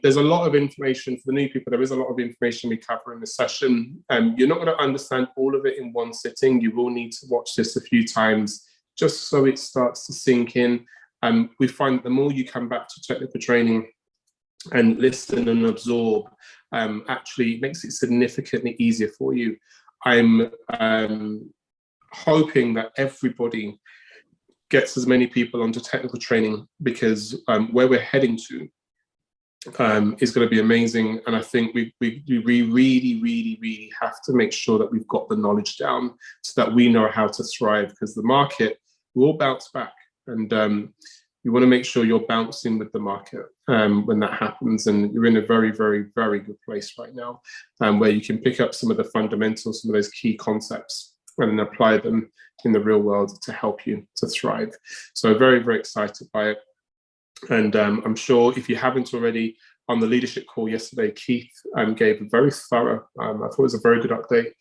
There's a lot of information for the new people. There is a lot of information we cover in the session. You're not going to understand all of it in one sitting. You will need to watch this a few times just so it starts to sink in. We find that the more you come back to technical training and listen and absorb, actually makes it significantly easier for you. I'm hoping that everybody gets as many people onto technical training, because where we're heading to is going to be amazing. And I think we really have to make sure that we've got the knowledge down so that we know how to thrive, because the market will bounce back. And you want to make sure you're bouncing with the market when that happens. And you're in a very good place right now, where you can pick up some of the fundamentals, some of those key concepts, and apply them in the real world to help you to thrive. So very excited by it. And I'm sure if you haven't already, on the leadership call yesterday, Keith gave a very thorough, I thought it was a very good update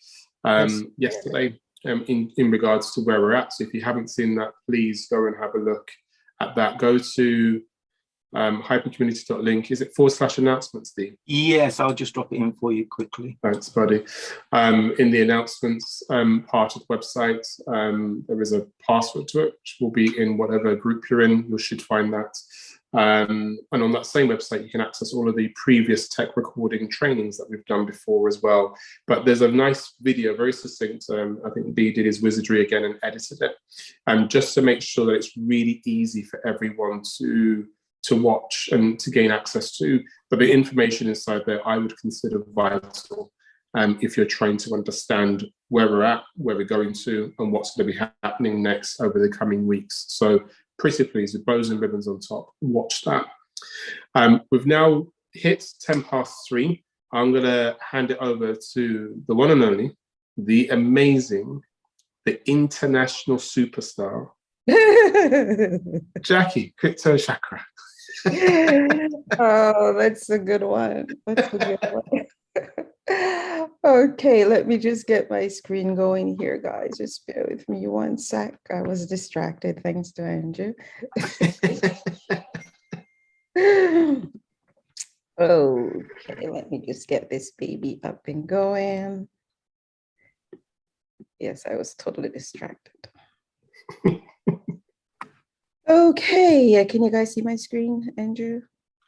yesterday in regards to where we're at. So if you haven't seen that, please go and have a look at that. Go to hypercommunity.link. Is it /announcements, Dee? Yes, I'll just drop it in for you quickly. Thanks, buddy. In the announcements part of the website, there is a password to it, which will be in whatever group you're in. You should find that. And on that same website, you can access all of the previous tech recording trainings that we've done before as well. But there's a nice video, very succinct. I think B did his wizardry again and edited it, just to make sure that it's really easy for everyone to watch and to gain access to. But the information inside there, I would consider vital if you're trying to understand where we're at, where we're going to, and what's going to be happening next over the coming weeks. So pretty please, with bows and ribbons on top, watch that. We've now hit 3:10. I'm going to hand it over to the one and only, the amazing, the international superstar, Jackie, Crypto Chakra. Oh, that's a good one. That's a good one. Okay, let me just get my screen going here, guys. Just bear with me one sec. I was distracted thanks to Andrew. Okay, let me just get this baby up and going. Yes, I was totally distracted. Okay, can you guys see my screen, Andrew?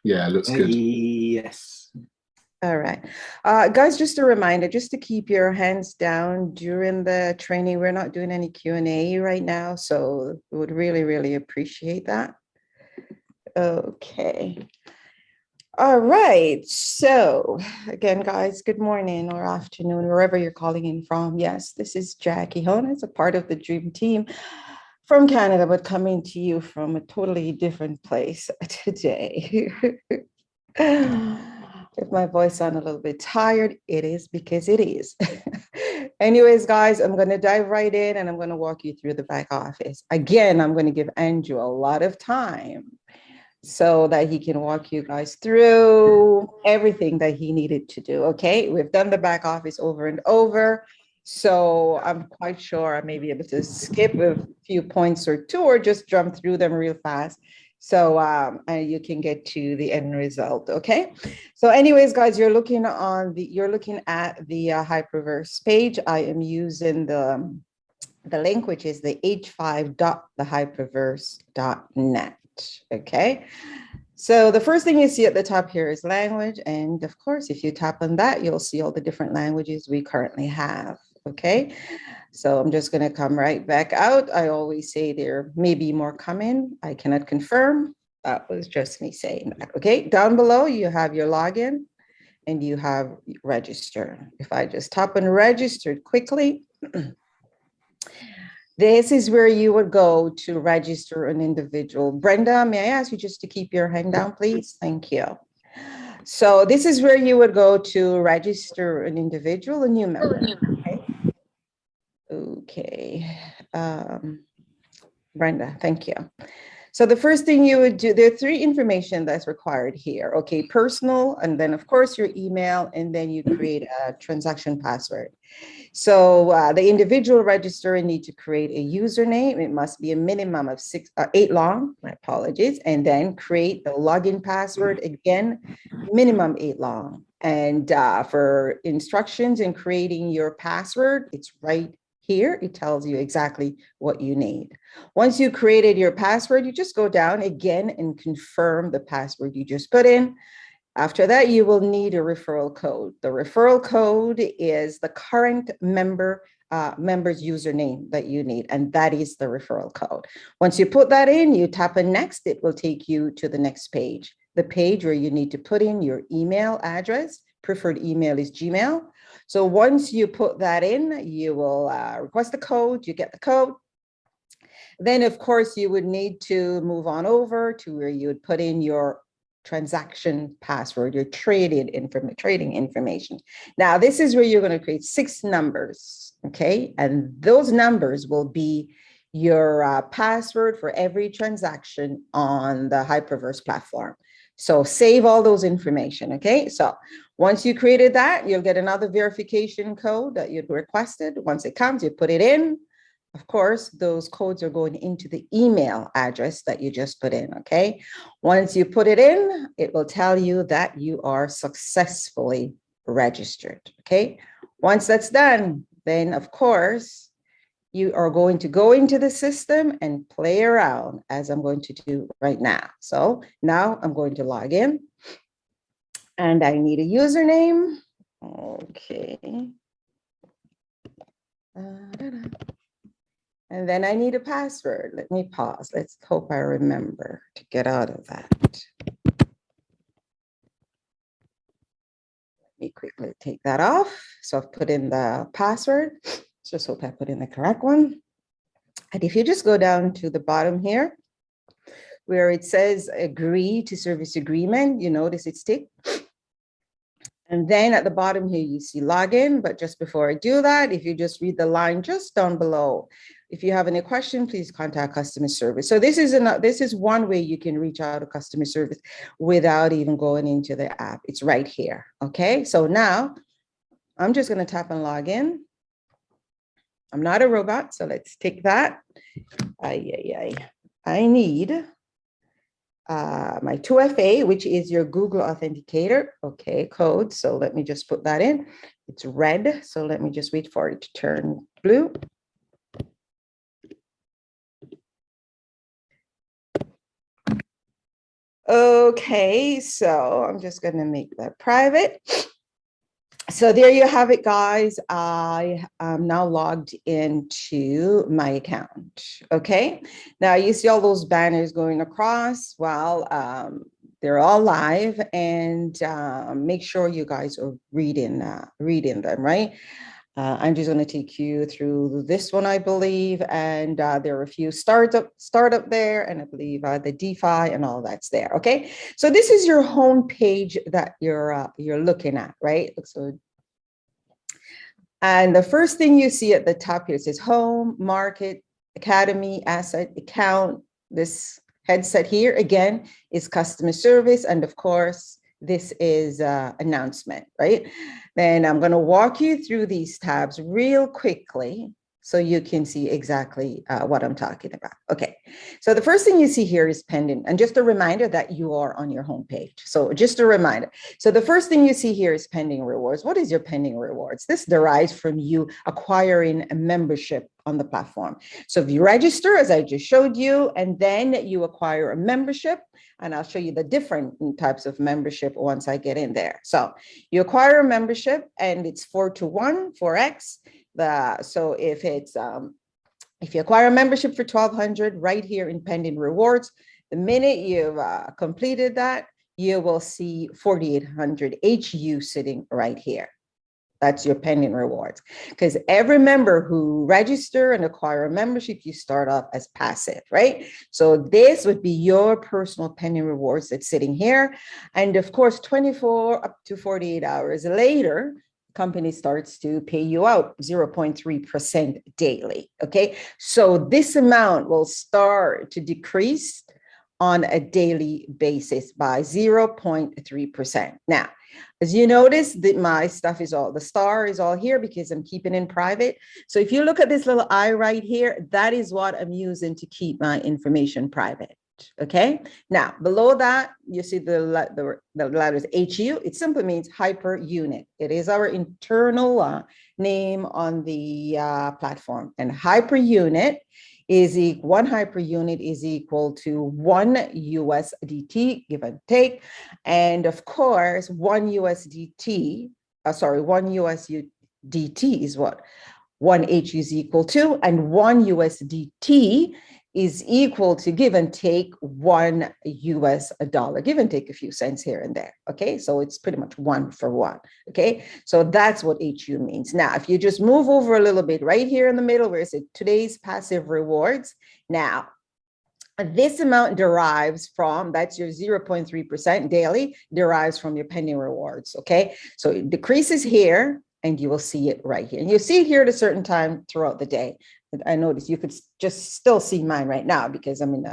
Yeah, looks good. Yes. All right. Guys, just a reminder, just to keep your hands down during the training. We're not doing any Q&A right now, so we would really appreciate that. Okay. All right. So again, guys, good morning or afternoon, wherever you're calling in from. Yes, this is Jackie Jonas, a part of the Dream Team from Canada, but coming to you from a totally different place today. If my voice sounds a little bit tired, it is because it is. Anyways, guys, I'm going to dive right in and I'm going to walk you through the back office. Again, I'm going to give Andrew a lot of time so that he can walk you guys through everything that he needed to do. Okay, we've done the back office over and over. So I'm quite sure I may be able to skip a few points or two or just jump through them real fast. So you can get to the end result, okay? So anyways, guys, you're looking at the Hyperverse page. I am using the link, which is the h5.thehyperverse.net, okay? So the first thing you see at the top here is language. And of course, if you tap on that, you'll see all the different languages we currently have, okay? So I'm just going to come right back out. I always say there may be more coming. I cannot confirm. That was just me saying that. Okay. Down below, you have your login and you have register. If I just tap on registered quickly, this is where you would go to register an individual. Brenda, may I ask you just to keep your hand down, please? Thank you. So this is where you would go to register an individual, a new member. Okay. Okay, Brenda, thank you. So the first thing you would do, there are three information that's required here. Okay, personal, and then of course your email, and then you create a transaction password. So the individual registrar need to create a username. It must be a minimum of 8 long, my apologies, and then create the login password, again, minimum 8 long. And for instructions in creating your password, it's right here. It tells you exactly what you need. Once you created your password, you just go down again and confirm the password you just put in. After that, you will need a referral code. The referral code is the current member's username that you need, and that is the referral code. Once you put that in, you tap on next, it will take you to the next page, the page where you need to put in your email address. Preferred email is Gmail. So once you put that in, you will request the code, you get the code. Then, of course, you would need to move on over to where you would put in your transaction password, your trading information. Now, this is where you're going to create 6 numbers, okay? And those numbers will be your password for every transaction on the Hyperverse platform. So save all those information, okay? So once you created that, you'll get another verification code that you'd requested. Once it comes, you put it in. Of course, those codes are going into the email address that you just put in, okay? Once you put it in, it will tell you that you are successfully registered, okay? Once that's done, then of course, you are going to go into the system and play around as I'm going to do right now. So now I'm going to log in and I need a username. Okay. And then I need a password. Let me pause. Let's hope I remember to get out of that. Let me quickly take that off. So I've put in the password. Just hope I put in the correct one. And if you just go down to the bottom here, where it says agree to service agreement, you notice it's ticked. And then at the bottom here, you see login. But just before I do that, if you just read the line just down below, if you have any question, please contact customer service. So this is one way you can reach out to customer service without even going into the app. It's right here. Okay, so now I'm just going to tap on login. I'm not a robot, so let's take that. I need my 2FA, which is your Google Authenticator. Okay, code. So let me just put that in. It's red. So let me just wait for it to turn blue. Okay, so I'm just going to make that private. So there you have it, guys. I am now logged into my account. Okay, now you see all those banners going across. Well, they're all live, and make sure you guys are reading them, right? I'm just going to take you through this one, I believe, and there are a few startup there, and I believe the DeFi and all that's there. Okay, so this is your home page that you're looking at, right? So, and the first thing you see at the top here says home, market, academy, asset, account. This headset here again is customer service, and of course, this is announcement, right? Then I'm going to walk you through these tabs real quickly so you can see exactly what I'm talking about. Okay, so the first thing you see here is pending, and just a reminder that you are on your home page. So just a reminder. So the first thing you see here is pending rewards. What is your pending rewards? This derives from you acquiring a membership on the platform. So if you register, as I just showed you, and then you acquire a membership, and I'll show you the different types of membership once I get in there. So you acquire a membership, and it's 4-to-1, 4x. So if you acquire a membership for $1,200 right here in pending rewards, the minute you've completed that, you will see 4,800 HU sitting right here. That's your pending rewards, because every member who register and acquire a membership, you start off as passive, right? So this would be your personal pending rewards that's sitting here. And of course, 24 up to 48 hours later, company starts to pay you out 0.3% daily, okay? So this amount will start to decrease on a daily basis by 0.3%. Now, as you notice that my stuff is all, the star is all here because I'm keeping in private. So if you look at this little I right here, that is what I'm using to keep my information private. Okay. Now below that, you see the letters HU. It simply means hyper unit. It is our internal name on the platform, and hyper unit is one hyper unit is equal to 1 USDT, give and take. And of course, 1 USDT is what 1 HU is equal to, and 1 USDT is equal to, give and take, $1 US, give and take a few cents here and there. Okay, so it's pretty much 1 for 1. Okay, so that's what HU means. Now, if you just move over a little bit right here in the middle where it says today's passive rewards. Now, this amount derives from, that's your 0.3% daily, derives from your pending rewards. Okay, so it decreases here, and you will see it right here. And you'll see it here at a certain time throughout the day. I noticed you could just still see mine right now because I mean,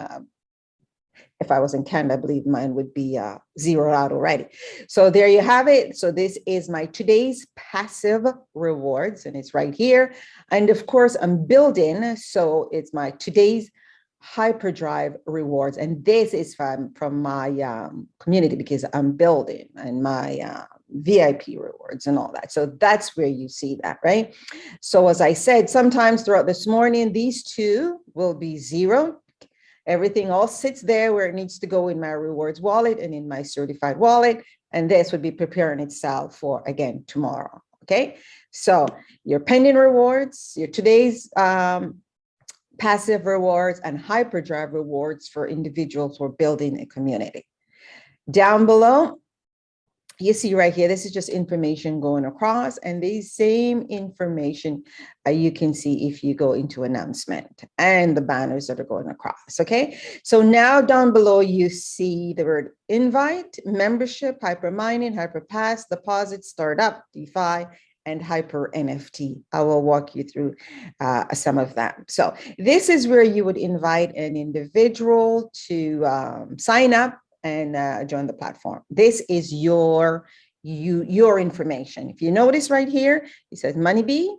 if I was in Canada, I believe mine would be zeroed out already. So there you have it. So this is my today's passive rewards, and it's right here. And of course, I'm building. So it's my today's hyperdrive rewards, and this is from my community because I'm building, and my VIP rewards and all that. So that's where you see that, right? So as I said, sometimes throughout this morning, these two will be 0. Everything all sits there where it needs to go in my rewards wallet and in my certified wallet, and this would be preparing itself for, again, tomorrow. Okay, so your pending rewards, your today's passive rewards, and hyperdrive rewards for individuals who are building a community. Down below, you see right here, this is just information going across, and the same information you can see if you go into announcement and the banners that are going across. Okay, so now down below you see the word invite, membership, hyper mining, hyper pass, deposit, startup, DeFi, and hyper NFT. I will walk you through some of that. So this is where you would invite an individual to sign up and join the platform. This is your information. If you notice right here, it says Money Bee.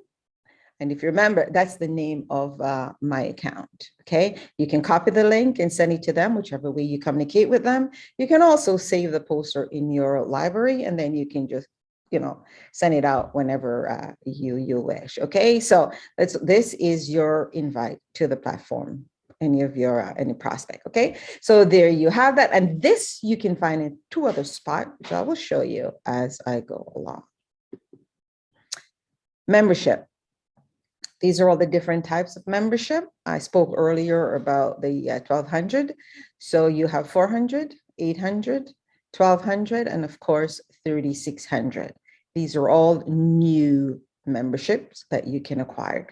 And if you remember, that's the name of my account. Okay, you can copy the link and send it to them, whichever way you communicate with them. You can also save the poster in your library, and then you can just, you know, send it out whenever you wish. Okay, so this is your invite to the platform, any of your any prospect. Okay, so there you have that, and this you can find in 2 other spots, which I will show you as I go along. Membership. These are all the different types of membership. I spoke earlier about the 1200. So you have 400, 800, 1200, and of course 3600. These are all new memberships that you can acquire.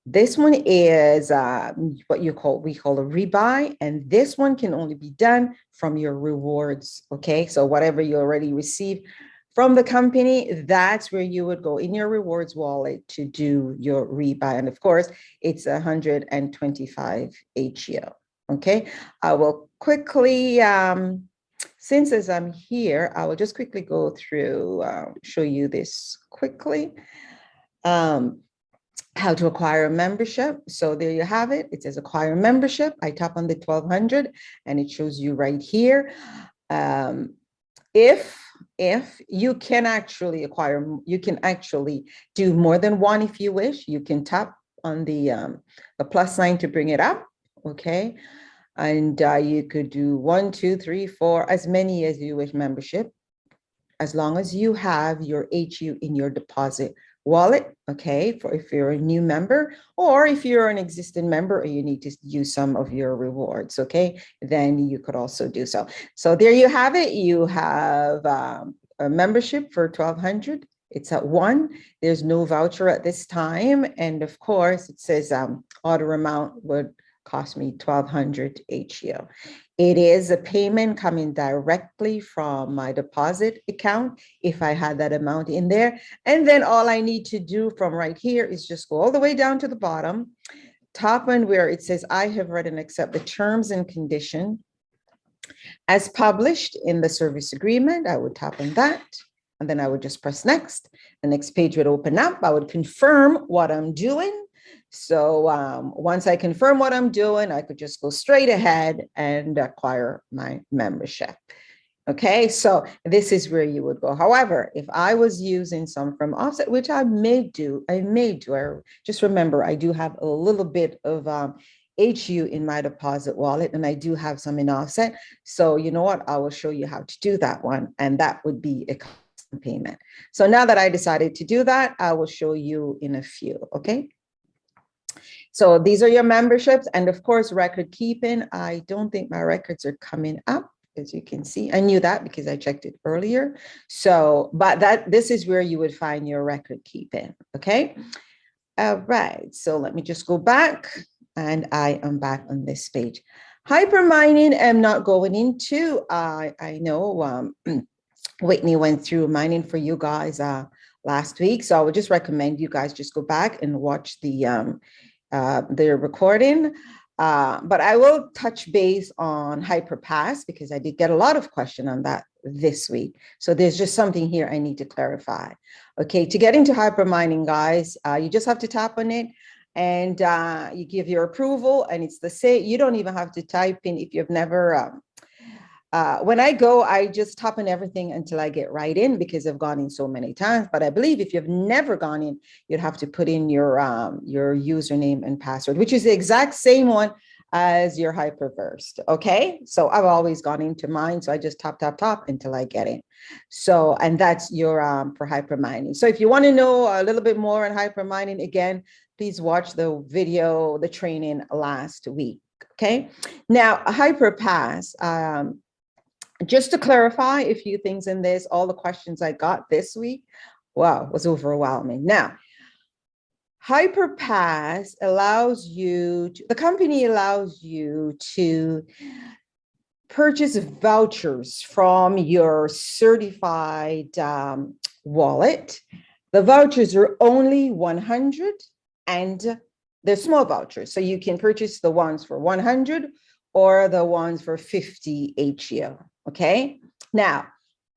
This one is what we call a rebuy, and this one can only be done from your rewards. Okay, so whatever you already received from the company, that's where you would go in your rewards wallet to do your rebuy. And of course, it's 125 HU. Okay, I will quickly, since as I'm here, I will just quickly go through, show you this quickly. How to acquire a membership. So there you have it. It says acquire membership. I tap on the 1200 and it shows you right here. If you can actually acquire, you can actually do more than one if you wish. You can tap on the plus sign to bring it up. Okay. And you could do 1, 2, 3, 4, as many as you wish membership, as long as you have your HU in your deposit wallet. Okay, for if you're a new member, or if you're an existing member and you need to use some of your rewards, okay, then you could also do so. So there you have it. You have a membership for 1200. It's at 1. There's no voucher at this time, and of course it says order amount would cost me 1200 HU. It is a payment coming directly from my deposit account if I had that amount in there. And then all I need to do from right here is just go all the way down to the bottom, top one where it says I have read and accept the terms and condition. As published in the service agreement, I would tap on that, and then I would just press next. The next page would open up. I would confirm what I'm doing. So once I confirm what I'm doing, I could just go straight ahead and acquire my membership. Okay, so this is where you would go. However, if I was using some from offset, which I may do, just remember, I do have a little bit of HU in my deposit wallet, and I do have some in offset. So you know what, I will show you how to do that one, and that would be a custom payment. So now that I decided to do that, I will show you in a few, okay? So these are your memberships, and of course, record keeping. I don't think my records are coming up. As you can see, I knew that because I checked it earlier. So, but this is where you would find your record keeping, okay? All right, so let me just go back, and I am back on this page. Hypermining, I'm not going into. I know Whitney went through mining for you guys last week, so I would just recommend you guys just go back and watch the recording. But I will touch base on hyperpass because I did get a lot of question on that this week. So there's just something here I need to clarify. Okay, to get into hypermining, guys, you just have to tap on it, and you give your approval, and it's the same. You don't even have to type in if you've never. When I go, I just tap on everything until I get right in because I've gone in so many times. But I believe if you've never gone in, you'd have to put in your username and password, which is the exact same one as your hyperversed. Okay, so I've always gone into mine, so I just tap until I get in. So, and that's your for hypermining. So if you want to know a little bit more on hypermining, again, please watch the video, the training last week. Okay, now a hyperpass. Just to clarify a few things in this, all the questions I got this week, wow, was overwhelming. Now, Hyperpass allows you to, the company allows you to purchase vouchers from your certified wallet. The vouchers are only 100 and they're small vouchers. So you can purchase the ones for 100 or the ones for 50 HU. Okay, now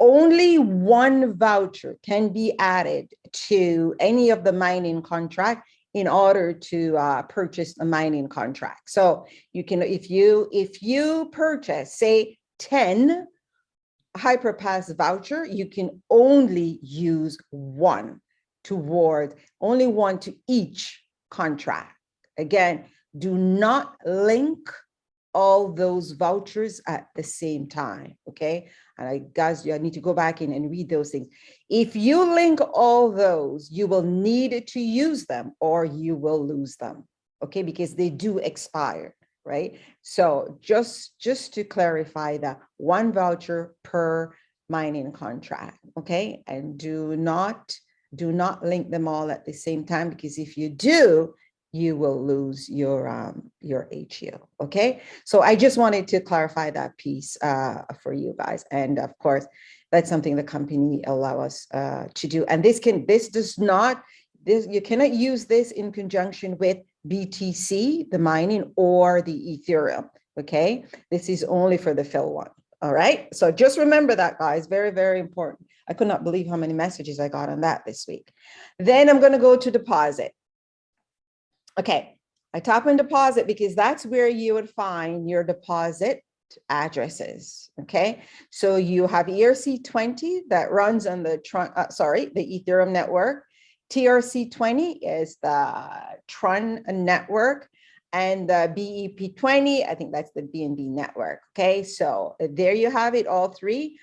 only one voucher can be added to any of the mining contract in order to purchase a mining contract. So you can, if you purchase, say 10 Hyperpass voucher, you can only use one only one to each contract. Again, do not link all those vouchers at the same time, okay? And guys, I need to go back in and read those things. If you link all those, you will need to use them or you will lose them, okay? Because they do expire, right? So just to clarify that, one voucher per mining contract, okay? And do not link them all at the same time, because if you do, you will lose your HU, okay? So I just wanted to clarify that piece for you guys. And of course, that's something the company allow us to do. And you cannot use this in conjunction with BTC, the mining, or the Ethereum, okay? This is only for the fill one, all right? So just remember that, guys, very, very important. I could not believe how many messages I got on that this week. Then I'm gonna go to deposit. Okay, I tap on deposit because that's where you would find your deposit addresses, okay? So you have ERC20 that runs on the Ethereum network. TRC20 is the Tron network, and the BEP20, I think that's the BNB network, okay? So there you have it, all three.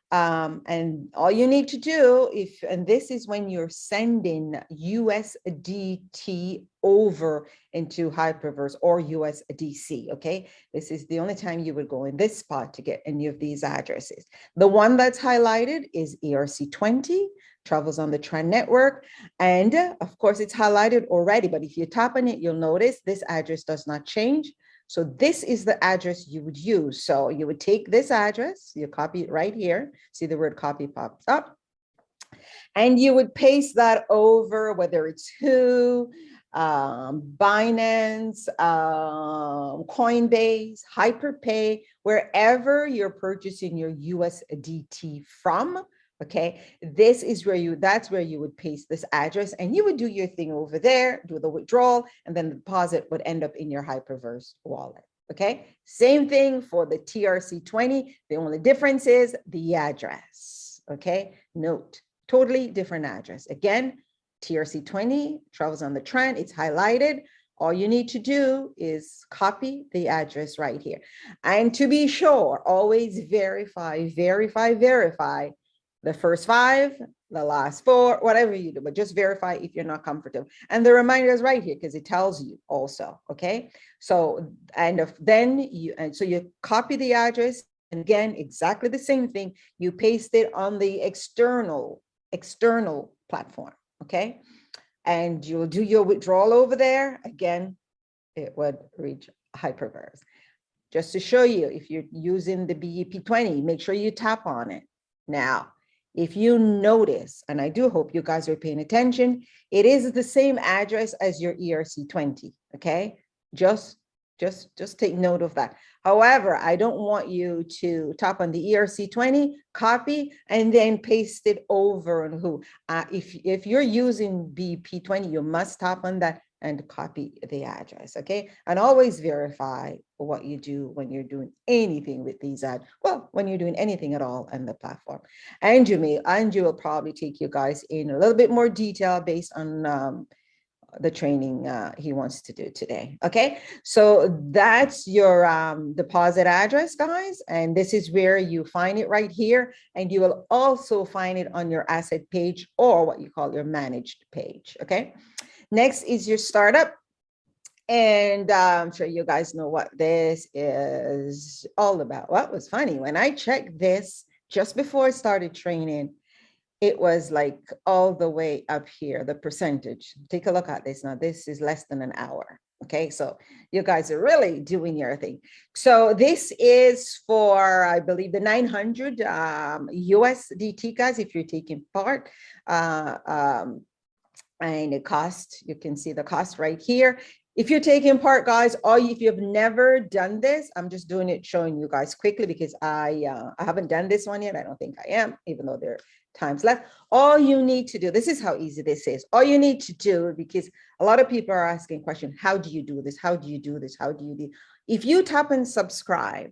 And all you need to do, and this is when you're sending USDT over into Hyperverse or USDC, okay? This is the only time you would go in this spot to get any of these addresses. The one that's highlighted is ERC20, travels on the Tron network. And of course, it's highlighted already, but if you tap on it, you'll notice this address does not change. So this is the address you would use. So you would take this address, you copy it right here. See the word copy pops up. And you would paste that over, whether it's Who, Binance, Coinbase, Hyperpay, wherever you're purchasing your USDT from. Okay, this is where that's where you would paste this address, and you would do your thing over there, do the withdrawal, and then the deposit would end up in your Hyperverse wallet. Okay, same thing for the TRC20. The only difference is the address. Okay, note, totally different address. Again, TRC20 travels on the trend, it's highlighted. All you need to do is copy the address right here. And to be sure, always verify the first 5, the last 4, whatever you do, but just verify if you're not comfortable. And the reminder is right here because it tells you also, okay? So, so you copy the address, and again, exactly the same thing, you paste it on the external platform, okay? And you'll do your withdrawal over there. Again, it would reach Hyperverse. Just to show you, if you're using the BEP20, make sure you tap on it. Now, if you notice, and I do hope you guys are paying attention, it is the same address as your ERC20, okay? Just take note of that. However, I don't want you to tap on the ERC20, copy, and then paste it over on who. If you're using BP20, you must tap on that and copy the address, okay? And always verify what you do when you're doing anything with these when you're doing anything at all on the platform. Andrew will probably take you guys in a little bit more detail based on the training he wants to do today. Okay, so that's your deposit address, guys, and this is where you find it right here, and you will also find it on your asset page, or what you call your managed page. Okay, next is your startup, and I'm sure you guys know what this is all about. Well, it was funny when I checked this just before I started training. It was like all the way up here, the percentage. Take a look at this. Now, this is less than an hour. Okay, so you guys are really doing your thing. So this is for, I believe, the 900 USDT, guys, if you're taking part. And the cost, you can see the cost right here. If you're taking part, guys, or if you've never done this, I'm just doing it, showing you guys quickly because I haven't done this one yet. I don't think I am, even though there are times left. All you need to do, this is how easy this is. All you need to do, because a lot of people are asking questions, how do you do this? How do you do this? How do you do? If you tap and subscribe,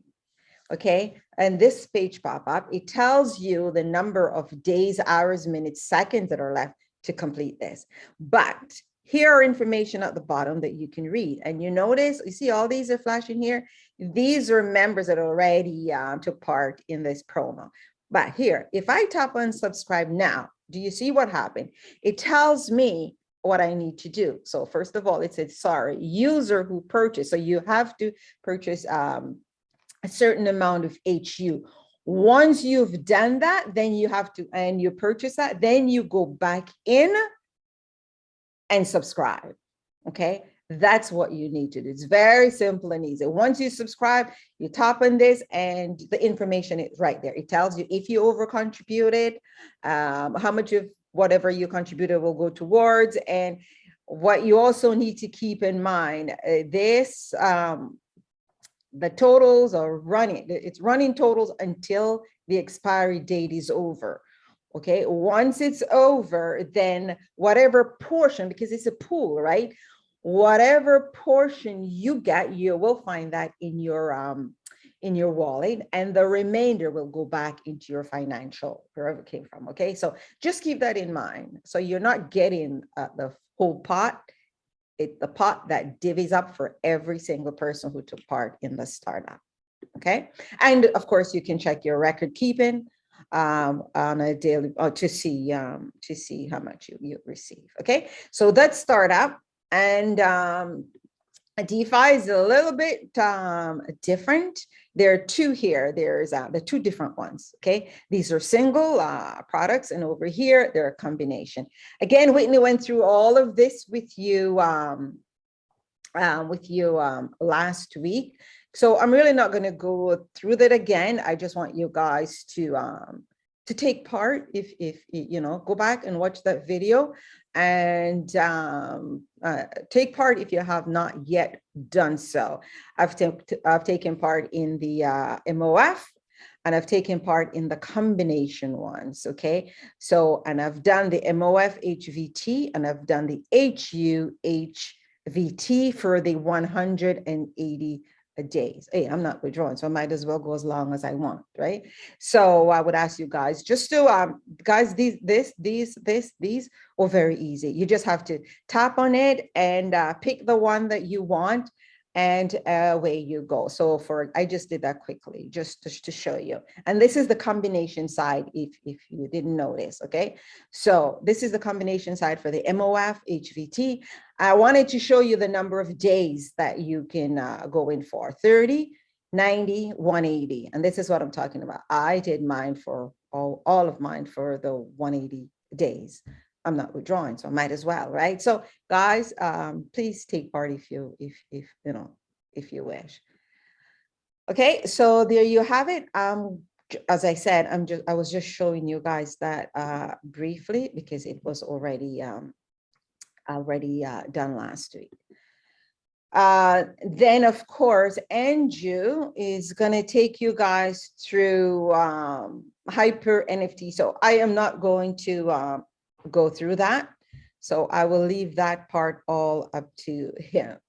okay, and this page pop up, it tells you the number of days, hours, minutes, seconds that are left to complete this. But here are information at the bottom that you can read. And you notice, you see all these are flashing here. These are members that already took part in this promo. But here, if I tap on subscribe now, do you see what happened? It tells me what I need to do. So first of all, it says, sorry, user who purchased. So you have to purchase a certain amount of HU. Once you've done that, then you have to, and you purchase that, then you go back in and subscribe. Okay, that's what you need to do. It's very simple and easy. Once you subscribe, you tap on this and the information is right there. It tells you if you over contributed, how much of whatever you contributed will go towards. And what you also need to keep in mind, the totals are running. It's running totals until the expiry date is over. Okay, once it's over, then whatever portion, because it's a pool, right? Whatever portion you get, you will find that in your wallet, and the remainder will go back into your financial, wherever it came from. Okay, so just keep that in mind. So you're not getting the whole pot. It's the pot that divvies up for every single person who took part in the startup. Okay, and of course you can check your record keeping on a daily to see how much you receive. Okay, so that's startup. And DeFi is a little bit different. There are two here. There's the two different ones. Okay, these are single products, and over here they're a combination. Again, Whitney went through all of this with you last week, so I'm really not going to go through that again. I just want you guys to to take part. If you know, go back and watch that video and take part if you have not yet done so. I've taken part in the MOF, and I've taken part in the combination ones, okay? So, and I've done the MOF HVT, and I've done the HU HVT for the 180 days. Hey, I'm not withdrawing, so I might as well go as long as I want, right? So I would ask you guys just to, guys, these are very easy. You just have to tap on it and pick the one that you want, and away you go. So I just did that quickly, just to show you. And this is the combination side, if you didn't notice, okay? So this is the combination side for the MOF HVT. I wanted to show you the number of days that you can go in for: 30, 90, 180. And this is what I'm talking about. I did mine for all of mine for the 180 days. I'm not withdrawing, so I might as well, right? So guys, please take part if you wish. Okay, so there you have it. As I said, I was just showing you guys that briefly, because it was already done last week. Then of course, Andrew is going to take you guys through hyper NFT. So I am not going to go through that. So I will leave that part all up to him.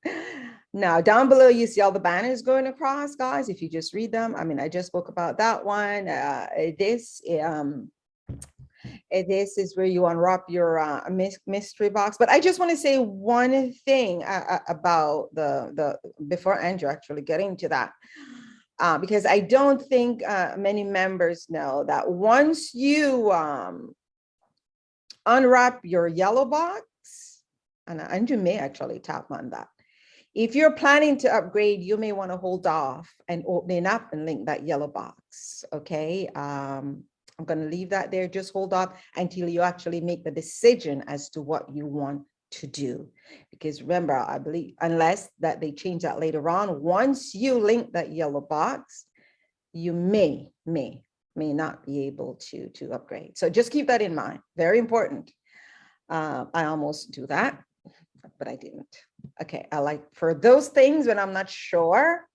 Now, down below, you see all the banners going across, guys. If you just read them, I mean, I just spoke about that one. This is where you unwrap your mystery box. But I just want to say one thing about before Andrew actually getting to that. Because I don't think many members know that once you unwrap your yellow box, and Andrew may actually tap on that. If you're planning to upgrade, you may want to hold off and open up and link that yellow box, okay? I'm going to leave that there. Just hold off until you actually make the decision as to what you want to do. Because remember, I believe, unless that they change that later on, once you link that yellow box, you may not be able to upgrade. So just keep that in mind. Very important. I almost do that, but I didn't. Okay, I like, for those things when I'm not sure,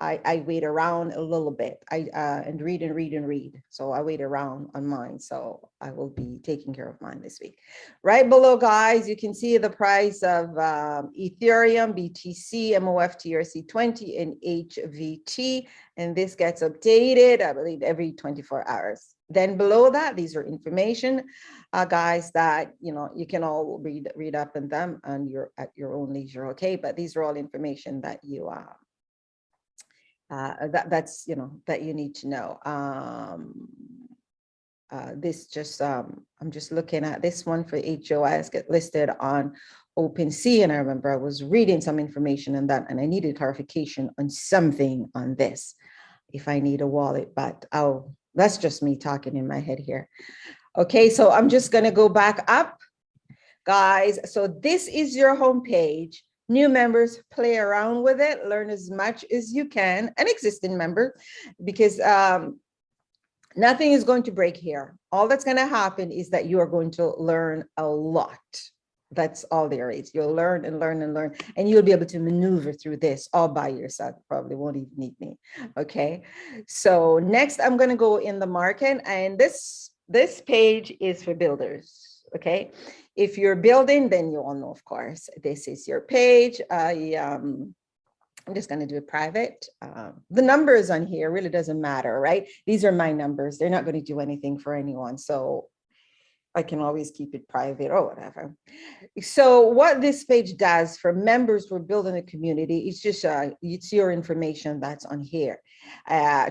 I wait around a little bit. And read. So I wait around on mine. So I will be taking care of mine this week. Right below, guys, you can see the price of Ethereum, BTC, MOF, TRC20, and HVT. And this gets updated, I believe, every 24 hours. Then below that, these are information, guys, that you can all read up on them and you're at your own leisure, okay? But these are all information that you that you need to know. This just I'm just looking at this one for HOS get listed on OpenSea, and I remember I was reading some information on that, and I needed clarification on something on this if I need a wallet, but that's just me talking in my head here. Okay, so I'm just going to go back up, guys. So this is your homepage. New members, play around with it, learn as much as you can, and existing members, because nothing is going to break here. All that's going to happen is that you are going to learn a lot. That's all there is. You'll learn and learn and learn, and you'll be able to maneuver through this all by yourself. Probably won't even need me. Okay. So next, I'm going to go in the market, and this page is for builders. Okay. If you're building, then you all know, of course, this is your page. I'm just going to do it private. The numbers on here really doesn't matter, right? These are my numbers. They're not going to do anything for anyone. So I can always keep it private or whatever. So what this page does for members who are building a community, it's just it's your information that's on here.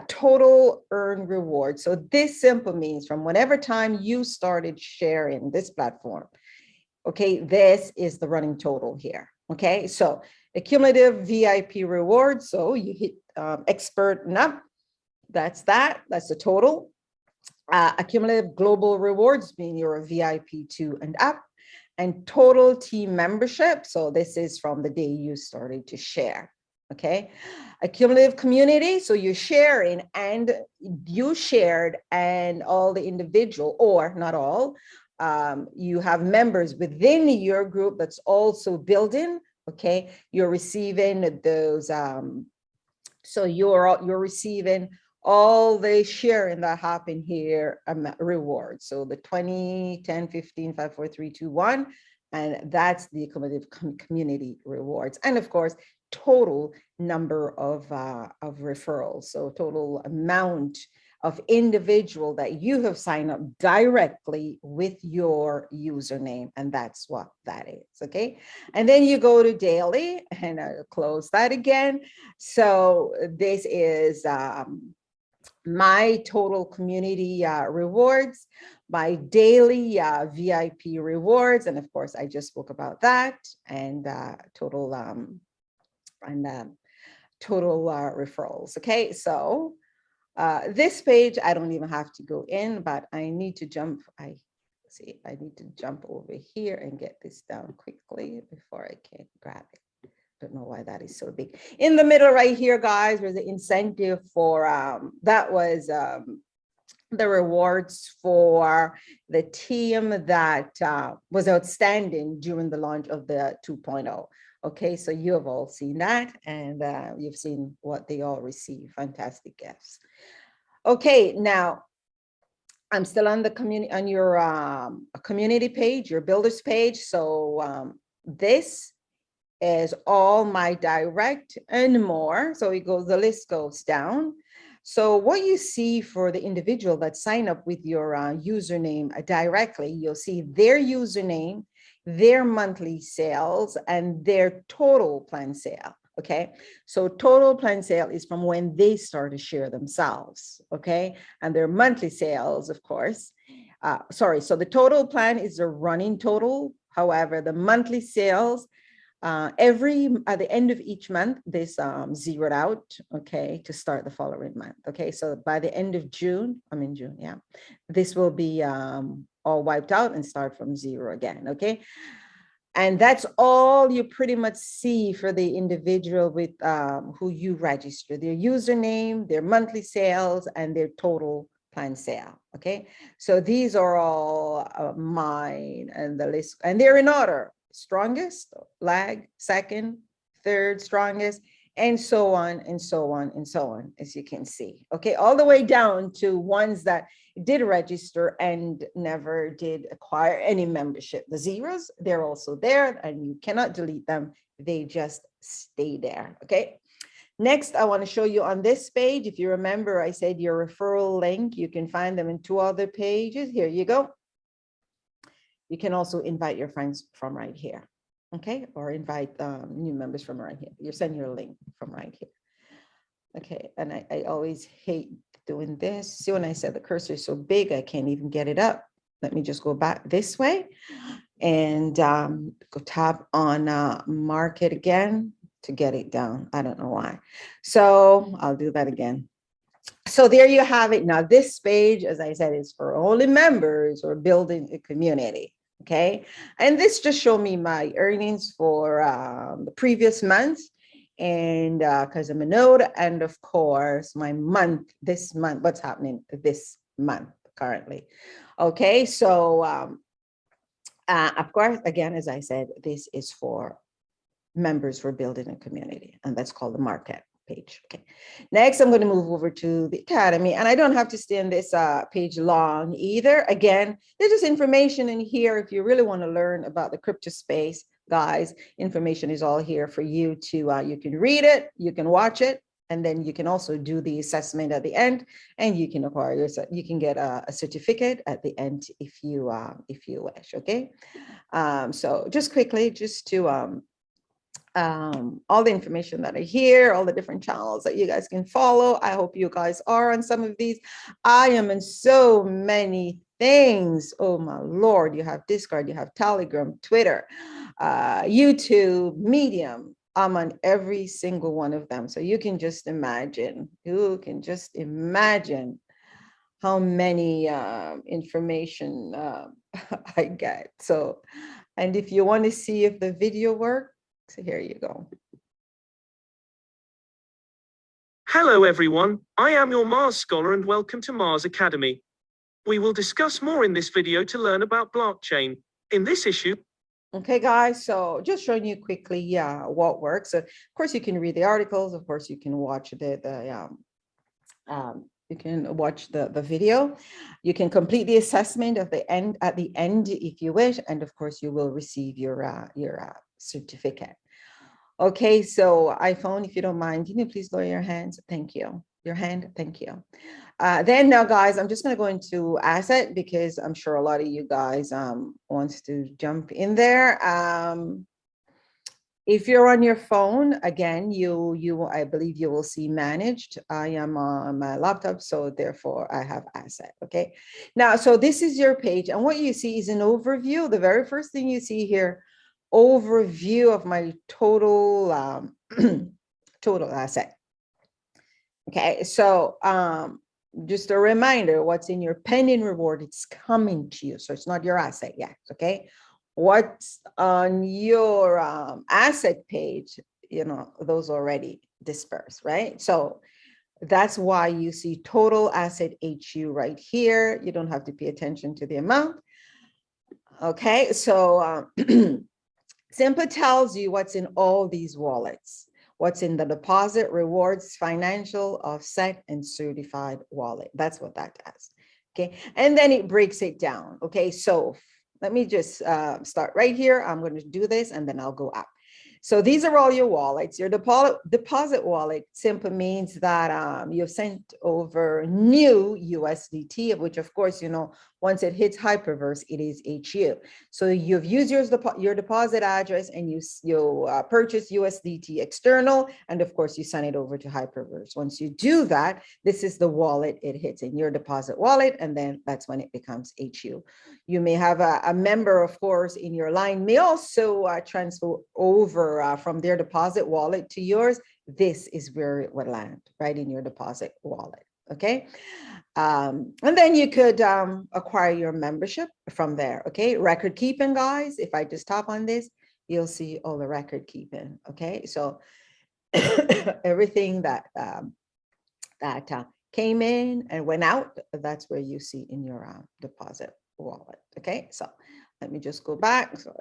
Total earned reward. So this simple means from whenever time you started sharing this platform, okay, this is the running total here. Okay, so accumulative VIP reward. So you hit expert and up. That's the total. Accumulative global rewards mean you're a VIP 2 and up, and total team membership. So this is from the day you started to share. Okay, a cumulative community. So you're sharing, and you shared, and all the individual, or not all, you have members within your group that's also building. Okay, you're receiving those. So you're receiving all the sharing that happen here, rewards. So the 20, 10, 15, 5, 4, 3, 2, 1, and that's the cumulative community rewards. And of course, total number of referrals. So total amount of individual that you have signed up directly with your username, and that's what that is. Okay, and then you go to daily, and I'll close that again. So this is my total community rewards, my daily VIP rewards, and of course I just spoke about that, and total referrals. Okay, so this page, I don't even have to go in, but I need to jump. I need to jump over here and get this down quickly before I can grab it. Don't know why that is so big. In the middle right here, guys, there's an incentive for, that was the rewards for the team that was outstanding during the launch of the 2.0. Okay, so you have all seen that, and you've seen what they all receive. Fantastic gifts. Okay, now I'm still on the community, on your community page, your builders page. So this is all my direct and more. So it goes, the list goes down. So what you see for the individual that sign up with your username directly, you'll see their username, their monthly sales, and their total plan sale. Okay, so total plan sale is from when they start to share themselves. Okay, and their monthly sales, of course. So the total plan is the running total. However, the monthly sales, at the end of each month, this zeroed out, okay, to start the following month. Okay, so by the end of June, I'm in June, yeah, this will be all wiped out and start from zero again. Okay, and that's all you pretty much see for the individual with who you register: their username, their monthly sales, and their total plan sale. Okay, so these are all mine, and the list, and they're in order: strongest, lag, second, third strongest, and so on and so on and so on, as you can see. Okay, all the way down to ones that did register and never did acquire any membership. The zeros, they're also there, and you cannot delete them. They just stay there. Okay, next, I want to show you on this page. If you remember, I said your referral link, you can find them in 2 other pages. Here you go. You can also invite your friends from right here, okay? Or invite new members from right here. You're sending your link from right here. Okay, and I always hate doing this. See, when I said the cursor is so big, I can't even get it up. Let me just go back this way and go tap on market again to get it down. I don't know why. So I'll do that again. So there you have it. Now this page, as I said, is for only members or building a community. Okay, and this just showed me my earnings for the previous month, and because I'm a node, and of course my month, this month, what's happening this month currently. Okay, so of course, again, as I said, this is for members for building a community, and that's called the market page. Okay, next I'm going to move over to the academy, and I don't have to stay on this page long either. Again, there's just information in here if you really want to learn about the crypto space, guys. Information is all here for you to you can read it, you can watch it, and then you can also do the assessment at the end, and you can acquire your, you can get a certificate at the end if you wish. Okay, so just quickly, just to all the information that are here, all the different channels that you guys can follow. I hope you guys are on some of these. I am in so many things. Oh my Lord, you have Discord, you have Telegram, Twitter, YouTube, Medium. I'm on every single one of them. So you can just imagine, how many information I get. So, and if you want to see if the video works, so here you go. Hello everyone, I am your Mars Scholar and welcome to Mars Academy. We will discuss more in this video to learn about blockchain. In this issue, Okay, guys, so just showing you quickly what works. So, of course, you can read the articles. Of course, you can watch the video. You can complete the assessment at the end if you wish, and of course, you will receive your certificate. Okay, so iPhone, if you don't mind, can you please lower your hands? Thank you. Your hand, thank you. Then now, guys, I'm just going to go into asset because I'm sure a lot of you guys wants to jump in there. If you're on your phone, again, I believe you will see managed. I am on my laptop, so therefore I have asset. Okay, now, so this is your page, and what you see is an overview. The very first thing you see here, overview of my total total asset. Okay, so just a reminder, what's in your pending reward, it's coming to you, so it's not your asset yet. Okay, what's on your asset page, you know, those already dispersed, right? So that's why you see total asset HU right here. You don't have to pay attention to the amount. Okay, so simply tells you what's in all these wallets. What's in the deposit, rewards, financial, offset, and certified wallet. That's what that does. Okay, and then it breaks it down. Okay, so let me just start right here. I'm going to do this and then I'll go up. So these are all your wallets. Your deposit wallet simply means that you've sent over new USDT, which of course, you know, once it hits Hyperverse, it is HU. So you've used your deposit address and you purchase USDT external, and of course you send it over to Hyperverse. Once you do that, this is the wallet it hits in your deposit wallet, and then that's when it becomes HU. You may have a member, of course, in your line may also transfer over from their deposit wallet to yours. This is where it would land, right in your deposit wallet. Okay, and then you could acquire your membership from there. Okay, record keeping, guys. If I just tap on this, you'll see all the record keeping. Okay, so everything that came in and went out, that's where you see in your deposit wallet. Okay, so let me just go back. Sorry.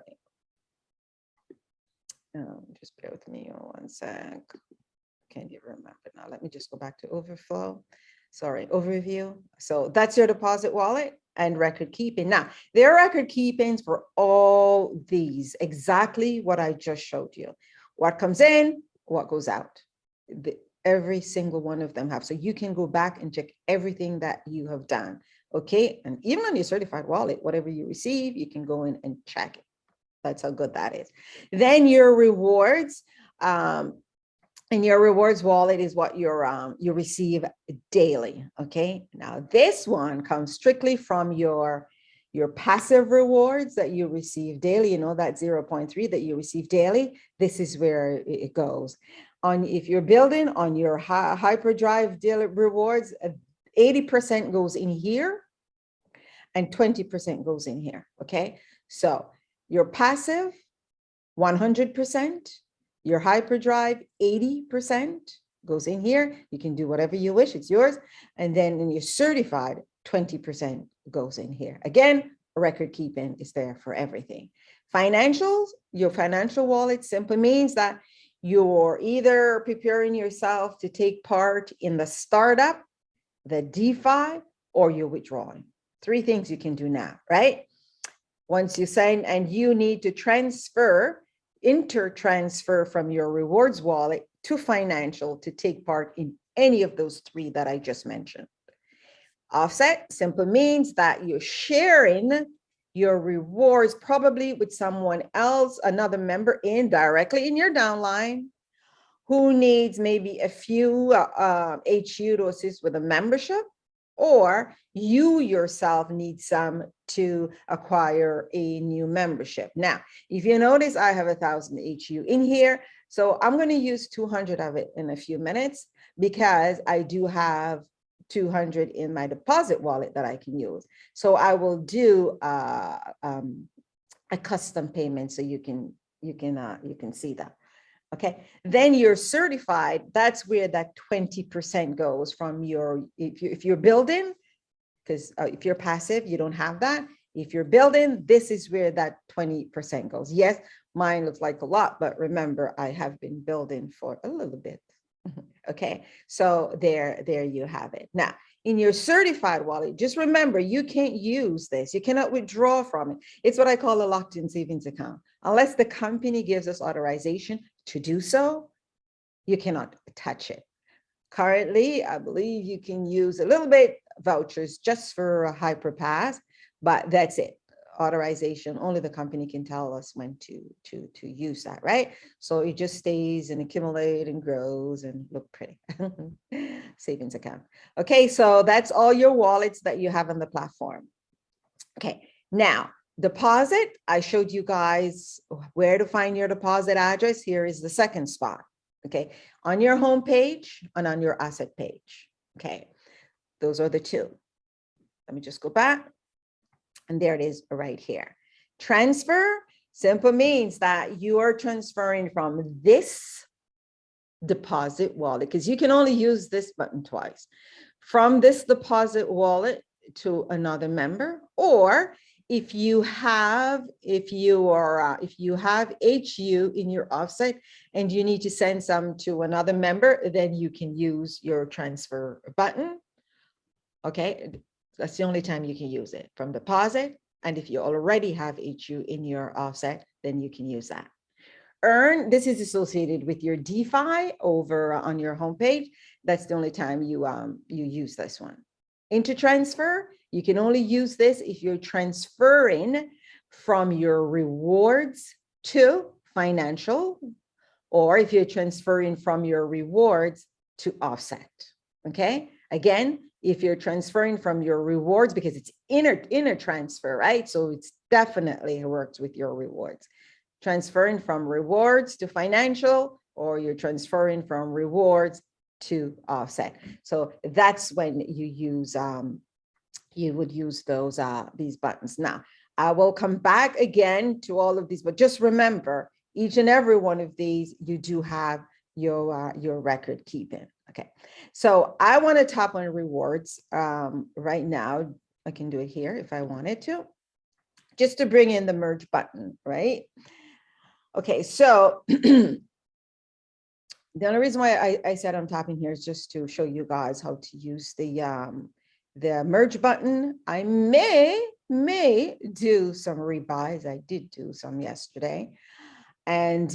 Just bear with me 1 sec. Can't even remember now. Let me just go back to overflow. Sorry, overview. So that's your deposit wallet and record keeping. Now, there are record keepings for all these, exactly what I just showed you. What comes in, what goes out. Every single one of them have. So you can go back and check everything that you have done. Okay, and even on your certified wallet, whatever you receive, you can go in and check it. That's how good that is. Then your rewards, and your rewards wallet is what you receive daily. Okay, now this one comes strictly from your passive rewards that you receive daily. You know, that 0.3 that you receive daily. This is where it goes. If you're building on your hyperdrive daily rewards, 80% goes in here and 20% goes in here. Okay, so your passive 100%, your hyperdrive 80% goes in here. You can do whatever you wish, it's yours. And then in your certified, 20% goes in here. Again, record keeping is there for everything. Financials, your financial wallet simply means that you're either preparing yourself to take part in the startup, the DeFi, or you're withdrawing. 3 things you can do now, right? Once you sign, and you need to inter-transfer from your rewards wallet to financial to take part in any of those 3 that I just mentioned. Offset simply means that you're sharing your rewards probably with someone else, another member directly in your downline who needs maybe a few HU to assist with a membership, or you yourself need some to acquire a new membership. Now, if you notice, I have 1,000 HU in here. So I'm going to use 200 of it in a few minutes because I do have 200 in my deposit wallet that I can use. So I will do a custom payment so you can see that. Okay, then you're certified. That's where that 20% goes from your, if you're building, because if you're passive, you don't have that. If you're building, this is where that 20% goes. Yes, mine looks like a lot, but remember, I have been building for a little bit. Okay, so there you have it. Now, in your certified wallet, just remember, you can't use this. You cannot withdraw from it. It's what I call a locked-in savings account. Unless the company gives us authorization to do so, you cannot touch it. Currently, I believe you can use a little bit vouchers just for a hyperpass, but that's it. Authorization, only the company can tell us when to use that, right? So it just stays and accumulates and grows and look pretty. Savings account. Okay, so that's all your wallets that you have on the platform. Okay, now deposit, I showed you guys where to find your deposit address. Here is the second spot. Okay, on your home page and on your asset page. Okay, those are the two. Let me just go back. And there it is right here. Transfer simple means that you are transferring from this deposit wallet, because you can only use this button twice, from this deposit wallet to another member, or if you have HU in your offset and you need to send some to another member, then you can use your transfer button. Okay, that's the only time you can use it, from deposit. And if you already have HU in your offset, then you can use that. Earn, this is associated with your DeFi over on your homepage. That's the only time you use this one. Into transfer, you can only use this if you're transferring from your rewards to financial, or if you're transferring from your rewards to offset. Okay, again, if you're transferring from your rewards, because it's inner transfer, right? So it's definitely works with your rewards. Transferring from rewards to financial, or you're transferring from rewards to offset. So that's when you use you would use those these buttons. Now, I will come back again to all of these, but just remember, each and every one of these, you do have your record keeping. Okay, so I want to tap on rewards right now. I can do it here if I wanted to, just to bring in the merge button, right? Okay, so the only reason why I said I'm tapping here is just to show you guys how to use the merge button. I may do some rebuys. I did do some yesterday, and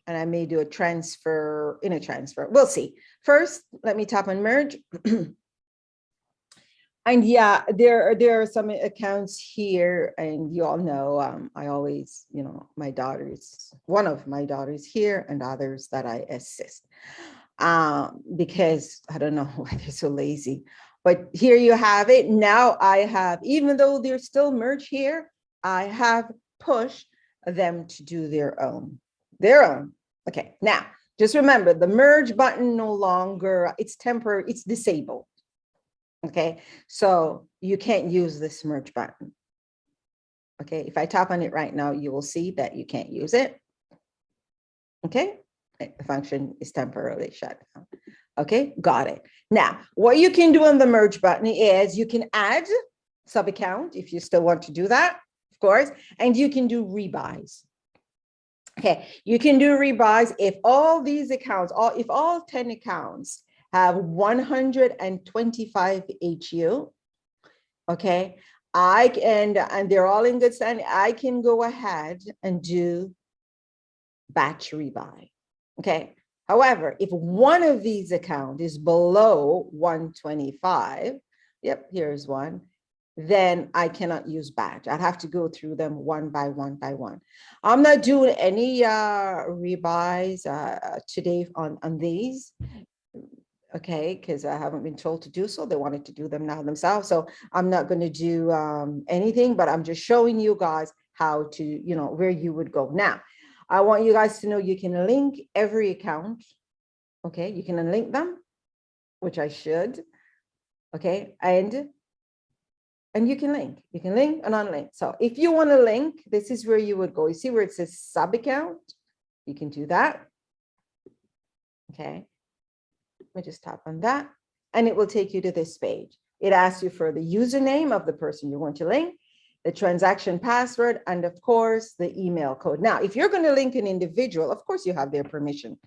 I may do a transfer in a transfer. We'll see. First, let me tap on merge. And yeah, there are some accounts here, and you all know, I always, my daughters, one of my daughters here, and others that I assist, because I don't know why they're so lazy. But here you have it. Now I have, even though they're still merged here, I have pushed them to do their own. Okay, now just remember, the merge button no longer, it's temporary, it's disabled. Okay, so you can't use this merge button. Okay, if I tap on it right now, you will see that you can't use it. Okay, the function is temporarily shut down. Okay, got it. Now, what you can do on the merge button is you can add sub account if you still want to do that, of course, and you can do rebuys. Okay, you can do rebuys if all these accounts, if all 10 accounts have 125 HU. Okay, and they're all in good standing, I can go ahead and do batch rebuy. Okay, however, if one of these accounts is below 125, yep, here's one, then I cannot use batch. I'd have to go through them one by one by one. I'm not doing any rebuys today on these, okay, because I haven't been told to do so. They wanted to do them now themselves. So I'm not going to do anything, but I'm just showing you guys how to, where you would go. Now, I want you guys to know you can link every account. Okay, you can unlink them, which I should. Okay, and you can link and unlink. So if you want to link, this is where you would go. You see where it says sub account? You can do that. Okay. Let me just tap on that and it will take you to this page. It asks you for the username of the person you want to link, the transaction password, and of course, the email code. Now, if you're going to link an individual, of course, you have their permission,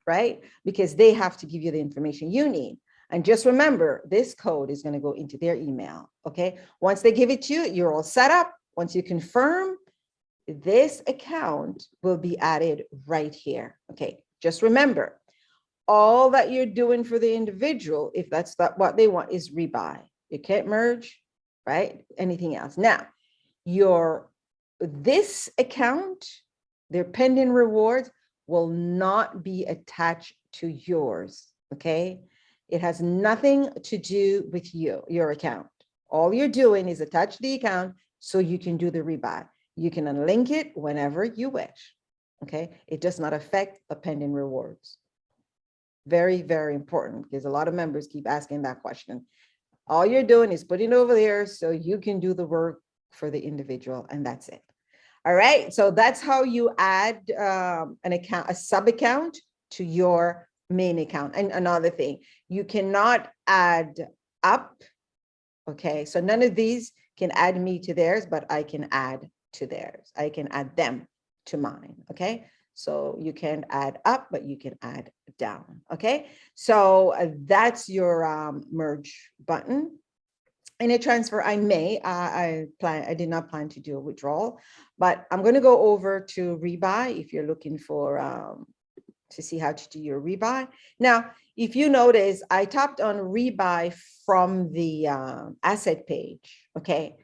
right? Because they have to give you the information you need. And just remember, this code is going to go into their email, okay? Once they give it to you, you're all set up. Once you confirm, this account will be added right here, okay? Just remember, all that you're doing for the individual, if that's not what they want, is rebuy. You can't merge, right? Anything else. Now, this account, their pending rewards, will not be attached to yours, okay? It has nothing to do with your account. All you're doing is attach the account so you can do the rebuy. You can unlink it whenever you wish, okay? It does not affect the pending rewards. Very, very important because a lot of members keep asking that question. All you're doing is putting it over there so you can do the work for the individual, and that's it. All right, so that's how you add an account, a sub account to your main account. And another thing, you cannot add up. Okay, so none of these can add me to theirs, but I can add to theirs. I can add them to mine. Okay, so you can add up, but you can add down. Okay, so that's your merge button. In a transfer, I did not plan to do a withdrawal, but I'm going to go over to rebuy if you're looking for to see how to do your rebuy. Now, if you notice, I tapped on rebuy from the asset page. Okay,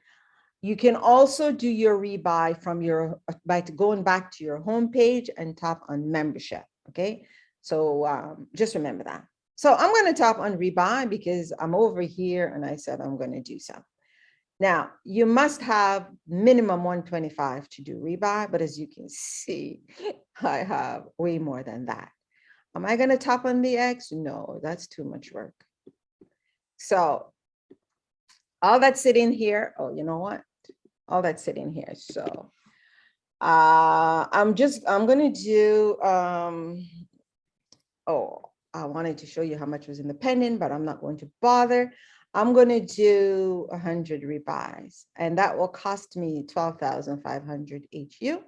you can also do your rebuy from by going back to your home page and tap on membership. Okay, so just remember that. So I'm going to tap on rebuy because I'm over here and I said I'm going to do some. Now, you must have minimum 125 to do rebuy, but as you can see, I have way more than that. Am I going to tap on the X? No, that's too much work. So all that's sitting here, oh, you know what? All that's sitting here. So I'm going to do, I wanted to show you how much was in the pending, but I'm not going to bother. I'm going to do 100 rebuys, and that will cost me 12,500 HU.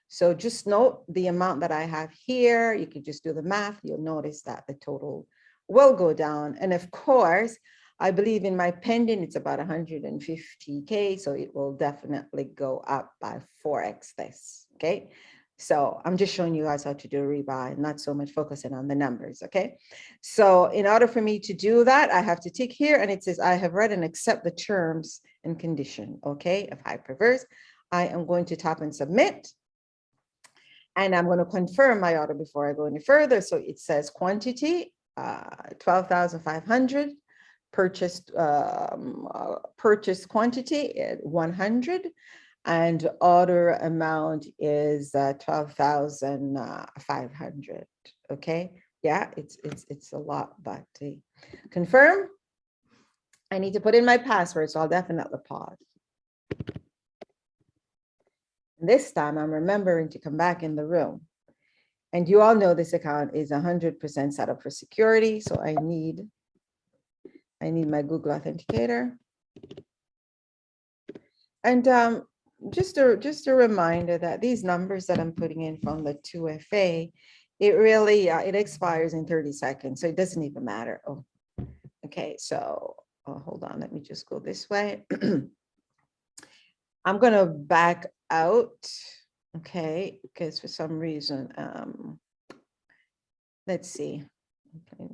So just note the amount that I have here. You can just do the math. You'll notice that the total will go down. And of course, I believe in my pending, it's about 150K. So it will definitely go up by 4x this, okay? So I'm just showing you guys how to do a rebuy, not so much focusing on the numbers, okay? So in order for me to do that, I have to tick here and it says, I have read and accept the terms and condition, okay, of Hyperverse. I am going to tap and submit. And I'm going to confirm my order before I go any further. So it says quantity, 12,500, purchased quantity at 100. And order amount is 12,500. Okay, yeah, it's a lot, but confirm. I need to put in my password, so I'll definitely pause. This time, I'm remembering to come back in the room, and you all know this account is 100% set up for security, so I need my Google Authenticator, and just a reminder that these numbers that I'm putting in from the 2FA, it really, it expires in 30 seconds. So it doesn't even matter. Oh, okay. So hold on, let me just go this way. I'm going to back out. Okay. Because for some reason, let's see. Okay.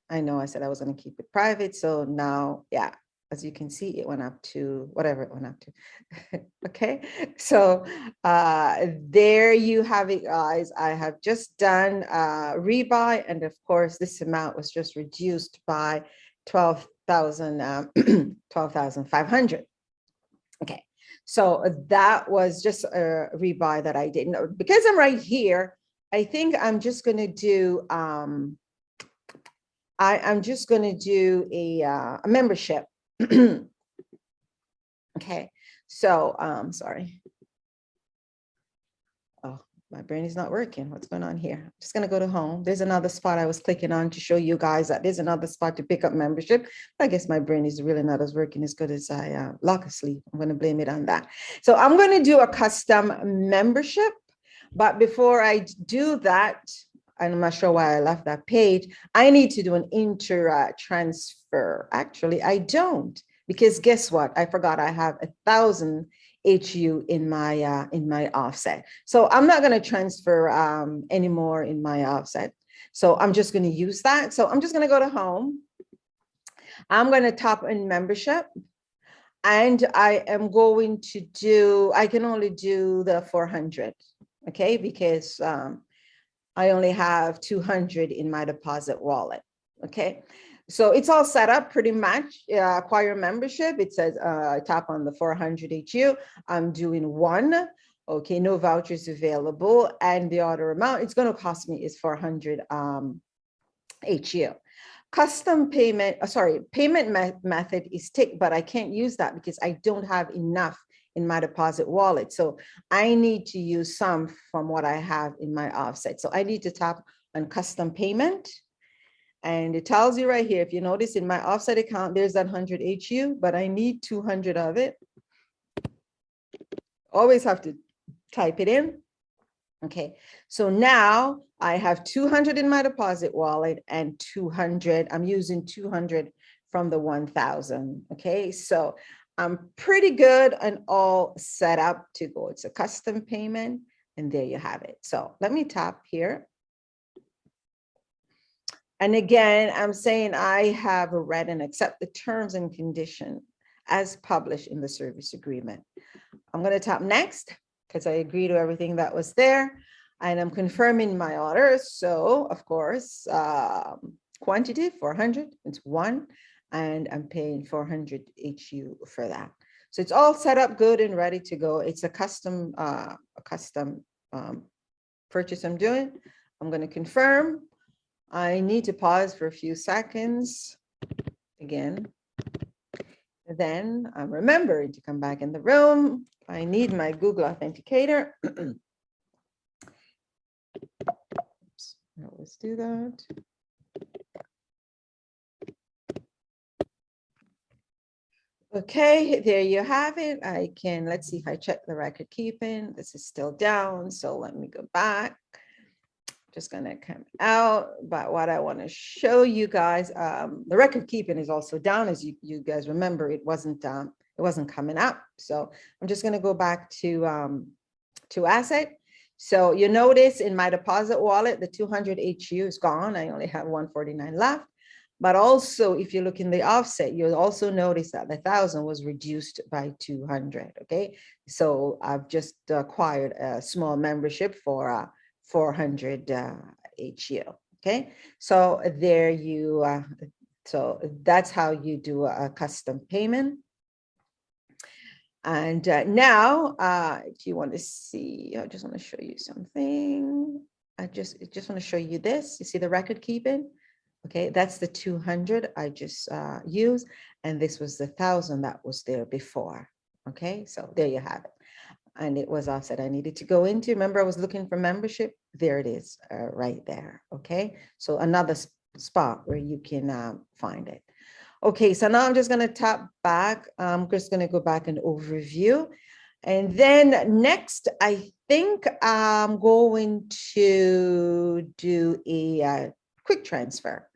I know I said I was going to keep it private. So now, yeah. As you can see, it went up to whatever it went up to. Okay, so there you have it, guys. I have just done rebuy, and of course, this amount was just reduced by 12,500. Okay, so that was just a rebuy that I did. Now, because I'm right here, I think I'm just going to do. I'm just going to do a membership. Okay, so sorry. Oh, My brain is not working. What's going on here? I'm just going to go to home. There's another spot I was clicking on to show you guys that there's another spot to pick up membership. I guess my brain is really not as working as good as I lock asleep. I'm going to blame it on that. So I'm going to do a custom membership. But before I do that, I'm not sure why I left that page. I need to do an transfer. Actually, I don't, because guess what? I forgot I have 1,000 HU in my offset. So I'm not going to transfer anymore in my offset. So I'm just going to use that. So I'm just going to go to home. I'm going to tap in membership. And I am going to do, I can only do the 400, okay? Because I only have 200 in my deposit wallet, okay? So it's all set up pretty much. Acquire membership. It says tap on the 400 HU. I'm doing one. Okay, no vouchers available. And the order amount it's going to cost me is 400 HU. Custom payment, payment method is tick, but I can't use that because I don't have enough in my deposit wallet. So I need to use some from what I have in my offset. So I need to tap on custom payment. And it tells you right here, if you notice in my offset account, there's that 100 HU, but I need 200 of it. Always have to type it in. Okay, so now I have 200 in my deposit wallet and 200. I'm using 200 from the 1,000. Okay, so I'm pretty good and all set up to go. It's a custom payment, and there you have it. So let me tap here. And again, I'm saying I have read and accept the terms and conditions as published in the service agreement. I'm going to tap next because I agree to everything that was there. And I'm confirming my order. So, of course, quantity 400, it's one. And I'm paying 400 HU for that. So it's all set up good and ready to go. It's a custom purchase I'm doing. I'm going to confirm. I need to pause for a few seconds again. Then I'm remembering to come back in the room. I need my Google Authenticator. Oops, let's do that. Okay, there you have it. I can, let's see if I check the record keeping. This is still down, so let me go back. Just gonna come out, but what I want to show you guys, the record keeping is also down. As you guys remember, it wasn't coming up. So I'm just gonna go back to asset. So you notice in my deposit wallet, the 200 HU is gone. I only have 149 left. But also, if you look in the offset, you'll also notice that the 1,000 was reduced by 200. Okay, so I've just acquired a small membership for 400 HU. Okay, so there you so that's how you do a custom payment. And now if you want to see, I just want to show you something. I just want to show you this. You see the record keeping? Okay, that's the 200 I just used, and this was the 1,000 that was there before. Okay, so there you have it. And it was offset I needed to go into. Remember, I was looking for membership. There it is, right there. Okay, so another spot where you can find it. Okay, so now I'm just going to tap back. I'm just going to go back and overview. And then next, I think I'm going to do a quick transfer.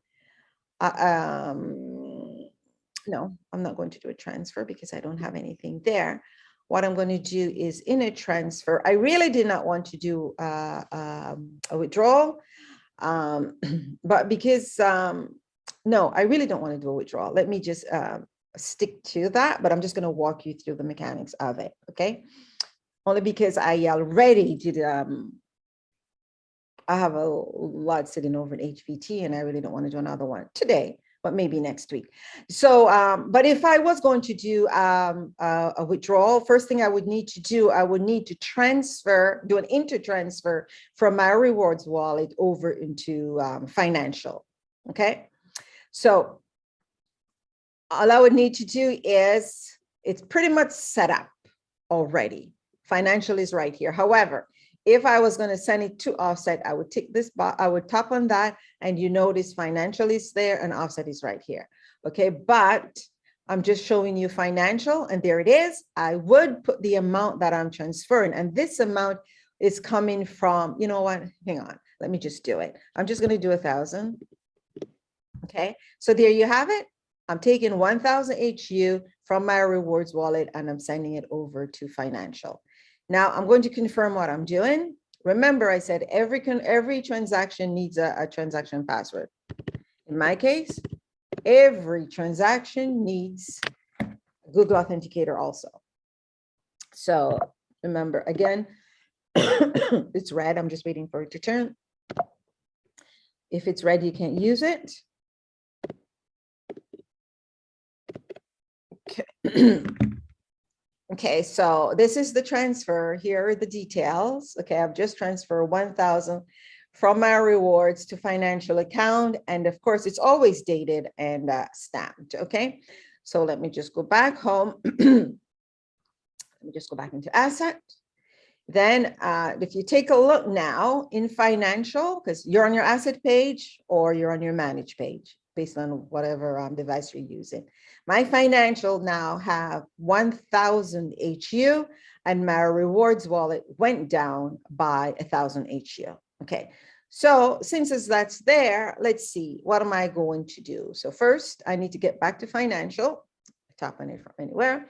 No, I'm not going to do a transfer because I don't have anything there. What I'm going to do is in a transfer. I really did not want to do a withdrawal, but because, no, I really don't want to do a withdrawal. Let me just stick to that, but I'm just going to walk you through the mechanics of it, okay? Only because I already did, I have a lot sitting over in HVT and I really don't want to do another one today, but maybe next week. So, but if I was going to do a withdrawal, first thing I would need to do, I would need to transfer, do an inter-transfer from my rewards wallet over into financial, okay? So all I would need to do is, it's pretty much set up already. Financial is right here. However, If I was going to send it to offset, I would tick this box, I would tap on that, and you notice financial is there and offset is right here. Okay, but I'm just showing you financial, and there it is. I would put the amount that I'm transferring, and this amount is coming from, you know what, hang on, let me just do it. I'm just going to do 1,000. Okay, so there you have it. I'm taking 1,000 HU from my rewards wallet and I'm sending it over to financial. Now I'm going to confirm what I'm doing. Remember, I said every transaction needs a transaction password. In my case, every transaction needs a Google Authenticator also. So remember, again, it's red. I'm just waiting for it to turn. If it's red, you can't use it. Okay. Okay, so this is the transfer. Here are the details. Okay, I've just transferred 1,000 from my rewards to financial account. And of course, it's always dated and stamped. Okay, so let me just go back home. Let me just go back into asset. Then if you take a look now in financial, because you're on your asset page or you're on your manage page, based on whatever device you're using. My financial now have 1,000 HU and my rewards wallet went down by 1,000 HU. Okay, so since that's there, let's see, what am I going to do? So first I need to get back to financial, tap on it from anywhere,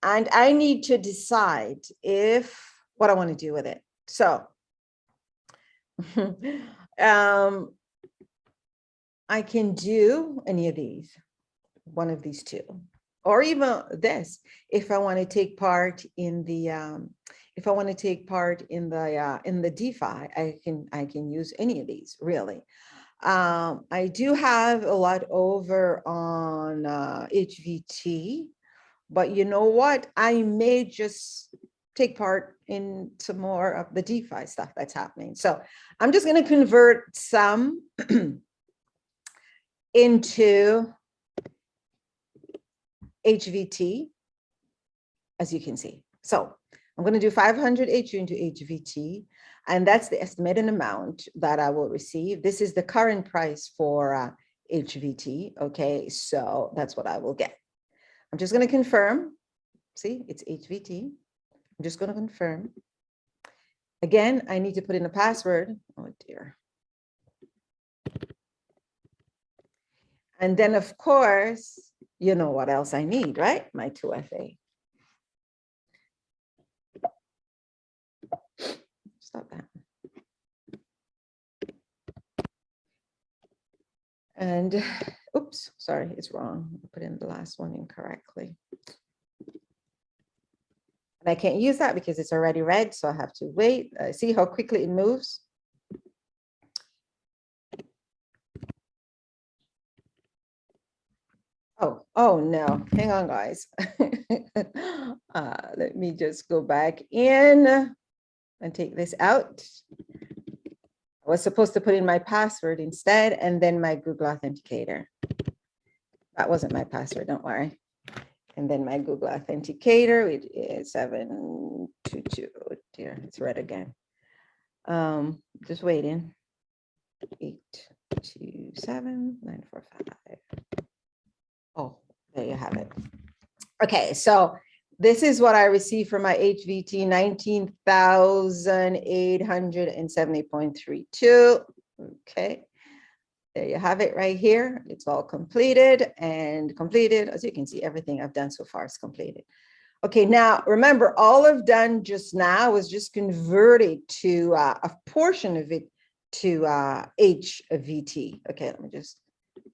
and I need to decide what I want to do with it. So I can do any of these, one of these two, or even this. If I want to take part in the, in the DeFi, I can use any of these really. I do have a lot over on HVT, but you know what? I may just take part in some more of the DeFi stuff that's happening. So I'm just going to convert some into HVT, as you can see. So I'm going to do 500 HU into HVT, and that's the estimated amount that I will receive. This is the current price for HVT. Okay, so that's what I will get. I'm just going to confirm. See, it's HVT. I'm just going to confirm. Again, I need to put in a password. Oh dear. And then, of course, you know what else I need, right? My 2FA. Stop that. And, oops, sorry, it's wrong. I put in the last one incorrectly. And I can't use that because it's already red, so I have to wait. See how quickly it moves? Oh no, hang on, guys. Let me just go back in and take this out. I was supposed to put in my password instead, and then my Google Authenticator. That wasn't my password, don't worry. And then my Google Authenticator, it is 722. Oh dear, it's red again. Just waiting. 827-945. Oh, there you have it. Okay, so this is what I received for my HVT, 19,870.32. Okay, there you have it right here. It's all completed and completed. As you can see, everything I've done so far is completed. Okay, now remember, all I've done just now was just converted to a portion of it to HVT. Okay, let me just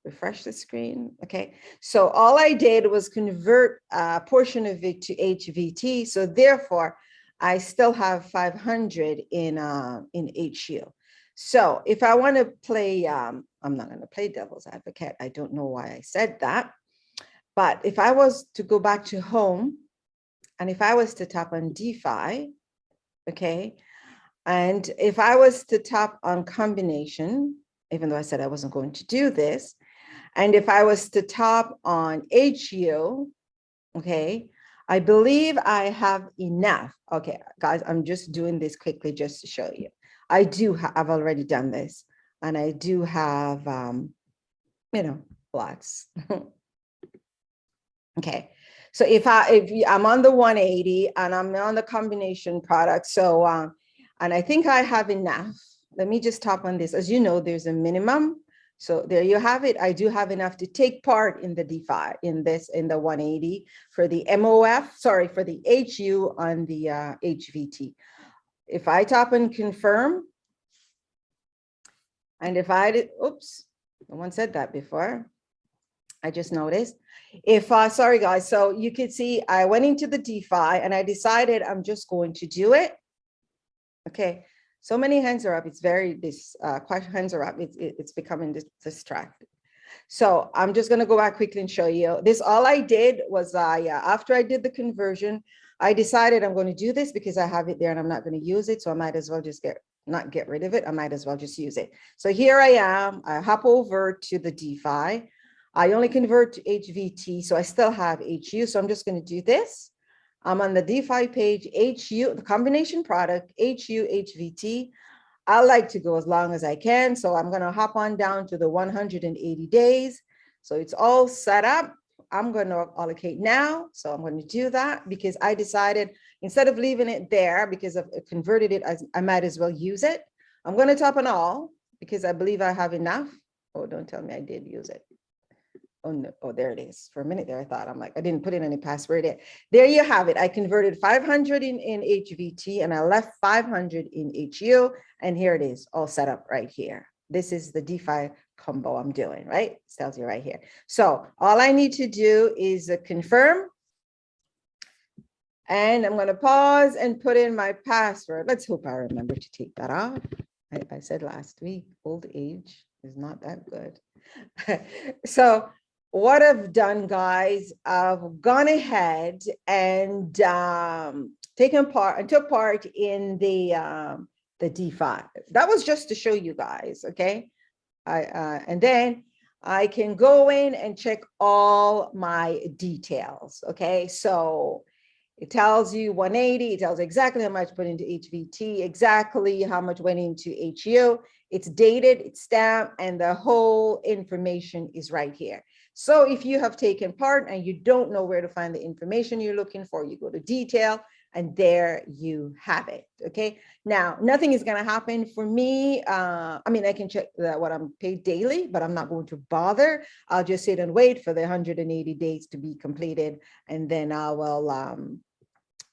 refresh the screen. Okay, so all I did was convert a portion of it to HVT. So therefore, I still have 500 in HU. So if I want to play, I'm not going to play devil's advocate. I don't know why I said that. But if I was to go back to home, and if I was to tap on DeFi, okay, and if I was to tap on combination, even though I said I wasn't going to do this, and if I was to tap on HU, okay, I believe I have enough. Okay, guys, I'm just doing this quickly just to show you. I do I've already done this, and I do have, lots. Okay, so if I'm on the 180 and I'm on the combination product, so and I think I have enough. Let me just tap on this. As you know, there's a minimum. So there you have it. I do have enough to take part in the DeFi in the 180 for the MOF, sorry, for the HU on the HVT. If I tap and confirm, and if I did, oops, no one said that before. I just noticed. If, sorry guys, so you could see I went into the DeFi and I decided I'm just going to do it. Okay, so many hands are up. It's very, hands are up. It's becoming distracted. So I'm just gonna go back quickly and show you. This, all I did was, after I did the conversion, I decided I'm gonna do this because I have it there and I'm not gonna use it. So I might as well just not get rid of it. I might as well just use it. So here I am, I hop over to the DeFi. I only convert to HVT, so I still have HU. So I'm just going to do this. I'm on the DeFi page, HU, the combination product, HU, HVT. I like to go as long as I can. So I'm going to hop on down to the 180 days. So it's all set up. I'm going to allocate now. So I'm going to do that because I decided instead of leaving it there because I've converted it, I might as well use it. I'm going to tap on all because I believe I have enough. Oh, don't tell me I did use it. Oh, no. Oh, there it is. For a minute there, I thought, I'm like, I didn't put in any password yet. There you have it. I converted 500 in HVT and I left 500 in HU. And here it is, all set up right here. This is the DeFi combo I'm doing, right? It tells you right here. So all I need to do is confirm. And I'm going to pause and put in my password. Let's hope I remember to take that off. I said last week, old age is not that good. So what I've done, guys, I've gone ahead and took part in the DeFi. That was just to show you guys, okay? And then I can go in and check all my details, okay? So it tells you 180, it tells exactly how much put into HVT, exactly how much went into HU. It's dated, it's stamped, and the whole information is right here. So if you have taken part and you don't know where to find the information you're looking for, you go to detail and there you have it, okay? Now, nothing is gonna happen for me. I mean, I can check what I'm paid daily, but I'm not going to bother. I'll just sit and wait for the 180 days to be completed, and then I will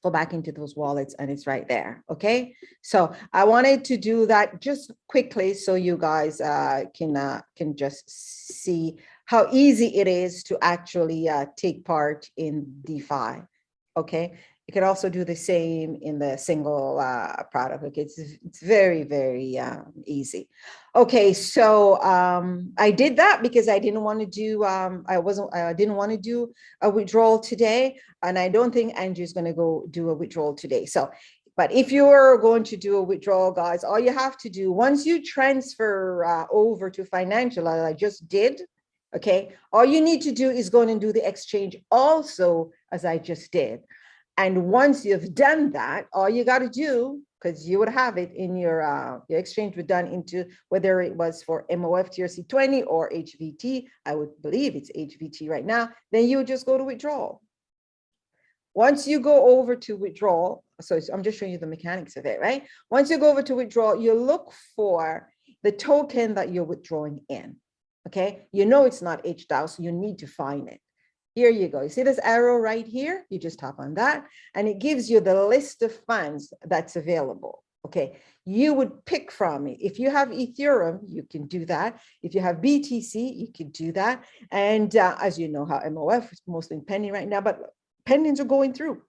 go back into those wallets and it's right there, okay? So I wanted to do that just quickly so you guys can just see how easy it is to actually take part in DeFi, okay? You can also do the same in the single product. Okay, it's very, very easy. Okay, so I did that because I didn't want to do I didn't want to do a withdrawal today, and I don't think Andrew's going to go do a withdrawal today. So, but if you're going to do a withdrawal, guys, all you have to do once you transfer over to financial, as I just did. Okay, all you need to do is go and do the exchange also, as I just did. And once you've done that, all you got to do, because you would have it in your exchange was done into whether it was for MOF TRC20 or HVT, I would believe it's HVT right now, then you would just go to withdrawal. Once you go over to withdrawal, so I'm just showing you the mechanics of it, right? Once you go over to withdrawal, you look for the token that you're withdrawing in, okay? You know it's not HDAO, so you need to find it. Here you go. You see this arrow right here? You just tap on that and it gives you the list of funds that's available. Okay, you would pick from it. If you have Ethereum, you can do that. If you have BTC, you can do that. And as you know how MOF is mostly pending right now, but pendings are going through.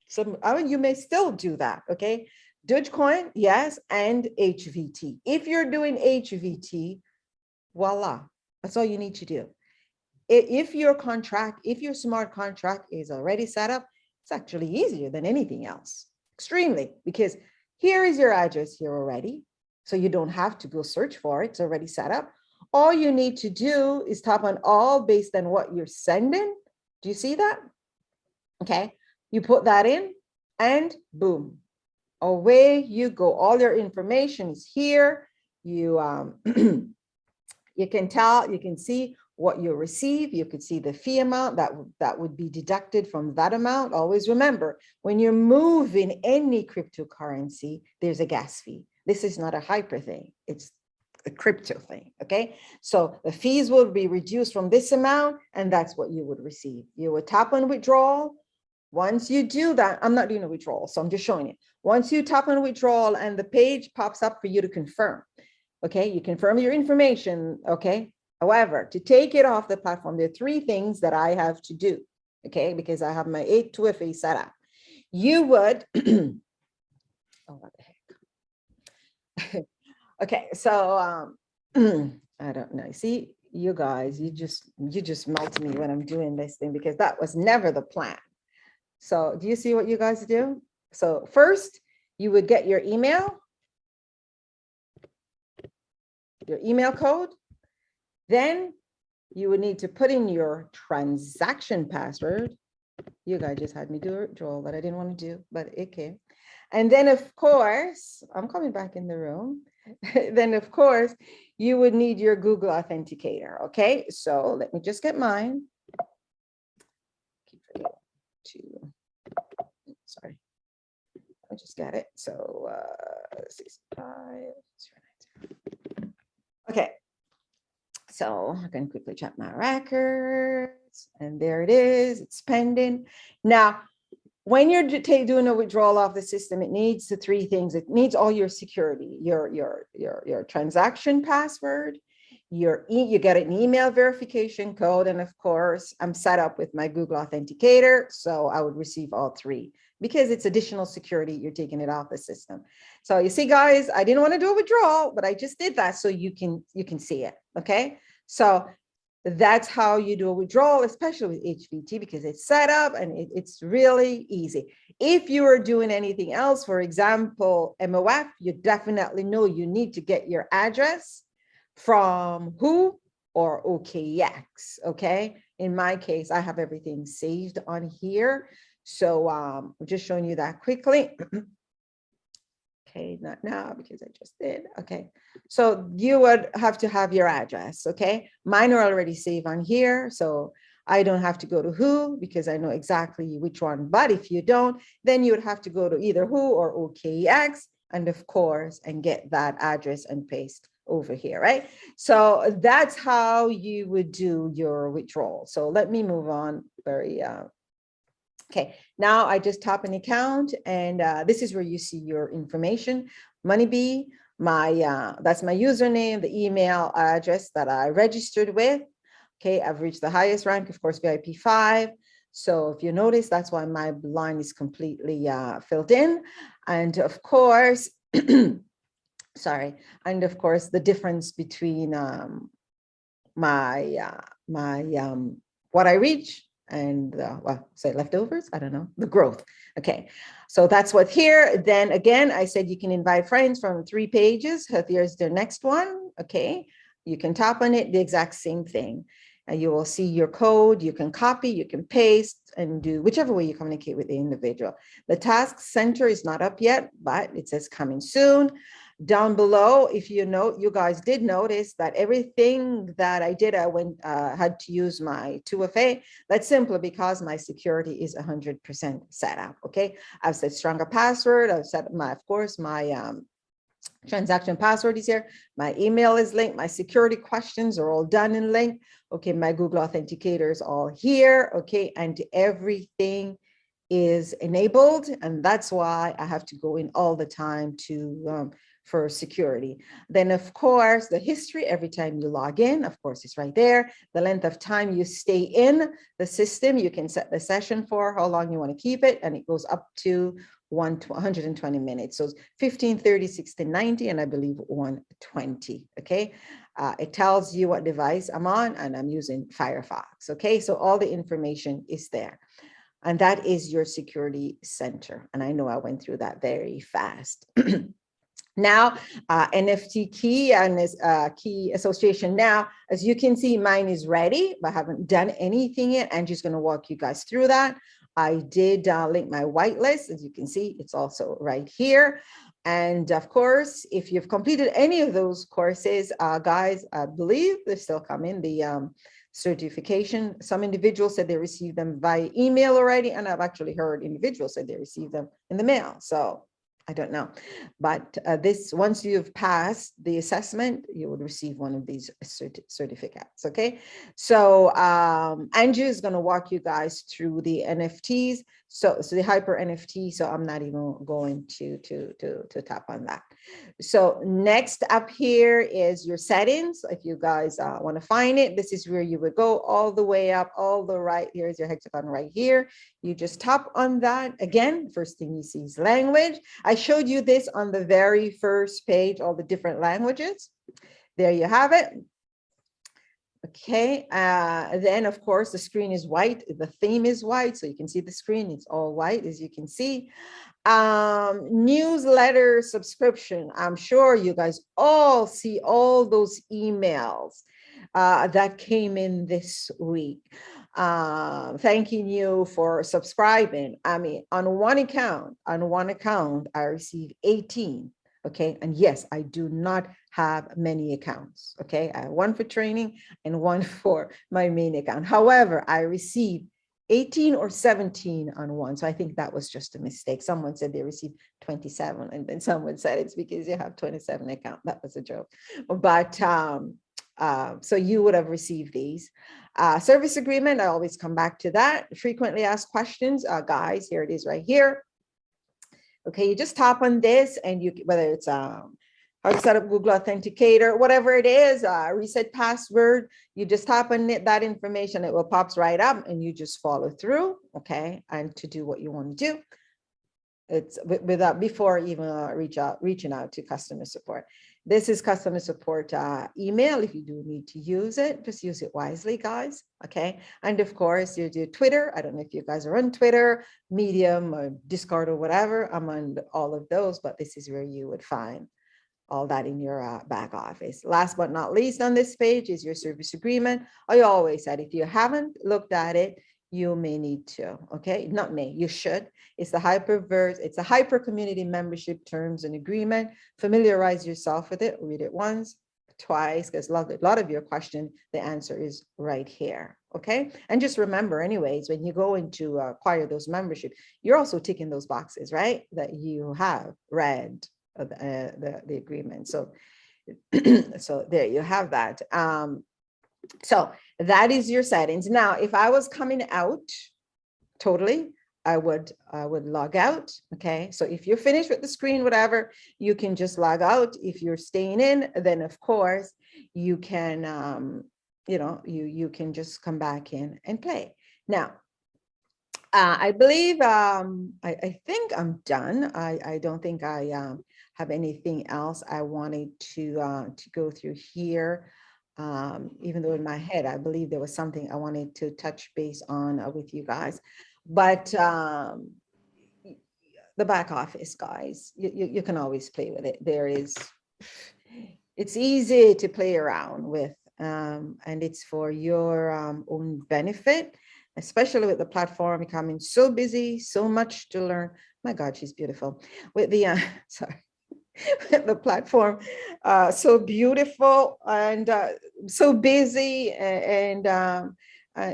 So you may still do that, okay? Dogecoin, yes, and HVT. If you're doing HVT, voila, that's all you need to do. If your smart contract is already set up, it's actually easier than anything else, extremely, because here is your address here already. So you don't have to go search for it. It's already set up. All you need to do is tap on all based on what you're sending. Do you see that? Okay. You put that in and boom, away you go. All your information is here. You you can tell, you can see what you receive. You could see the fee amount that would be deducted from that amount. Always remember, when you're moving any cryptocurrency, there's a gas fee. This is not a hyper thing. It's a crypto thing. Okay. So the fees will be reduced from this amount, and that's what you would receive. You would tap on withdrawal. Once you do that, I'm not doing a withdrawal, so I'm just showing you. Once you tap on withdrawal and the page pops up for you to confirm. Okay, you confirm your information. Okay. However, to take it off the platform, there are 3 things that I have to do. Okay, because I have my 8-2FA set up. You would, oh, what the heck? Okay, so I don't know. See, you guys, you just melt me when I'm doing this thing, because that was never the plan. So do you see what you guys do? So first, you would get your email code. Then you would need to put in your transaction password. You guys just had me do a withdrawal that I didn't want to do, but it came. And then, of course, I'm coming back in the room. Then, of course, you would need your Google Authenticator. Okay, so let me just get mine. Keep forgetting to, sorry, I just got it. So 65. Okay. So I can quickly check my records, and there it is. It's pending. Now, when you're doing a withdrawal off the system, it needs the 3 things. It needs all your security, your transaction password, you get an email verification code, and of course, I'm set up with my Google Authenticator, so I would receive all 3 because it's additional security. You're taking it off the system. So you see, guys, I didn't want to do a withdrawal, but I just did that so you can see it. Okay, so that's how you do a withdrawal, especially with HVT, because it's set up and it's really easy. If you are doing anything else, for example, MOF, you definitely know you need to get your address from Hvt or OKX. Okay, in my case, I have everything saved on here. So I'm just showing you that quickly. Okay, not now because I just did. Okay, so you would have to have your address. Okay, mine are already saved on here, so I don't have to go to Hvt because I know exactly which one. But if you don't, then you would have to go to either Hvt or OKX, and of course, and get that address and paste over here, right? So that's how you would do your withdrawal. So let me move on very okay, now I just tap an account, and this is where you see your information. Moneybee, that's my username, the email address that I registered with. Okay, I've reached the highest rank, of course, VIP 5. So if you notice, that's why my line is completely filled in. And of course, sorry, and of course, the difference between what I reach and well, say leftovers, I don't know, the growth. Okay, so that's what's here. Then again, I said you can invite friends from 3 pages. Here's the next one. Okay, you can tap on it, the exact same thing. And you will see your code. You can copy, you can paste, and do whichever way you communicate with the individual. The task center is not up yet, but it says coming soon. Down below, if you note, you guys did notice that everything that I did, I had to use my 2FA. That's simply because my security is 100% set up. Okay, I've set stronger password. I've set my, of course, my transaction password is here. My email is linked. My security questions are all done and linked. Okay, my Google Authenticator is all here. Okay, and everything is enabled, and that's why I have to go in all the time to for security. Then of course, the history, every time you log in, of course, it's right there. The length of time you stay in the system, you can set the session for how long you want to keep it, and it goes up to 120 minutes. So 15, 30, 60, 90, and I believe 120. Okay, it tells you what device I'm on, and I'm using Firefox. Okay, so all the information is there. And that is your security center. And I know I went through that very fast. Now, NFT key and key association. Now, as you can see, mine is ready, but I haven't done anything yet. Angie's going to walk you guys through that. I did link my whitelist. As you can see, it's also right here. And of course, if you've completed any of those courses, guys, I believe they're still coming, the certification. Some individuals said they received them via email already, and I've actually heard individuals said they received them in the mail. So I don't know, but once you've passed the assessment, you would receive one of these certificates. Okay, so Andrew is going to walk you guys through the NFTs. So the hyper NFT. So I'm not even going to tap on that. So next up here is your settings. If you guys want to find it, this is where you would go all the way up, all the right. Here's your hexagon right here. You just tap on that. Again, first thing you see is language. I showed you this on the very first page, all the different languages. There you have it. Okay, then of course the screen is white, the theme is white, so you can see the screen, it's all white as you can see. Newsletter subscription, I'm sure you guys all see all those emails that came in this week. Thanking you for subscribing. I mean, on one account, I received 18. Okay, and yes, I do not have many accounts. Okay, I have one for training and one for my main account. However, I received 18 or 17 on one. So I think that was just a mistake. Someone said they received 27, and then someone said it's because you have 27 accounts. That was a joke. But so you would have received these. Service agreement, I always come back to that. Frequently asked questions, guys, here it is right here. Okay, you just tap on this, and you, whether it's how to set up Google Authenticator, whatever it is, reset password, you just tap on it, that information, it will pops right up, and you just follow through, okay, and to do what you want to do. It's without before even reaching out to customer support. This is customer support email. If you do need to use it, just use it wisely, guys. Okay. And of course, you do Twitter. I don't know if you guys are on Twitter, Medium, or Discord, or whatever. I'm on all of those, but this is where you would find all that in your back office. Last but not least on this page is your service agreement. I always said, if you haven't looked at it, you may need to, okay? Not may, you should. It's the it's a hyper community membership terms and agreement. Familiarize yourself with it, read it once, twice, because a lot of your question, the answer is right here, okay? And just remember anyways, when you go into acquire those membership, you're also ticking those boxes, right? That you have read the agreement. So, so there you have that. So that is your settings. Now, if I was coming out totally, I would log out. Okay. So if you're finished with the screen, whatever, you can just log out. If you're staying in, then of course you can, you can just come back in and play. Now, I believe, I think I'm done. I don't think I have anything else I wanted to go through here. Even though in my head, I believe there was something I wanted to touch base on with you guys, but the back office, guys, you can always play with it. It's easy to play around with, and it's for your own benefit, especially with the platform becoming so busy, so much to learn. My God, she's beautiful. With the, sorry. The platform so beautiful and so busy and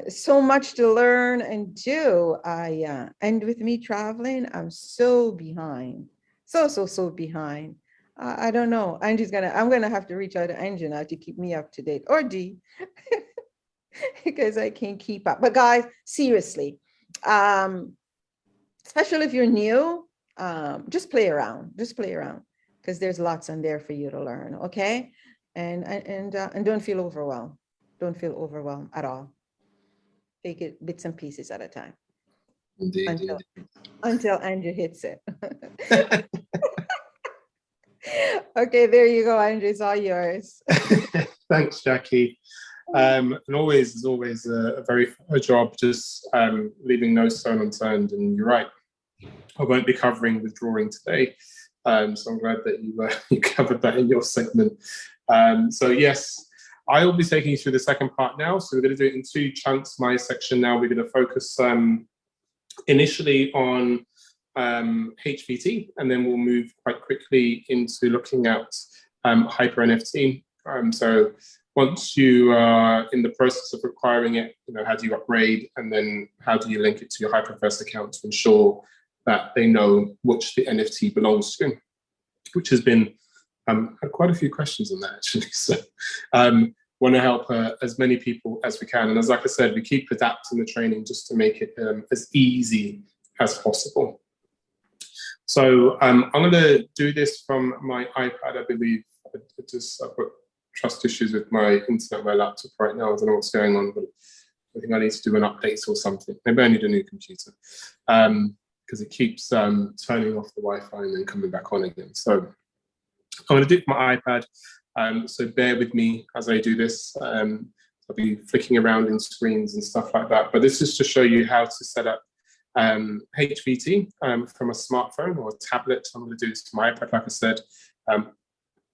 so much to learn and do. And with me traveling, I'm so behind, so behind. I don't know. I'm gonna have to reach out to Angie now to keep me up to date, or D, because I can't keep up. But guys, seriously, especially if you're new, just play around. Because there's lots on there for you to learn, okay? And don't feel overwhelmed. Don't feel overwhelmed at all. Take it bits and pieces at a time. Indeed. Until Andrew hits it. Okay, there you go, Andrew. It's all yours. Thanks, Jackie. And always, there's always a job just leaving no stone unturned. And you're right, I won't be covering withdrawing today. So I'm glad that you covered that in your segment. So yes, I will be taking you through the second part now. So we're going to do it in two chunks. My section now, we're going to focus initially on HVT, and then we'll move quite quickly into looking at Hyper NFT. So once you are in the process of acquiring it, how do you upgrade, and then how do you link it to your Hyperverse account to ensure that they know which the NFT belongs to, which has been had quite a few questions on that actually. So want to help as many people as we can, and as like I said, we keep adapting the training just to make it as easy as possible. So I'm going to do this from my iPad, I believe. I've got trust issues with my internet, my laptop right now. I don't know what's going on, but I think I need to do an update or something. Maybe I need a new computer because it keeps turning off the Wi-Fi and then coming back on again. So I'm going to do it with my iPad. So bear with me as I do this. I'll be flicking around in screens and stuff like that. But this is to show you how to set up HVT from a smartphone or a tablet. I'm going to do this to my iPad, like I said.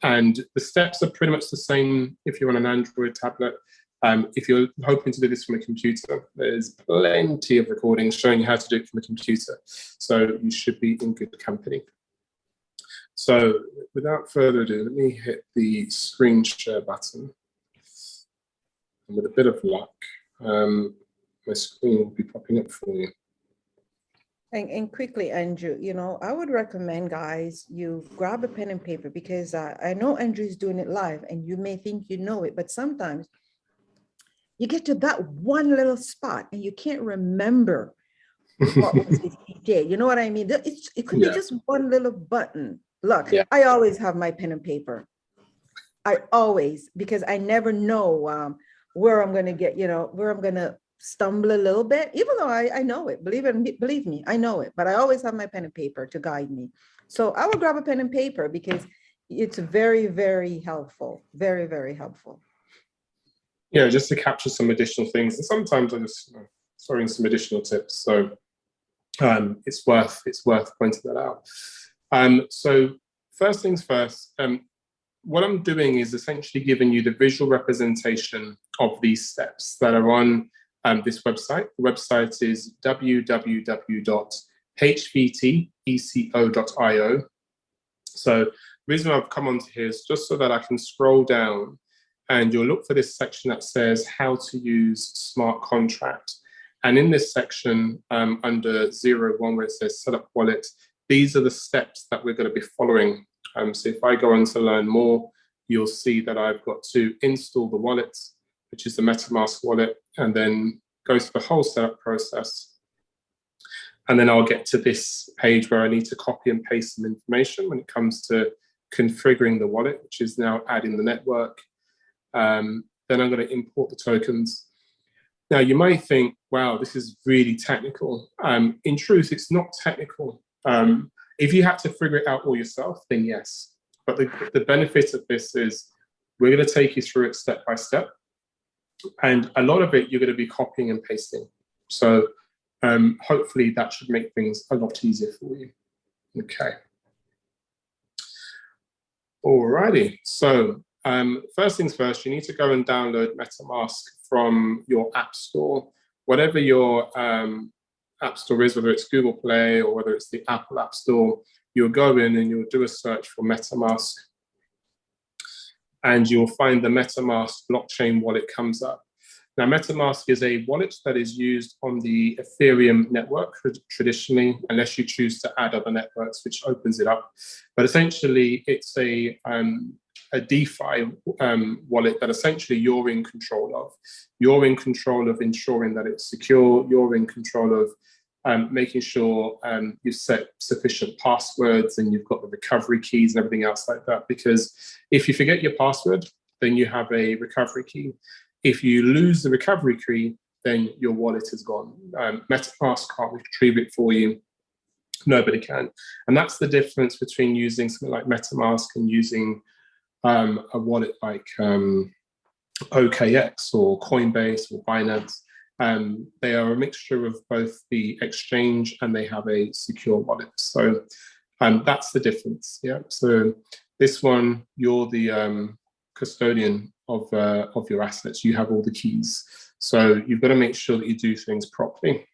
And the steps are pretty much the same if you're on an Android tablet. If you're hoping to do this from a computer, there's plenty of recordings showing you how to do it from a computer. So you should be in good company. So without further ado, let me hit the screen share button. And with a bit of luck, my screen will be popping up for you. And quickly, Andrew, I would recommend, guys, you grab a pen and paper, because I know Andrew is doing it live and you may think you know it, but sometimes you get to that one little spot and you can't remember what was it he did. You know what I mean? It could be just one little button. Look, I always have my pen and paper. I always, because I never know where I'm going to get, where I'm going to stumble a little bit, even though I know it. Believe me, I know it, but I always have my pen and paper to guide me. So I will grab a pen and paper because it's very, very helpful. Very, very helpful. Yeah, just to capture some additional things. And sometimes I just throw in some additional tips. So it's worth pointing that out. So first things first, what I'm doing is essentially giving you the visual representation of these steps that are on this website. The website is www.hvteco.io. So the reason I've come onto here is just so that I can scroll down and you'll look for this section that says how to use smart contract. And in this section under 01 where it says set up wallet, these are the steps that we're going to be following. So if I go on to learn more, you'll see that I've got to install the wallet, which is the MetaMask wallet, and then go through the whole setup process. And then I'll get to this page where I need to copy and paste some information when it comes to configuring the wallet, which is now adding the network. Then I'm going to import the tokens. Now you might think, wow, this is really technical. In truth, it's not technical. If you had to figure it out all yourself, then yes. But the benefit of this is we're going to take you through it step by step. And a lot of it you're going to be copying and pasting. So hopefully that should make things a lot easier for you. Okay. Alrighty. So first things first, you need to go and download MetaMask from your App Store. Whatever your App Store is, whether it's Google Play or whether it's the Apple App Store, you'll go in and you'll do a search for MetaMask. And you'll find the MetaMask blockchain wallet comes up. Now, MetaMask is a wallet that is used on the Ethereum network traditionally, unless you choose to add other networks, which opens it up. But essentially, it's a DeFi wallet that essentially you're in control of. You're in control of ensuring that it's secure. You're in control of making sure you've set sufficient passwords and you've got the recovery keys and everything else like that. Because if you forget your password, then you have a recovery key. If you lose the recovery key, then your wallet is gone. MetaMask can't retrieve it for you. Nobody can. And that's the difference between using something like MetaMask and using a wallet like OKX or Coinbase or Binance. They are a mixture of both the exchange and they have a secure wallet. So that's the difference. Yeah. So this one, you're the custodian of your assets. You have all the keys. So you've got to make sure that you do things properly.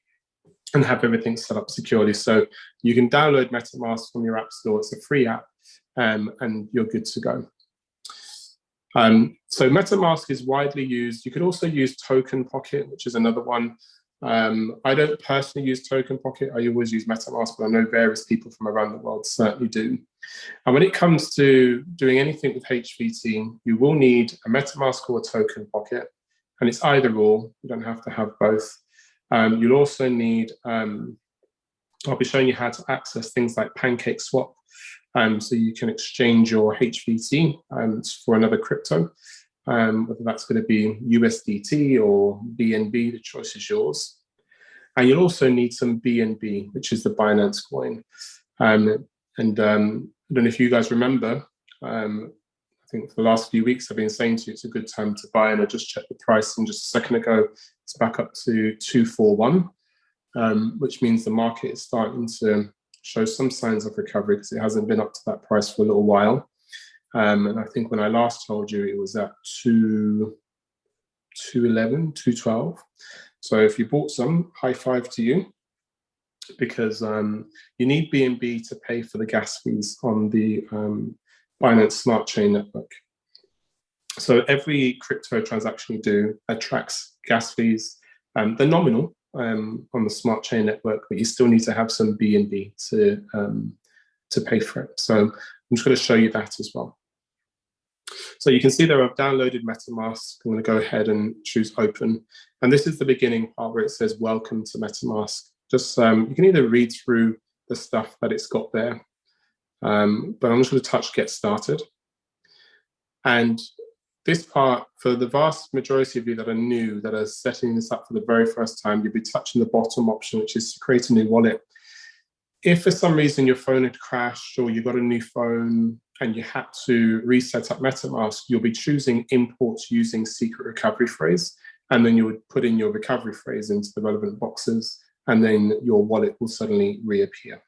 and have everything set up securely. So you can download MetaMask from your app store. It's a free app, and you're good to go. So MetaMask is widely used. You could also use Token Pocket, which is another one. I don't personally use Token Pocket. I always use MetaMask, but I know various people from around the world certainly do. And when it comes to doing anything with HVT, you will need a MetaMask or a Token Pocket, and it's either or. You don't have to have both. You'll also need, I'll be showing you how to access things like PancakeSwap, so you can exchange your HVT for another crypto, whether that's going to be USDT or BNB, the choice is yours. And you'll also need some BNB, which is the Binance coin. I don't know if you guys remember, I think for the last few weeks I've been saying to you it's a good time to buy, and I just checked the price and just a second ago it's back up to 241, which means the market is starting to show some signs of recovery because it hasn't been up to that price for a little while. And I think when I last told you it was at 211, 212. So if you bought some, high five to you, because you need BNB to pay for the gas fees on the Binance Smart Chain network. So every crypto transaction you do attracts gas fees. They're nominal on the Smart Chain network, but you still need to have some BNB to pay for it. So I'm just going to show you that as well. So you can see there I've downloaded MetaMask. I'm going to go ahead and choose open. And this is the beginning part where it says welcome to MetaMask. Just you can either read through the stuff that it's got there, but I'm just going to touch get started. And this part, for the vast majority of you that are new, that are setting this up for the very first time, you'll be touching the bottom option, which is to create a new wallet. If for some reason your phone had crashed or you got a new phone and you had to reset up MetaMask, you'll be choosing imports using secret recovery phrase, and then you would put in your recovery phrase into the relevant boxes, and then your wallet will suddenly reappear.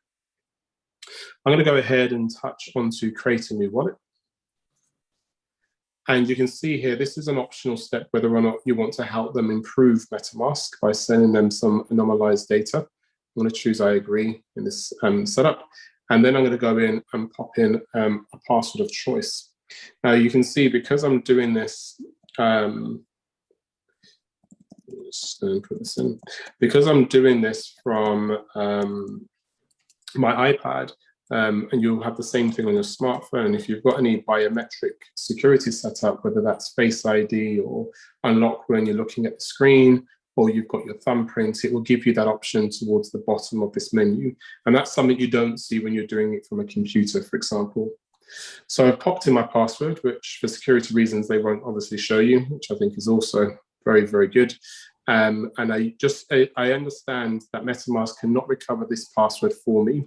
I'm going to go ahead and touch onto create a new wallet. And you can see here, this is an optional step whether or not you want to help them improve MetaMask by sending them some anomalized data. I'm going to choose I agree in this setup. And then I'm going to go in and pop in a password of choice. Now you can see because I'm doing this, just going to put this in. Because I'm doing this from my iPad, and you'll have the same thing on your smartphone. If you've got any biometric security set up, whether that's Face ID or unlock when you're looking at the screen, or you've got your thumbprint, it will give you that option towards the bottom of this menu. And that's something you don't see when you're doing it from a computer, for example. So I've popped in my password, which for security reasons, they won't obviously show you, which I think is also very, very good. And I understand that MetaMask cannot recover this password for me.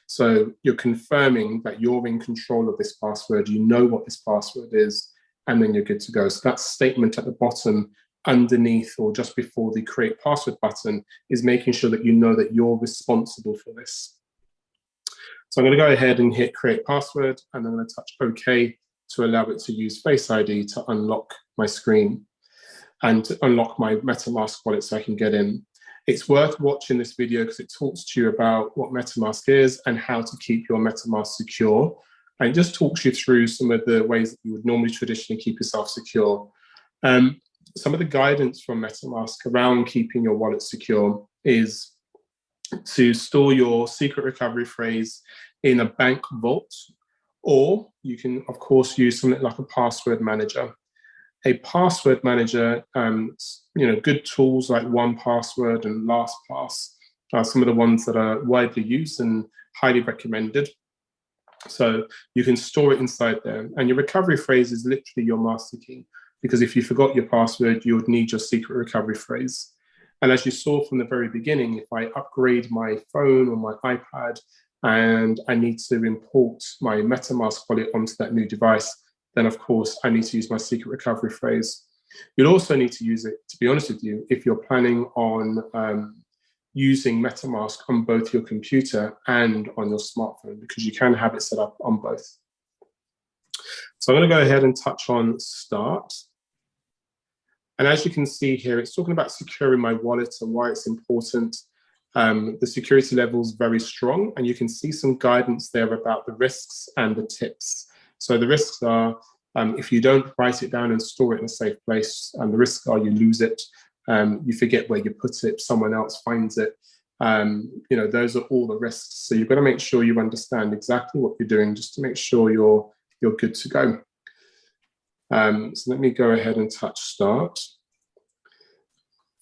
So you're confirming that you're in control of this password, you know what this password is, and then you're good to go. So that statement at the bottom underneath or just before the create password button is making sure that you know that you're responsible for this. So I'm going to go ahead and hit create password, and I'm going to touch OK to allow it to use Face ID to unlock my screen and to unlock my MetaMask wallet so I can get in. It's worth watching this video because it talks to you about what MetaMask is and how to keep your MetaMask secure. And it just talks you through some of the ways that you would normally traditionally keep yourself secure. Some of the guidance from MetaMask around keeping your wallet secure is to store your secret recovery phrase in a bank vault, or you can, of course, use something like a password manager. A password manager, good tools like 1Password and LastPass are some of the ones that are widely used and highly recommended. So you can store it inside there. And your recovery phrase is literally your master key, because if you forgot your password, you would need your secret recovery phrase. And as you saw from the very beginning, if I upgrade my phone or my iPad and I need to import my MetaMask wallet onto that new device, then of course I need to use my secret recovery phrase. You'll also need to use it, to be honest with you, if you're planning on using MetaMask on both your computer and on your smartphone, because you can have it set up on both. So I'm going to go ahead and touch on start. And as you can see here, it's talking about securing my wallet and why it's important. The security level is very strong, and you can see some guidance there about the risks and the tips. So the risks are, if you don't write it down and store it in a safe place, and the risks are you lose it, you forget where you put it, someone else finds it. You know, those are all the risks. So you've got to make sure you understand exactly what you're doing, just to make sure you're good to go. So let me go ahead and touch start.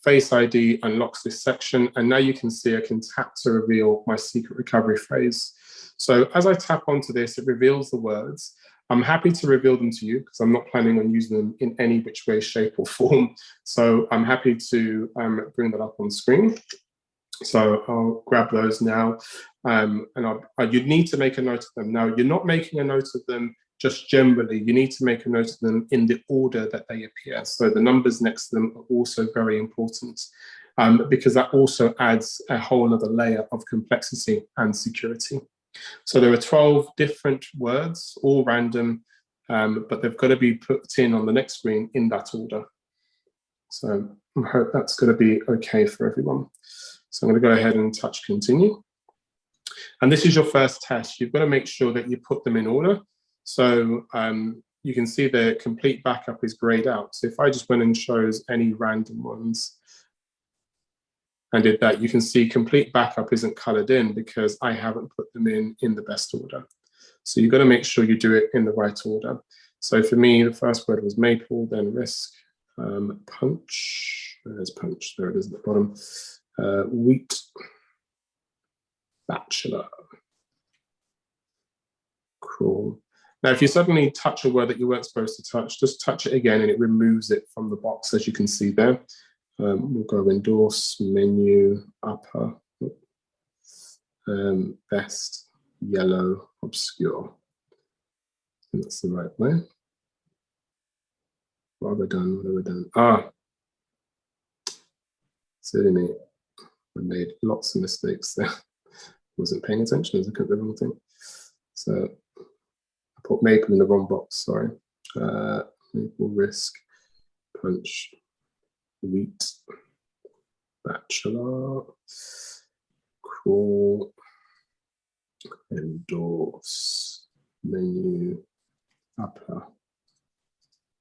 Face ID unlocks this section, and now you can see I can tap to reveal my secret recovery phrase. So as I tap onto this, it reveals the words. I'm happy to reveal them to you because I'm not planning on using them in any which way, shape or form. So I'm happy to bring that up on screen. So I'll grab those now, and you'd need to make a note of them. Now, you're not making a note of them just generally. You need to make a note of them in the order that they appear. So the numbers next to them are also very important, because that also adds a whole other layer of complexity and security. So there are 12 different words, all random, but they've got to be put in on the next screen in that order. So I hope that's going to be okay for everyone. So I'm going to go ahead and touch continue. And this is your first test. You've got to make sure that you put them in order. So you can see the complete backup is grayed out. So if I just went and chose any random ones and did that, you can see complete backup isn't colored in because I haven't put them in the best order. So you've got to make sure you do it in the right order. So for me, the first word was maple, then risk, punch. There's punch, there it is at the bottom. Wheat, bachelor, crawl. Now, if you suddenly touch a word that you weren't supposed to touch, just touch it again and it removes it from the box, as you can see there. We'll go endorse, menu, upper, best, yellow, obscure. And that's the right way. What have I done? What have I done? Ah, silly me. I made lots of mistakes there. Wasn't paying attention as I clicked the wrong thing. So I put maple in the wrong box, sorry. Maple, risk, punch, wheat, bachelor, crawl, endorse, menu, upper,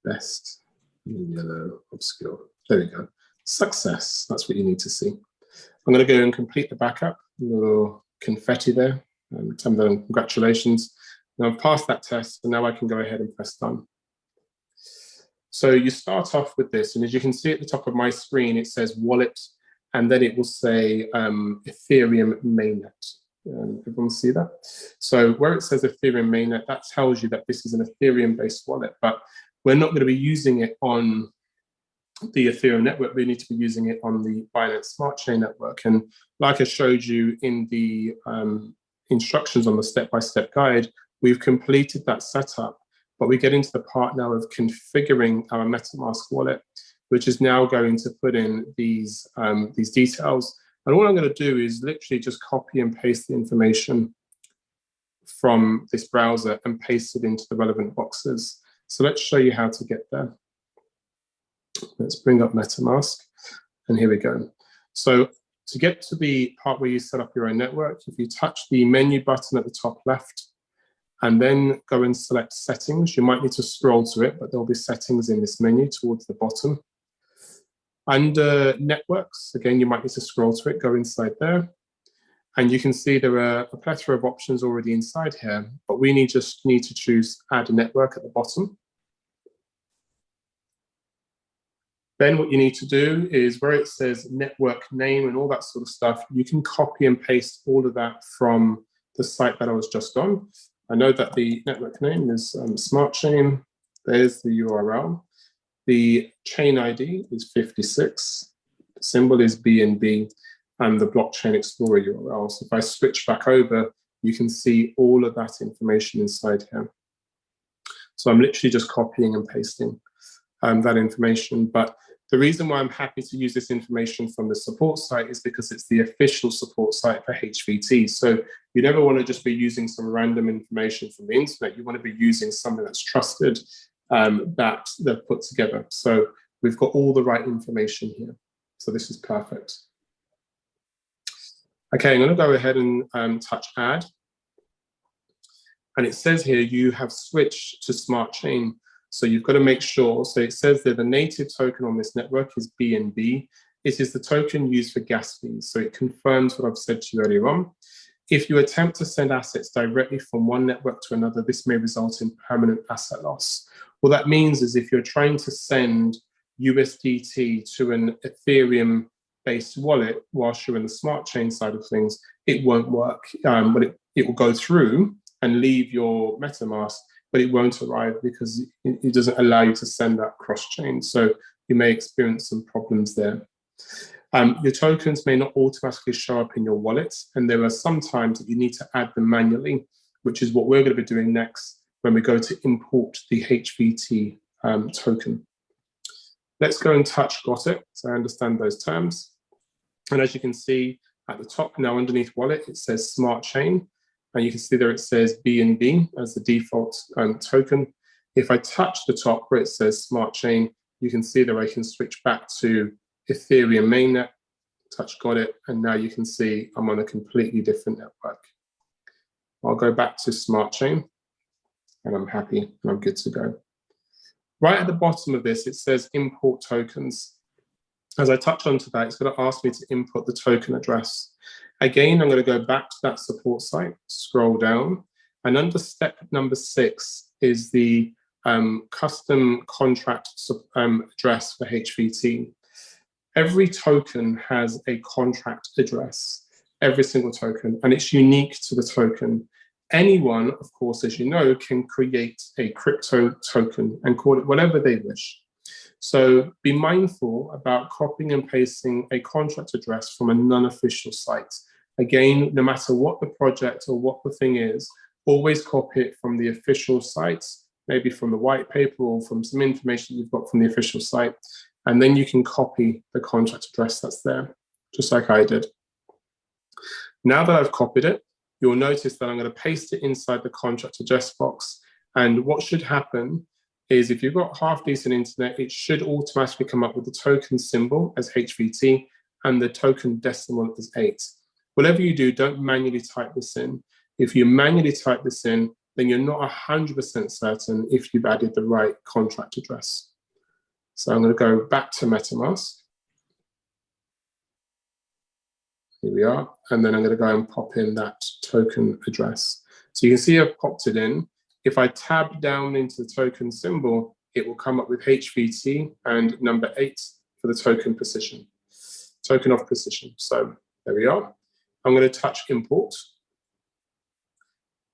best, yellow, obscure. There we go. Success, that's what you need to see. I'm going to go and complete the backup. A little confetti there. Tell them congratulations. Now I've passed that test, and now I can go ahead and press done. So you start off with this, and as you can see at the top of my screen, it says wallet, and then it will say Ethereum mainnet. Everyone see that? So where it says Ethereum mainnet, that tells you that this is an Ethereum-based wallet, but we're not going to be using it on the Ethereum network. We need to be using it on the Binance Smart Chain network. And like I showed you in the instructions on the step-by-step guide, we've completed that setup, but we get into the part now of configuring our MetaMask wallet, which is now going to put in these details. And all I'm going to do is literally just copy and paste the information from this browser and paste it into the relevant boxes. So let's show you how to get there. Let's bring up MetaMask, and here we go. So to get to the part where you set up your own network, if you touch the menu button at the top left, and then go and select settings, you might need to scroll to it, but there'll be settings in this menu towards the bottom. Under networks, again, you might need to scroll to it, go inside there. And you can see there are a plethora of options already inside here, but we just need to choose add a network at the bottom. Then what you need to do is where it says network name and all that sort of stuff, you can copy and paste all of that from the site that I was just on. I know that the network name is Smart Chain. There's the URL. The chain ID is 56. The symbol is BNB, and the Blockchain Explorer URL. So if I switch back over, you can see all of that information inside here. So I'm literally just copying and pasting that information. But the reason why I'm happy to use this information from the support site is because it's the official support site for HVT. So you never want to just be using some random information from the internet. You want to be using something that's trusted, that they've put together. So we've got all the right information here. So this is perfect. Okay, I'm going to go ahead and touch add. And it says here you have switched to Smart Chain. So you've got to make sure, so it says that the native token on this network is BNB. It is the token used for gas fees. So it confirms what I've said to you earlier on. If you attempt to send assets directly from one network to another, this may result in permanent asset loss. What that means is if you're trying to send USDT to an Ethereum-based wallet whilst you're in the Smart Chain side of things, it won't work. But it will go through and leave your MetaMask, but it won't arrive because it doesn't allow you to send that cross-chain. So you may experience some problems there. Your tokens may not automatically show up in your wallet, and there are some times that you need to add them manually, which is what we're going to be doing next when we go to import the HVT token. Let's go and touch got it, so I understand those terms. And as you can see at the top now underneath wallet, it says Smart Chain. And you can see there it says BNB as the default token. If I touch the top where it says Smart Chain, you can see that I can switch back to Ethereum mainnet, touch got it, and now you can see I'm on a completely different network. I'll go back to Smart Chain, and I'm happy and I'm good to go. Right at the bottom of this, it says import tokens. As I touch onto that, it's going to ask me to input the token address. Again, I'm going to go back to that support site, scroll down, and under step number 6 is the custom contract address for HVT. Every token has a contract address, every single token, and it's unique to the token. Anyone, of course, as you know, can create a crypto token and call it whatever they wish. So be mindful about copying and pasting a contract address from a non-official site. Again, no matter what the project or what the thing is, always copy it from the official site, maybe from the white paper or from some information you've got from the official site, and then you can copy the contract address that's there, just like I did. Now that I've copied it, you'll notice that I'm going to paste it inside the contract address box. And what should happen is if you've got half decent internet, it should automatically come up with the token symbol as HVT and the token decimal as 8. Whatever you do, don't manually type this in. If you manually type this in, then you're not 100% certain if you've added the right contract address. So I'm going to go back to MetaMask. Here we are. And then I'm going to go and pop in that token address. So you can see I've popped it in. If I tab down into the token symbol, it will come up with HVT and number 8 for the token position, token of position. So there we are. I'm going to touch import.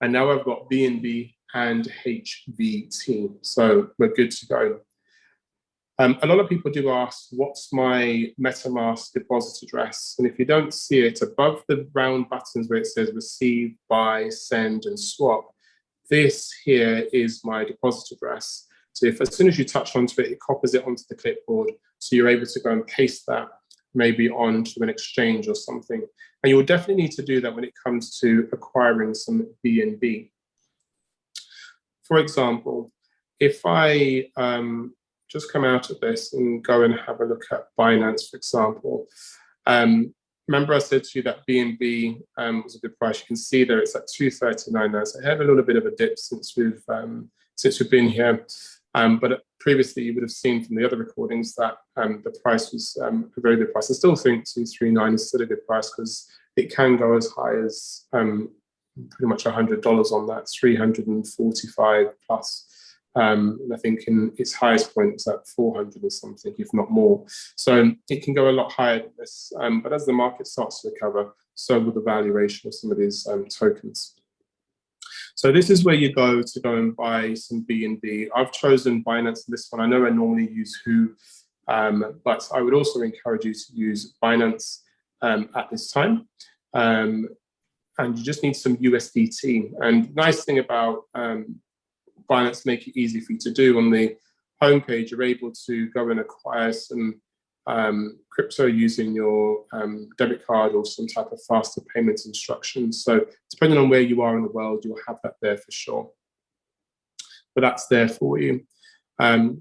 And now I've got BNB and HVT. So we're good to go. A lot of people do ask, what's my MetaMask deposit address? And if you don't see it, above the round buttons where it says receive, buy, send, and swap, this here is my deposit address. So if as soon as you touch onto it, it copies it onto the clipboard. So you're able to go and paste that maybe onto an exchange or something. And you will definitely need to do that when it comes to acquiring some BNB. For example, if I just come out of this and go and have a look at Binance, for example. Remember I said to you that BNB was a good price. You can see there it's at 239 now. So I had a little bit of a dip since we've been here. But previously you would have seen from the other recordings that the price was a very good price. I still think 239 is still a good price because it can go as high as pretty much $100 on that, 345 plus. And I think in its highest point it's at 400 or something, if not more. So it can go a lot higher than this. But as the market starts to recover, so will the valuation of some of these tokens. So this is where you go to go and buy some BNB. I've chosen Binance in this one. I know I normally use Hvt, but I would also encourage you to use Binance at this time. And you just need some USDT. And the nice thing about Binance make it easy for you to do. On the homepage, you're able to go and acquire some crypto using your debit card or some type of faster payment instructions. So depending on where you are in the world, you'll have that there for sure. But that's there for you.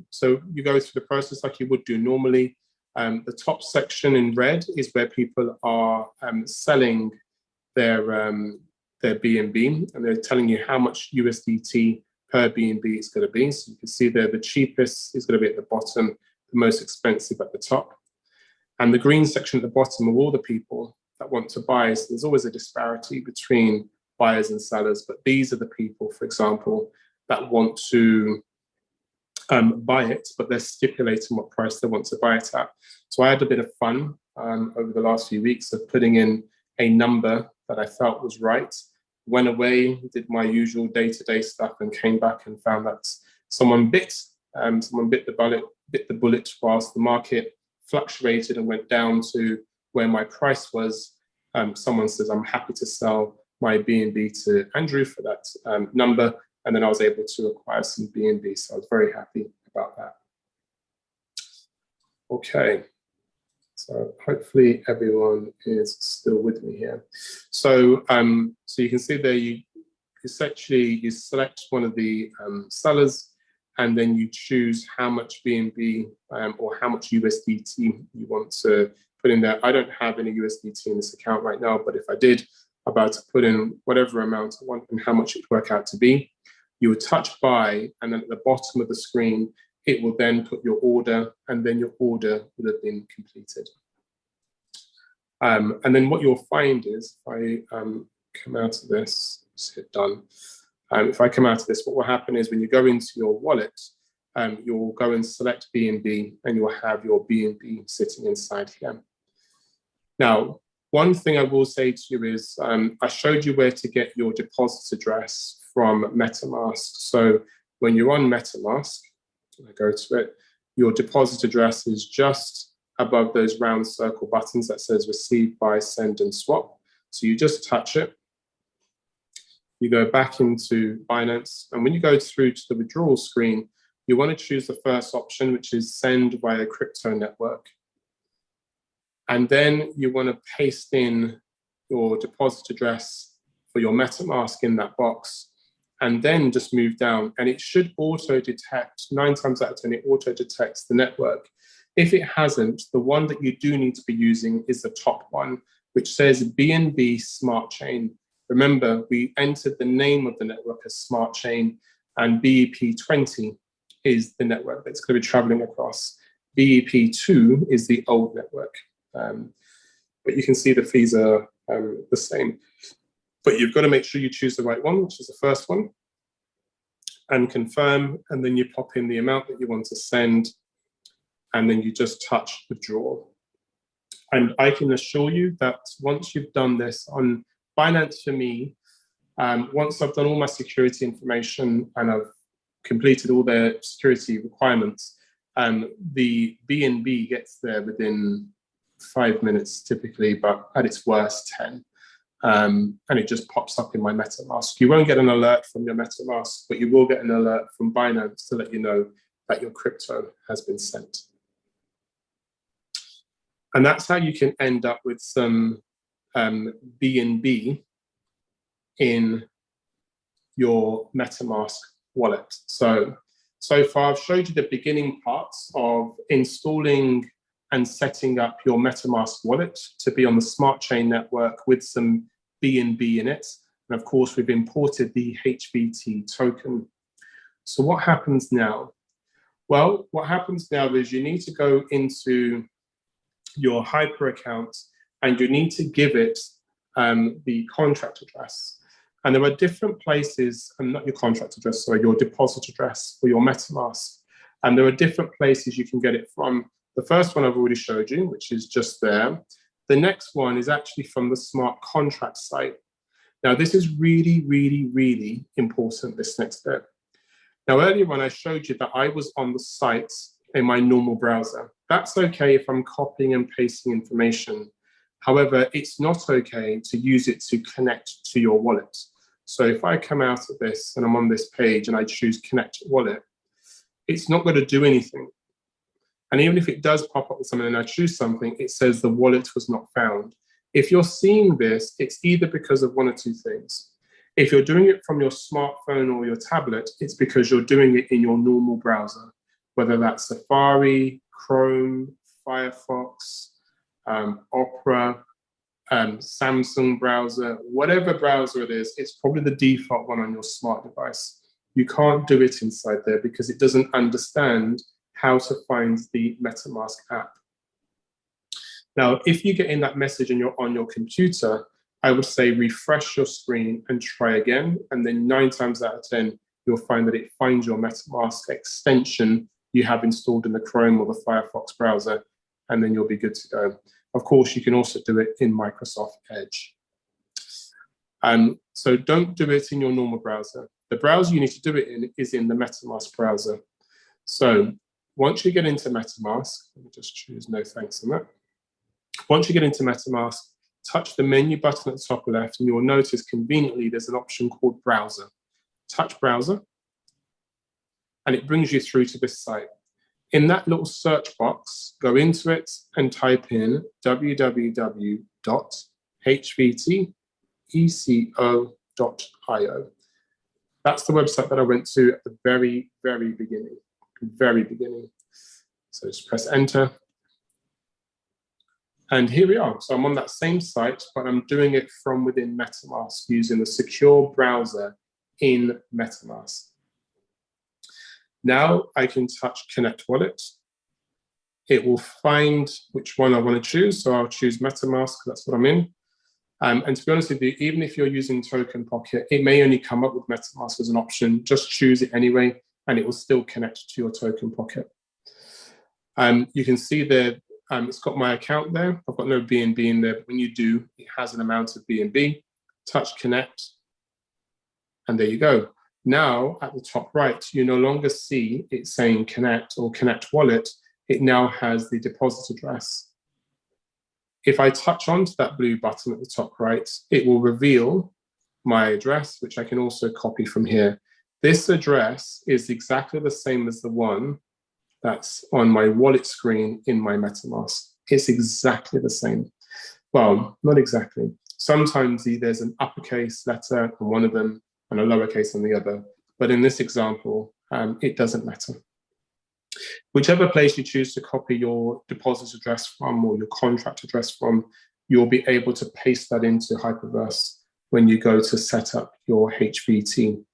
So you go through the process like you would do normally. The top section in red is where people are selling their BNB, and they're telling you how much USDT per BNB it's going to be. So you can see there the cheapest is going to be at the bottom, the most expensive at the top. And the green section at the bottom are all the people that want to buy. So there's always a disparity between buyers and sellers, but these are the people, for example, that want to buy it, but they're stipulating what price they want to buy it at. So I had a bit of fun over the last few weeks of putting in a number that I felt was right. Went away, did my usual day-to-day stuff, and came back and found that someone bit the bullet whilst the market fluctuated and went down to where my price was. Someone says, I'm happy to sell my BNB to Andrew for that number. And then I was able to acquire some BNB. So I was very happy about that. Okay. So hopefully everyone is still with me here. So, so you can see there, you select one of the sellers, and then you choose how much BNB or how much USDT you want to put in there. I don't have any USDT in this account right now, but if I did, I'm about to put in whatever amount I want and how much it would work out to be. You would touch buy, and then at the bottom of the screen, it will then put your order, and then your order would have been completed. And then what you'll find is, if I come out of this, just hit done. If I come out of this, what will happen is when you go into your wallet, you'll go and select BNB, and you'll have your BNB sitting inside here. Now, one thing I will say to you is, I showed you where to get your deposit address from MetaMask. So when you're on MetaMask, I go to it, your deposit address is just above those round circle buttons that says receive, buy, send, and swap. So you just touch it. You go back into Binance, and when you go through to the withdrawal screen, you want to choose the first option, which is send via crypto network. And then you want to paste in your deposit address for your MetaMask in that box, and then just move down. And it should auto detect, 9 times out of 10, it auto detects the network. If it hasn't, the one that you do need to be using is the top one, which says BNB Smart Chain. Remember, we entered the name of the network as Smart Chain, and BEP20 is the network that's going to be traveling across. BEP2 is the old network. But you can see the fees are the same. But you've got to make sure you choose the right one, which is the first one, and confirm, and then you pop in the amount that you want to send, and then you just touch withdraw. And I can assure you that once you've done this on Binance, for me, once I've done all my security information and I've completed all their security requirements, the BNB gets there within 5 minutes typically, but at its worst 10. And it just pops up in my MetaMask. You won't get an alert from your MetaMask, but you will get an alert from Binance to let you know that your crypto has been sent. And that's how you can end up with some BNB in your MetaMask wallet. So far I've showed you the beginning parts of installing and setting up your MetaMask wallet to be on the Smart Chain network with some BNB in it. And of course, we've imported the HVT token. So what happens now? Well, what happens now is you need to go into your Hyper account and you need to give it the contract address. And there are different places, and not your contract address, sorry, your deposit address for your MetaMask. And there are different places you can get it from. The first one I've already showed you, which is just there. The next one is actually from the smart contract site. Now, this is really, really, really important, this next bit. Now, earlier on, I showed you that I was on the site in my normal browser. That's okay if I'm copying and pasting information. However, it's not okay to use it to connect to your wallet. So if I come out of this and I'm on this page and I choose connect wallet, it's not going to do anything. And even if it does pop up with something and I choose something, it says the wallet was not found. If you're seeing this, it's either because of one or two things. If you're doing it from your smartphone or your tablet, it's because you're doing it in your normal browser, whether that's Safari, Chrome, Firefox, Opera, Samsung browser, whatever browser it is, it's probably the default one on your smart device. You can't do it inside there because it doesn't understand how to find the MetaMask app. Now, if you get in that message and you're on your computer, I would say refresh your screen and try again. And then 9 times out of 10, you'll find that it finds your MetaMask extension you have installed in the Chrome or the Firefox browser, and then you'll be good to go. Of course, you can also do it in Microsoft Edge. So don't do it in your normal browser. The browser you need to do it in is in the MetaMask browser. So once you get into MetaMask, let me just choose no thanks on that. Once you get into MetaMask, touch the menu button at the top left, and you'll notice conveniently there's an option called Browser. Touch Browser, and it brings you through to this site. In that little search box, go into it and type in www.hvteco.io. That's the website that I went to at the very, very beginning. So just press enter. And here we are. So I'm on that same site, but I'm doing it from within MetaMask using the secure browser in MetaMask. Now I can touch Connect Wallet. It will find which one I want to choose. So I'll choose MetaMask, that's what I'm in. And to be honest with you, even if you're using Token Pocket, it may only come up with MetaMask as an option. Just choose it anyway, and it will still connect to your Token Pocket. You can see there, it's got my account there. I've got no BNB in there, but when you do, it has an amount of BNB. Touch Connect, and there you go. Now, at the top right, you no longer see it saying Connect or Connect Wallet. It now has the deposit address. If I touch onto that blue button at the top right, it will reveal my address, which I can also copy from here. This address is exactly the same as the one that's on my wallet screen in my MetaMask. It's exactly the same. Well, not exactly. Sometimes there's an uppercase letter on one of them and a lowercase on the other. But in this example, it doesn't matter. Whichever place you choose to copy your deposit address from or your contract address from, you'll be able to paste that into Hyperverse when you go to set up your HVT.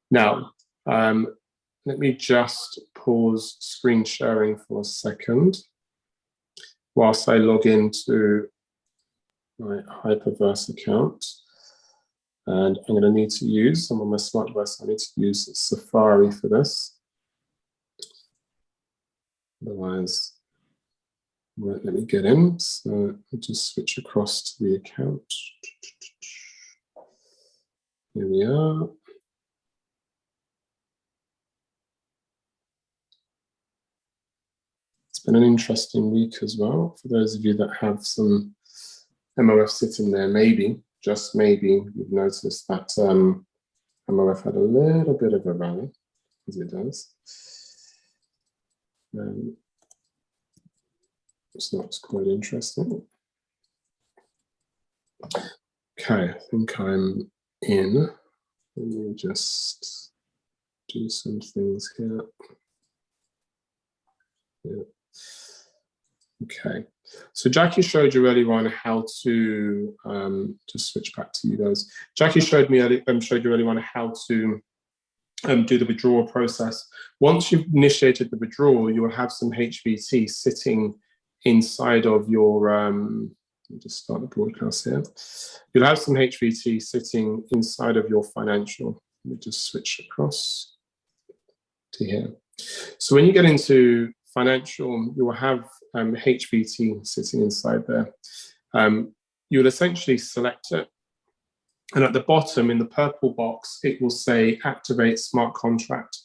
Now, let me just pause screen sharing for a second whilst I log into my Hyperverse account. And I'm going to need to use, I'm on my smart device, I need to use Safari for this. Otherwise, it won't let me get in. So I'll just switch across to the account. Here we are. It's been an interesting week as well. For those of you that have some MOF sitting there, maybe, just maybe, you've noticed that MOF had a little bit of a rally, as it does. So that's quite interesting. Okay, I think I'm in. Let me just do some things here. Yeah. Okay, so Jackie showed you earlier on how to just switch back to you guys. Jackie showed you earlier on how to do the withdrawal process. Once you've initiated the withdrawal, you will have some HVT sitting inside of your, let me just start the broadcast here. You'll have some HVT sitting inside of your financial. Let me just switch across to here. So when you get into financial, you will have HVT sitting inside there. You'll essentially select it. And at the bottom in the purple box, it will say activate smart contract.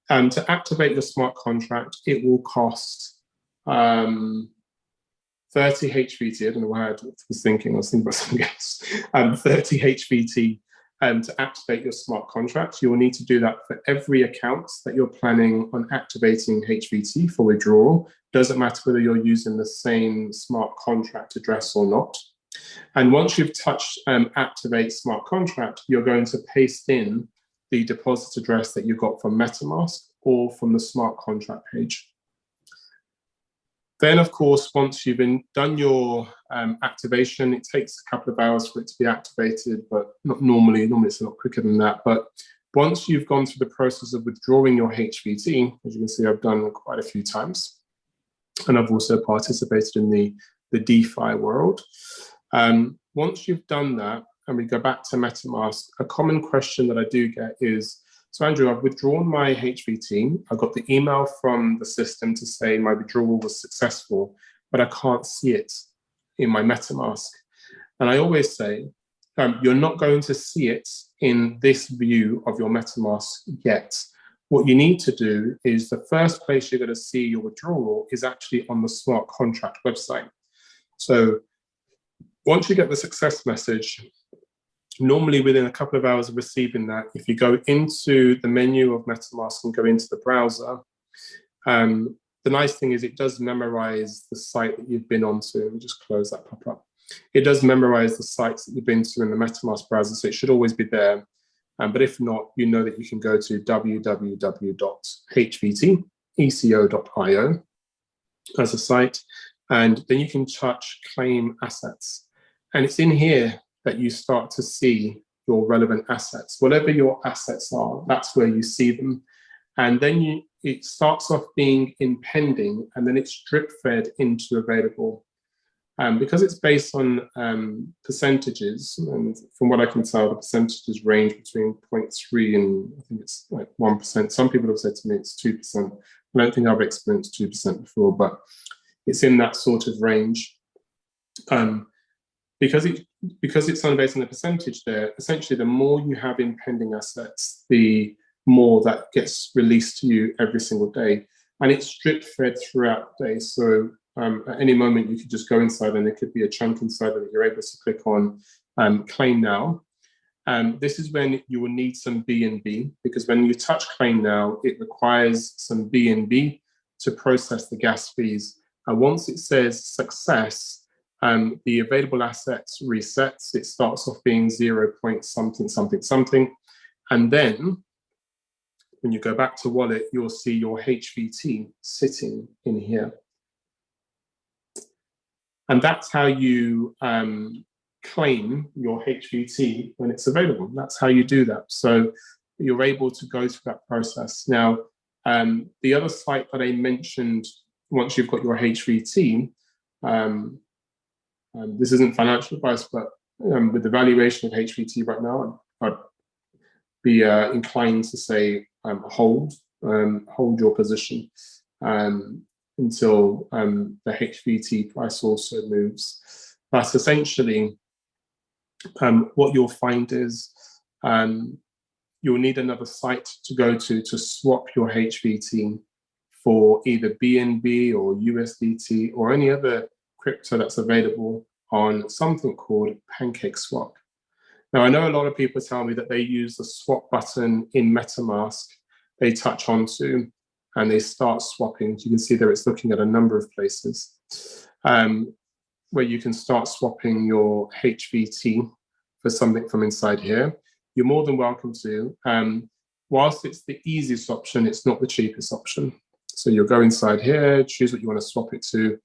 To activate your smart contract, it will cost 30 HVT. I don't know why I was thinking about something else. 30 HVT to activate your smart contract. You will need to do that for every account that you're planning on activating HVT for withdrawal. Doesn't matter whether you're using the same smart contract address or not. And once you've touched activate smart contract, you're going to paste in the deposit address that you got from MetaMask or from the smart contract page. Then, of course, once you've done your activation, it takes a couple of hours for it to be activated, but not normally. Normally, it's a lot quicker than that. But once you've gone through the process of withdrawing your HVT, as you can see, I've done quite a few times, and I've also participated in the DeFi world. Once you've done that, and we go back to MetaMask, a common question that I do get is, so Andrew, I've withdrawn my HVT. I got the email from the system to say my withdrawal was successful, but I can't see it in my MetaMask. And I always say, you're not going to see it in this view of your MetaMask yet. What you need to do is the first place you're going to see your withdrawal is actually on the smart contract website. So once you get the success message, normally within a couple of hours of receiving that, if you go into the menu of MetaMask and go into the browser, the nice thing is it does memorize the site that you've been onto. Let me just close that pop-up. It does memorize the sites that you've been to in the MetaMask browser, so it should always be there. But if not, you know that you can go to www.hvteco.io as a site, and then you can touch claim assets. And it's in here that you start to see your relevant assets. Whatever your assets are, that's where you see them. And then it starts off being in pending, and then it's drip fed into available. Because it's based on percentages, and from what I can tell, the percentages range between 0.3 and I think it's like 1%. Some people have said to me it's 2%. I don't think I've experienced 2% before, but it's in that sort of range. Because it's on based on the percentage there, essentially the more you have in pending assets, the more that gets released to you every single day. And it's drip fed throughout the day. So at any moment, you could just go inside and there could be a chunk inside that you're able to click on Claim Now. This is when you will need some BNB, because when you touch Claim Now, it requires some BNB to process the gas fees. And once it says success, the available assets resets. It starts off being 0 point something, something, something. And then when you go back to wallet, you'll see your HVT sitting in here. And that's how you claim your HVT when it's available. That's how you do that. So you're able to go through that process. Now, the other site that I mentioned, once you've got your HVT, this isn't financial advice, but with the valuation of HVT right now, I'd be inclined to say hold your position until the HVT price also moves. But essentially, what you'll find is you'll need another site to go to swap your HVT for either BNB or USDT or any other crypto that's available on something called PancakeSwap. Now, I know a lot of people tell me that they use the swap button in MetaMask, they touch onto, and they start swapping. You can see there it's looking at a number of places where you can start swapping your HVT for something from inside here. You're more than welcome to. Whilst it's the easiest option, it's not the cheapest option. So you'll go inside here, choose what you want to swap it to,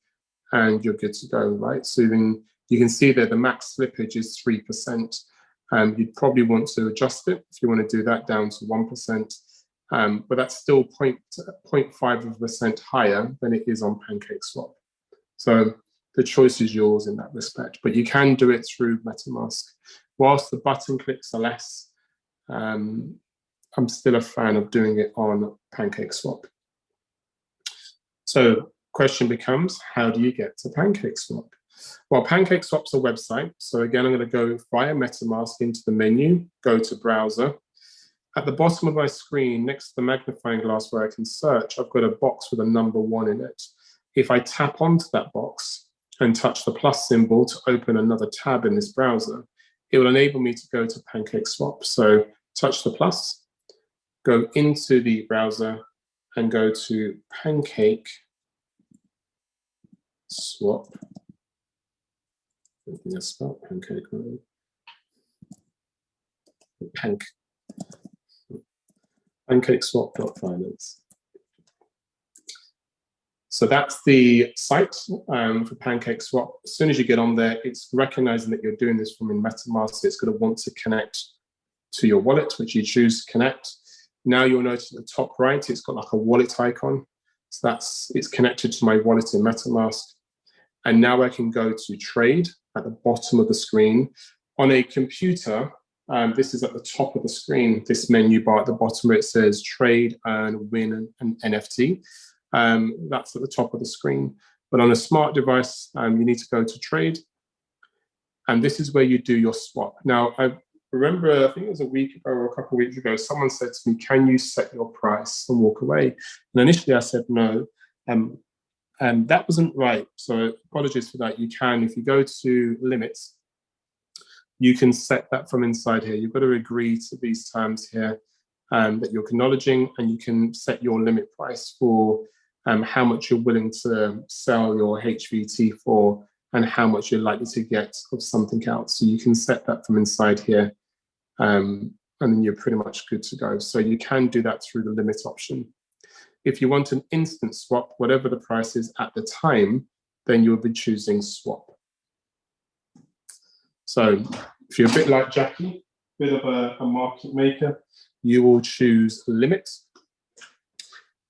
and you're good to go, right? So then you can see there the max slippage is 3%. You'd probably want to adjust it if you want to do that down to 1%. But that's still 0.5% higher than it is on PancakeSwap. So the choice is yours in that respect, but you can do it through MetaMask. Whilst the button clicks are less, I'm still a fan of doing it on PancakeSwap. So question becomes, how do you get to PancakeSwap? Well, PancakeSwap's a website. So again, I'm going to go via MetaMask into the menu, go to browser. At the bottom of my screen, next to the magnifying glass where I can search, I've got a box with a number 1 in it. If I tap onto that box and touch the plus symbol to open another tab in this browser, it will enable me to go to PancakeSwap. So touch the plus, go into the browser and go to PancakeSwap. I think that's spelled pancake. PancakeSwap.finance. So that's the site for Pancake Swap. As soon as you get on there, it's recognizing that you're doing this from in MetaMask. So it's going to want to connect to your wallet, which you choose to connect. Now you'll notice at the top right, it's got like a wallet icon. So it's connected to my wallet in MetaMask. And now I can go to trade at the bottom of the screen. On a computer, this is at the top of the screen, this menu bar at the bottom where it says trade, earn, win, and NFT. That's at the top of the screen. But on a smart device, you need to go to trade. And this is where you do your swap. Now, I remember, I think it was a week ago or a couple of weeks ago, someone said to me, can you set your price and walk away? And initially I said no. And that wasn't right. So apologies for that. You can, if you go to limits, you can set that from inside here. You've got to agree to these terms here that you're acknowledging, and you can set your limit price for how much you're willing to sell your HVT for and how much you're likely to get of something else. So you can set that from inside here, and then you're pretty much good to go. So you can do that through the limit option. If you want an instant swap, whatever the price is at the time, then you'll be choosing swap. So if you're a bit like Jackie, a bit of a market maker, you will choose limit.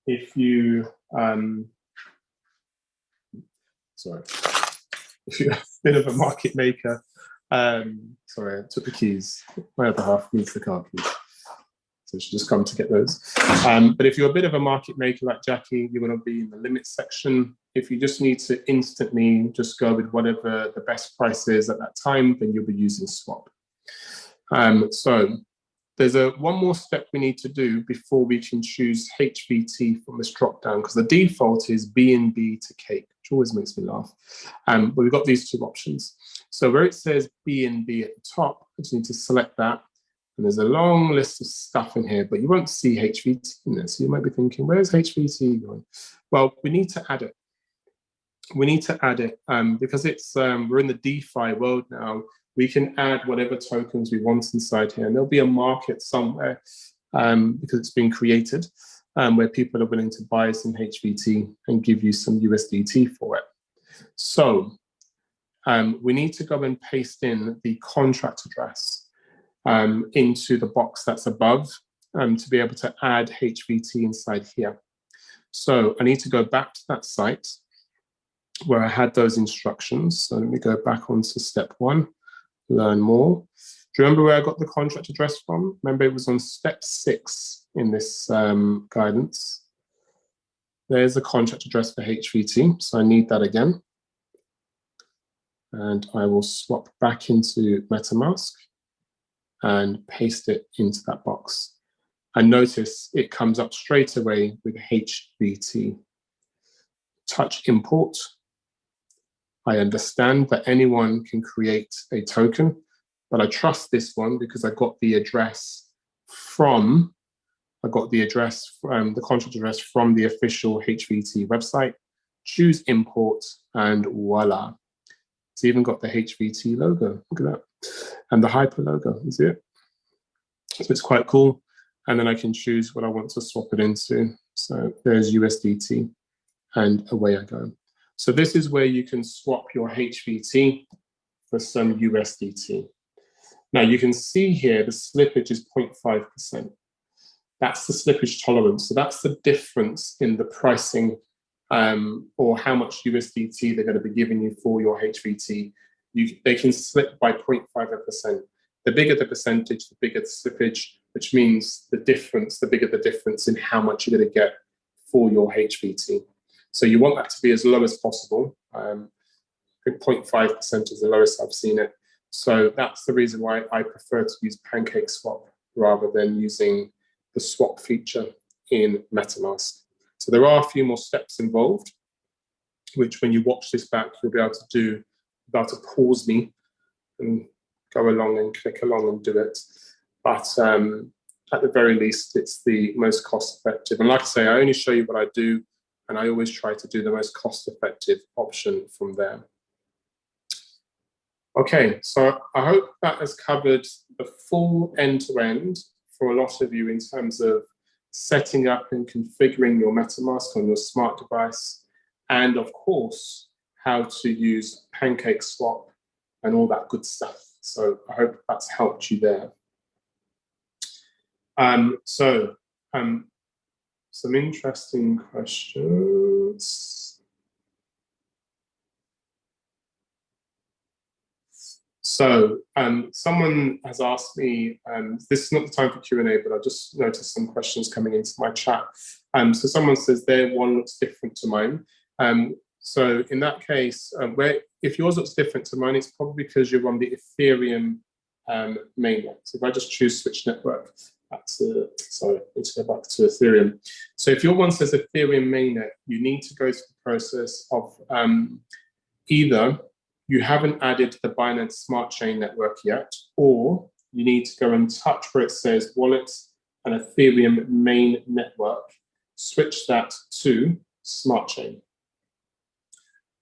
If you, if you're a bit of a market maker, sorry, I took the keys. My other half needs the car keys. So she just come to get those. But if you're a bit of a market maker like Jackie, you're going to be in the limit section. If you just need to instantly just go with whatever the best price is at that time, then you'll be using swap. So there's one more step we need to do before we can choose HVT from this drop down, because the default is BNB to cake, which always makes me laugh. But we've got these two options. So where it says BNB at the top, I just need to select that. And there's a long list of stuff in here, but you won't see HVT in there. So you might be thinking, where's HVT going? Well, we need to add it. We need to add it because it's we're in the DeFi world now. We can add whatever tokens we want inside here, and there'll be a market somewhere because it's been created where people are willing to buy some HVT and give you some USDT for it. So we need to go and paste in the contract address into the box that's above to be able to add HVT inside here. So I need to go back to that site where I had those instructions. So let me go back onto step 1, learn more. Do you remember where I got the contract address from? Remember, it was on step 6 in this guidance. There's the contract address for HVT. So I need that again. And I will swap back into MetaMask and paste it into that box. And notice it comes up straight away with HVT. Touch import. I understand that anyone can create a token, but I trust this one because I got the address from, the contract address from the official HVT website. Choose import, and voila. It's even got the HVT logo. Look at that. And the hyper logo, you see it? So it's quite cool. And then I can choose what I want to swap it into. So there's USDT, and away I go. So this is where you can swap your HVT for some USDT. Now you can see here the slippage is 0.5%. That's the slippage tolerance. So that's the difference in the pricing or how much USDT they're going to be giving you for your HVT. They can slip by 0.5%. The bigger the percentage, the bigger the slippage, which means the difference, the bigger the difference in how much you're going to get for your HVT. So you want that to be as low as possible. I think 0.5% is the lowest I've seen it. So that's the reason why I prefer to use Pancake Swap rather than using the swap feature in MetaMask. So there are a few more steps involved, which when you watch this back, you'll be able to do, about to pause me and go along and click along and do it. But at the very least, it's the most cost effective. And like I say, I only show you what I do, and I always try to do the most cost effective option from there. Okay, so I hope that has covered the full end-to-end for a lot of you in terms of setting up and configuring your MetaMask on your smart device, and of course, how to use PancakeSwap and all that good stuff. So I hope that's helped you there. Some interesting questions. So someone has asked me, this is not the time for Q&A, but I just noticed some questions coming into my chat. So someone says their one looks different to mine. So in that case, if yours looks different to mine, it's probably because you're on the Ethereum mainnet. So if I just choose switch network, sorry, let's go back to Ethereum. So if your one says Ethereum mainnet, you need to go through the process of either you haven't added the Binance Smart Chain network yet, or you need to go and touch where it says wallets and Ethereum main network, switch that to Smart Chain,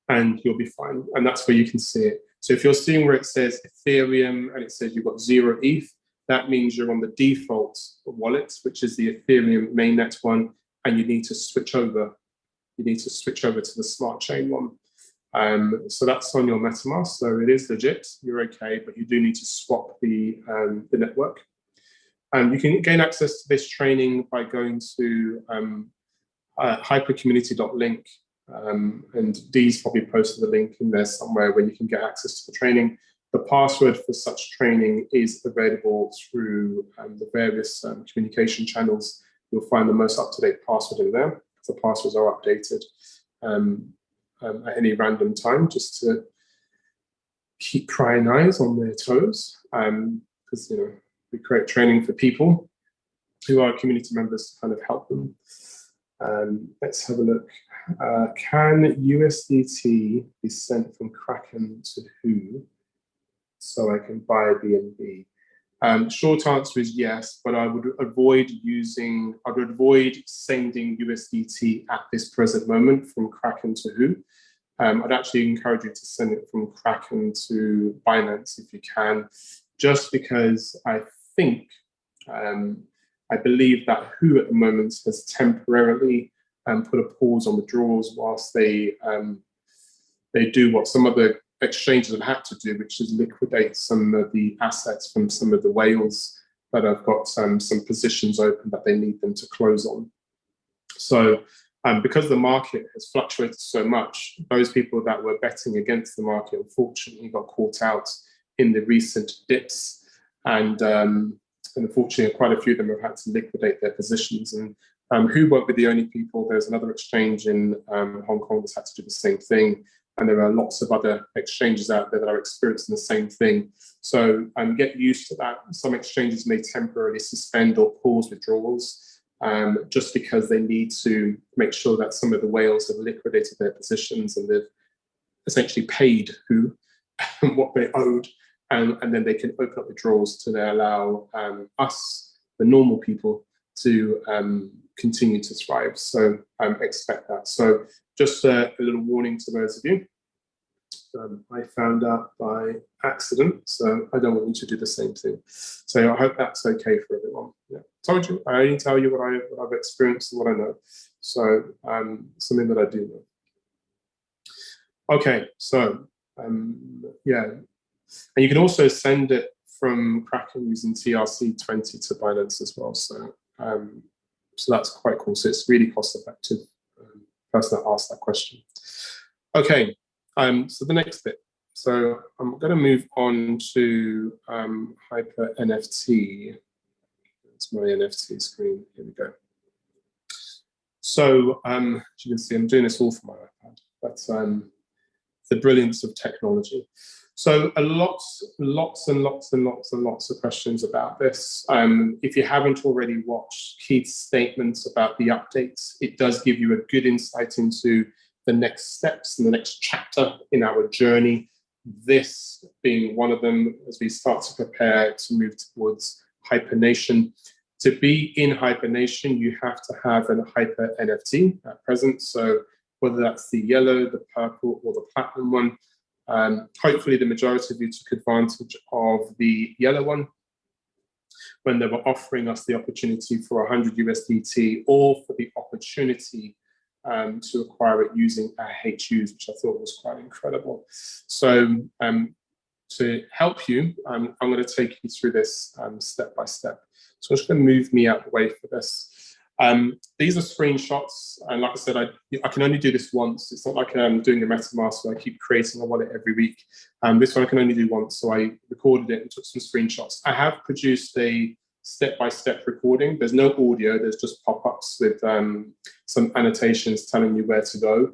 and you'll be fine. And that's where you can see it. So if you're seeing where it says Ethereum and it says you've got 0 ETH, that means you're on the default wallet, which is the Ethereum mainnet one, and you need to switch over. You need to switch over to the Smart Chain one. So that's on your MetaMask, so it is legit, you're okay, but you do need to swap the network. You can gain access to this training by going to hypercommunity.link, and Dee's probably posted the link in there somewhere where you can get access to the training. The password for such training is available through the various communication channels. You'll find the most up-to-date password in there. The passwords are updated at any random time, just to keep prying eyes on their toes, because we create training for people who are community members to kind of help them. Let's have a look. Can USDT be sent from Kraken to who so I can buy BNB? Short answer is yes, but I would avoid sending USDT at this present moment from Kraken to who. I'd actually encourage you to send it from Kraken to Binance if you can, just because I think, I believe that who at the moment has temporarily put a pause on withdrawals whilst they do what some other exchanges have had to do, which is liquidate some of the assets from some of the whales that have got some positions open that they need them to close on. So because the market has fluctuated so much, those people that were betting against the market unfortunately got caught out in the recent dips, and unfortunately quite a few of them have had to liquidate their positions. And who won't be the only people? There's another exchange in Hong Kong that's had to do the same thing. And there are lots of other exchanges out there that are experiencing the same thing. So get used to that. Some exchanges may temporarily suspend or pause withdrawals just because they need to make sure that some of the whales have liquidated their positions and they've essentially paid who what they owed. And then they can open up withdrawals to allow us, the normal people, to continue to thrive. So expect that. So just a little warning to those of you. I found out by accident, so I don't want you to do the same thing. So I hope that's okay for everyone. Yeah. Told you, I only tell you what I've experienced and what I know. So something that I do know. Okay, so yeah. And you can also send it from Kraken using TRC20 to Binance as well. So so that's quite cool. So it's really cost effective. Person that asked that question. Okay, so the next bit. So I'm going to move on to Hyper NFT. It's my NFT screen. Here we go. So as you can see, I'm doing this all for my iPad. That's the brilliance of technology. So lots of questions about this. If you haven't already watched Keith's statements about the updates, it does give you a good insight into the next steps and the next chapter in our journey. This being one of them as we start to prepare to move towards Hypernation. To be in Hypernation, you have to have a Hyper NFT at present. So whether that's the yellow, the purple, or the platinum one. Hopefully the majority of you took advantage of the yellow one when they were offering us the opportunity for 100 USDT or for the opportunity to acquire it using HUs, which I thought was quite incredible. So to help you, I'm going to take you through this step by step. So I'm just going to move me out of the way for this. These are screenshots, and like I said, I can only do this once. It's not like I'm doing a MetaMask, so I keep creating a wallet every week. This one I can only do once, so I recorded it and took some screenshots. I have produced a step-by-step recording. There's no audio, there's just pop-ups with some annotations telling you where to go.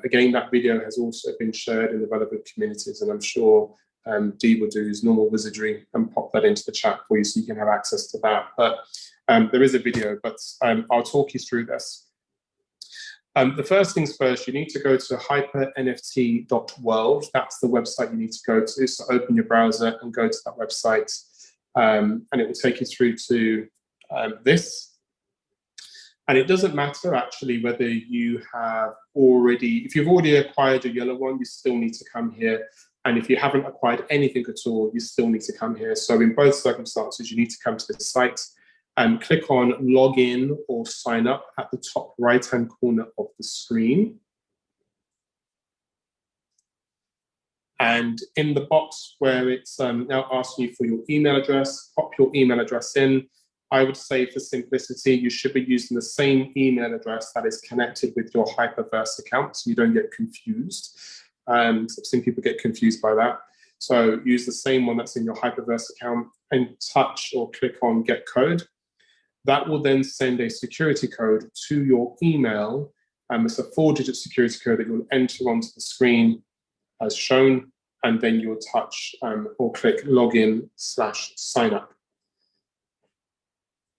Again, that video has also been shared in the relevant communities, and I'm sure Dee will do his normal wizardry and pop that into the chat for you so you can have access to that. But there is a video, but I'll talk you through this. The first things first, you need to go to hypernft.world. That's the website you need to go to. So open your browser and go to that website, and it will take you through to this. And it doesn't matter actually whether you have already, if you've already acquired a yellow one, you still need to come here. And if you haven't acquired anything at all, you still need to come here. So in both circumstances, you need to come to this site and click on login or sign up at the top right-hand corner of the screen. And in the box where it's now asking you for your email address, pop your email address in. I would say for simplicity, you should be using the same email address that is connected with your Hyperverse account so you don't get confused. I've seen people get confused by that. So use the same one that's in your Hyperverse account and touch or click on get code. That will then send a security code to your email. It's a 4-digit security code that you'll enter onto the screen as shown, and then you'll touch or click login/sign up.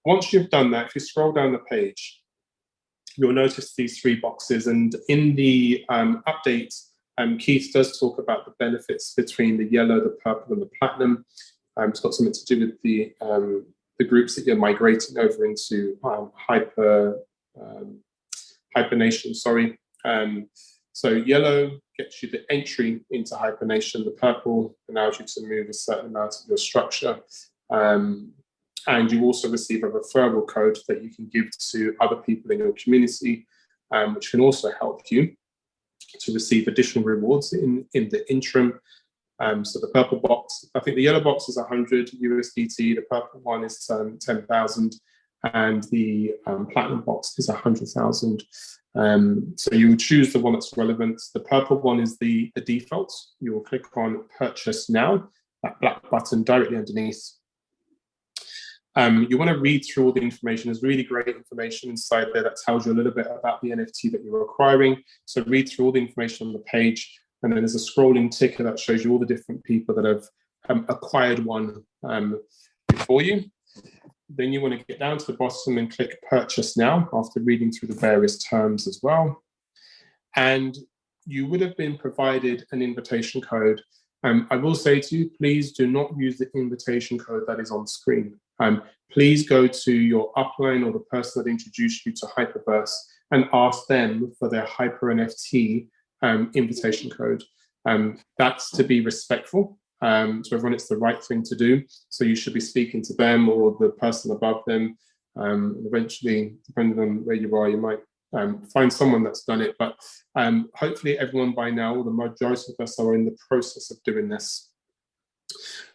Once you've done that, if you scroll down the page, you'll notice these 3 boxes. And in the update, Keith does talk about the benefits between the yellow, the purple, and the platinum. It's got something to do with the groups that you're migrating over into Hypernation, sorry. So yellow gets you the entry into Hypernation, the purple allows you to move a certain amount of your structure. And you also receive a referral code that you can give to other people in your community, which can also help you to receive additional rewards in the interim. So the purple box, I think the yellow box is 100 USDT, the purple one is 10,000, and the platinum box is 100,000. So you will choose the one that's relevant. The purple one is the default. You will click on purchase now, that black button directly underneath. You want to read through all the information. There's really great information inside there that tells you a little bit about the NFT that you're acquiring. So read through all the information on the page. And then there's a scrolling ticker that shows you all the different people that have acquired one before you. Then you want to get down to the bottom and click purchase now after reading through the various terms as well. And you would have been provided an invitation code. I will say to you, please do not use the invitation code that is on screen. Please go to your upline or the person that introduced you to Hyperverse and ask them for their Hyper NFT invitation code. That's to be respectful. To everyone, it's the right thing to do. So you should be speaking to them or the person above them. Eventually, depending on where you are, you might find someone that's done it. But hopefully everyone by now, or the majority of us, are in the process of doing this.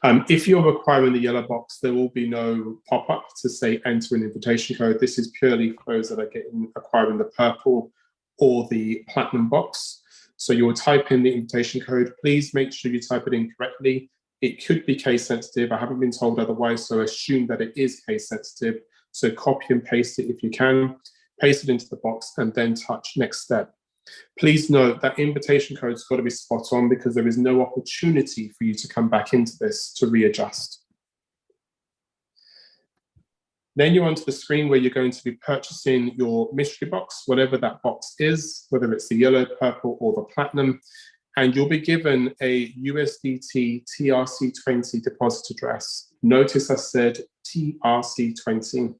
If you're acquiring the yellow box, there will be no pop-up to say enter an invitation code. This is purely for those that are acquiring the purple or the platinum box. So you'll type in the invitation code. Please make sure you type it in correctly. It could be case sensitive. I haven't been told otherwise, so assume that it is case sensitive. So copy and paste it if you can, paste it into the box, and then touch next step. Please note that invitation code's got to be spot on because there is no opportunity for you to come back into this to readjust. Then you're onto the screen where you're going to be purchasing your mystery box, whatever that box is, whether it's the yellow, purple, or the platinum, and you'll be given a USDT TRC20 deposit address. Notice I said TRC20.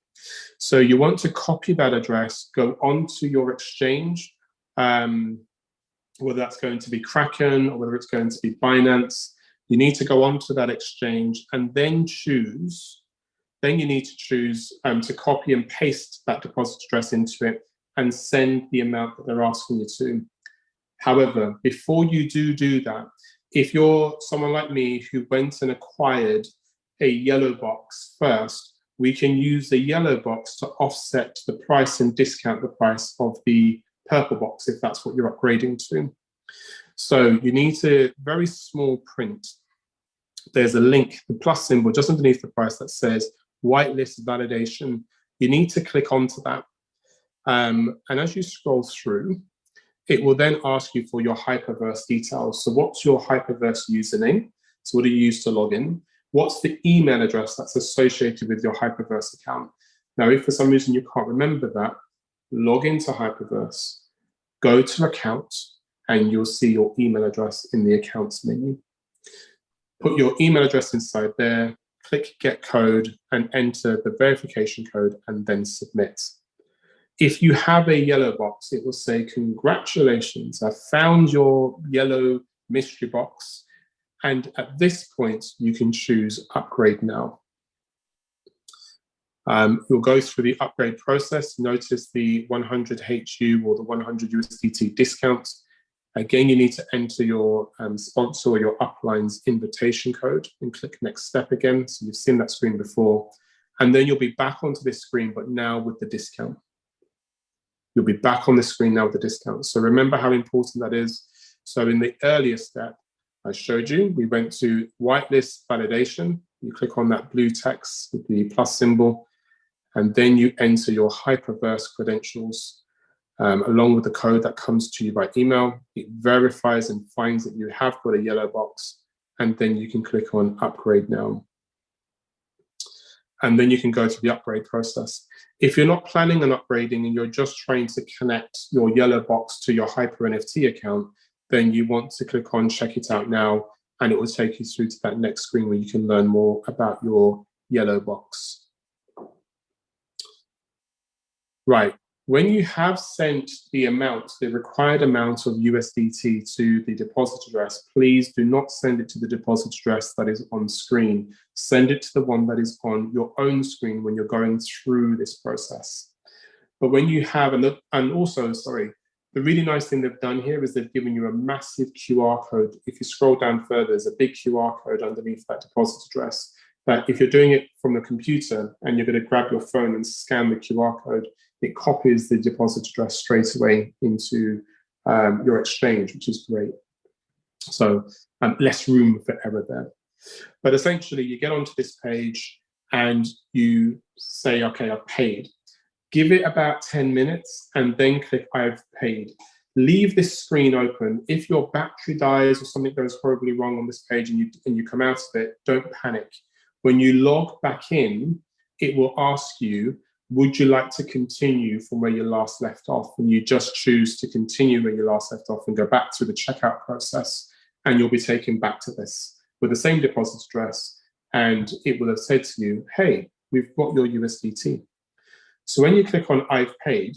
So you want to copy that address, go onto your exchange, whether that's going to be Kraken or whether it's going to be Binance. You need to go onto that exchange and then choose. Then you need to choose to copy and paste that deposit address into it and send the amount that they're asking you to. However, before you do that, if you're someone like me who went and acquired a yellow box first, we can use the yellow box to offset the price and discount the price of the purple box if that's what you're upgrading to. So you need to, very small print, there's a link, the plus symbol just underneath the price that says whitelist validation. You need to click onto that. And as you scroll through, it will then ask you for your Hyperverse details. So what's your Hyperverse username? So what do you use to log in? What's the email address that's associated with your Hyperverse account? Now, if for some reason you can't remember that, log into Hyperverse, go to account, and you'll see your email address in the accounts menu. Put your email address inside there, click get code, and enter the verification code, and then submit. If you have a yellow box, it will say, congratulations, I found your yellow mystery box. And at this point, you can choose upgrade now. You'll go through the upgrade process. Notice the 100 HU or the 100 USDT discount. Again, you need to enter your sponsor or your upline's invitation code and click next step again. So you've seen that screen before. And then you'll be back onto this screen, but now with the discount. You'll be back on the screen now with the discount. So remember how important that is. So in the earlier step, I showed you, we went to whitelist validation. You click on that blue text with the plus symbol, and then you enter your Hyperverse credentials along with the code that comes to you by email. It verifies and finds that you have got a yellow box, and then you can click on upgrade now. And then you can go to the upgrade process. If you're not planning on upgrading and you're just trying to connect your yellow box to your Hyper NFT account, then you want to click on check it out now, and it will take you through to that next screen where you can learn more about your yellow box. Right, when you have sent the amount, the required amount of USDT to the deposit address, please do not send it to the deposit address that is on screen. Send it to the one that is on your own screen when you're going through this process. But when you have, and also, sorry, the really nice thing they've done here is they've given you a massive QR code. If you scroll down further, there's a big QR code underneath that deposit address. But if you're doing it from the computer and you're going to grab your phone and scan the QR code, it copies the deposit address straight away into your exchange, which is great. So less room for error there. But essentially, you get onto this page and you say, okay, I've paid. Give it about 10 minutes and then click I've paid. Leave this screen open. If your battery dies or something goes horribly wrong on this page and you come out of it, don't panic. When you log back in, it will ask you, would you like to continue from where you last left off? And you just choose to continue where you last left off and go back through the checkout process, and you'll be taken back to this with the same deposit address, and it will have said to you, hey, we've got your USDT. So when you click on I've paid,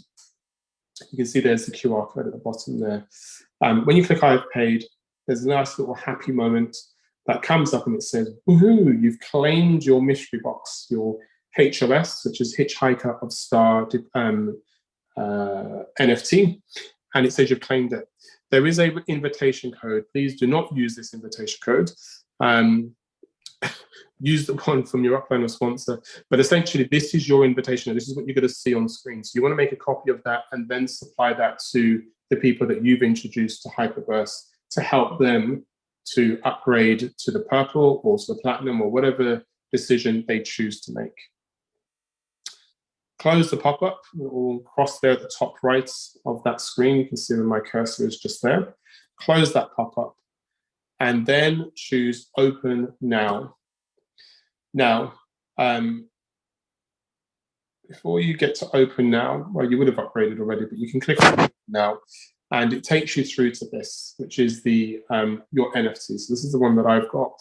you can see there's the QR code at the bottom there. When you click I've paid, there's a nice little happy moment that comes up and it says, woohoo, you've claimed your mystery box, your HOS, which is Hitchhiker of Star NFT, and it says you've claimed it. There is an invitation code. Please do not use this invitation code. Use the one from your upline or sponsor. But essentially, this is your invitation. This is what you're going to see on screen. So you want to make a copy of that and then supply that to the people that you've introduced to Hyperverse to help them to upgrade to the purple or to the platinum or whatever decision they choose to make. Close the pop-up. It will cross there at the top right of that screen. You can see that my cursor is just there. Close that pop-up and then choose Open Now. Now, before you get to Open Now, well, you would have upgraded already, but you can click on Open Now and it takes you through to this, which is the your NFT. So this is the one that I've got.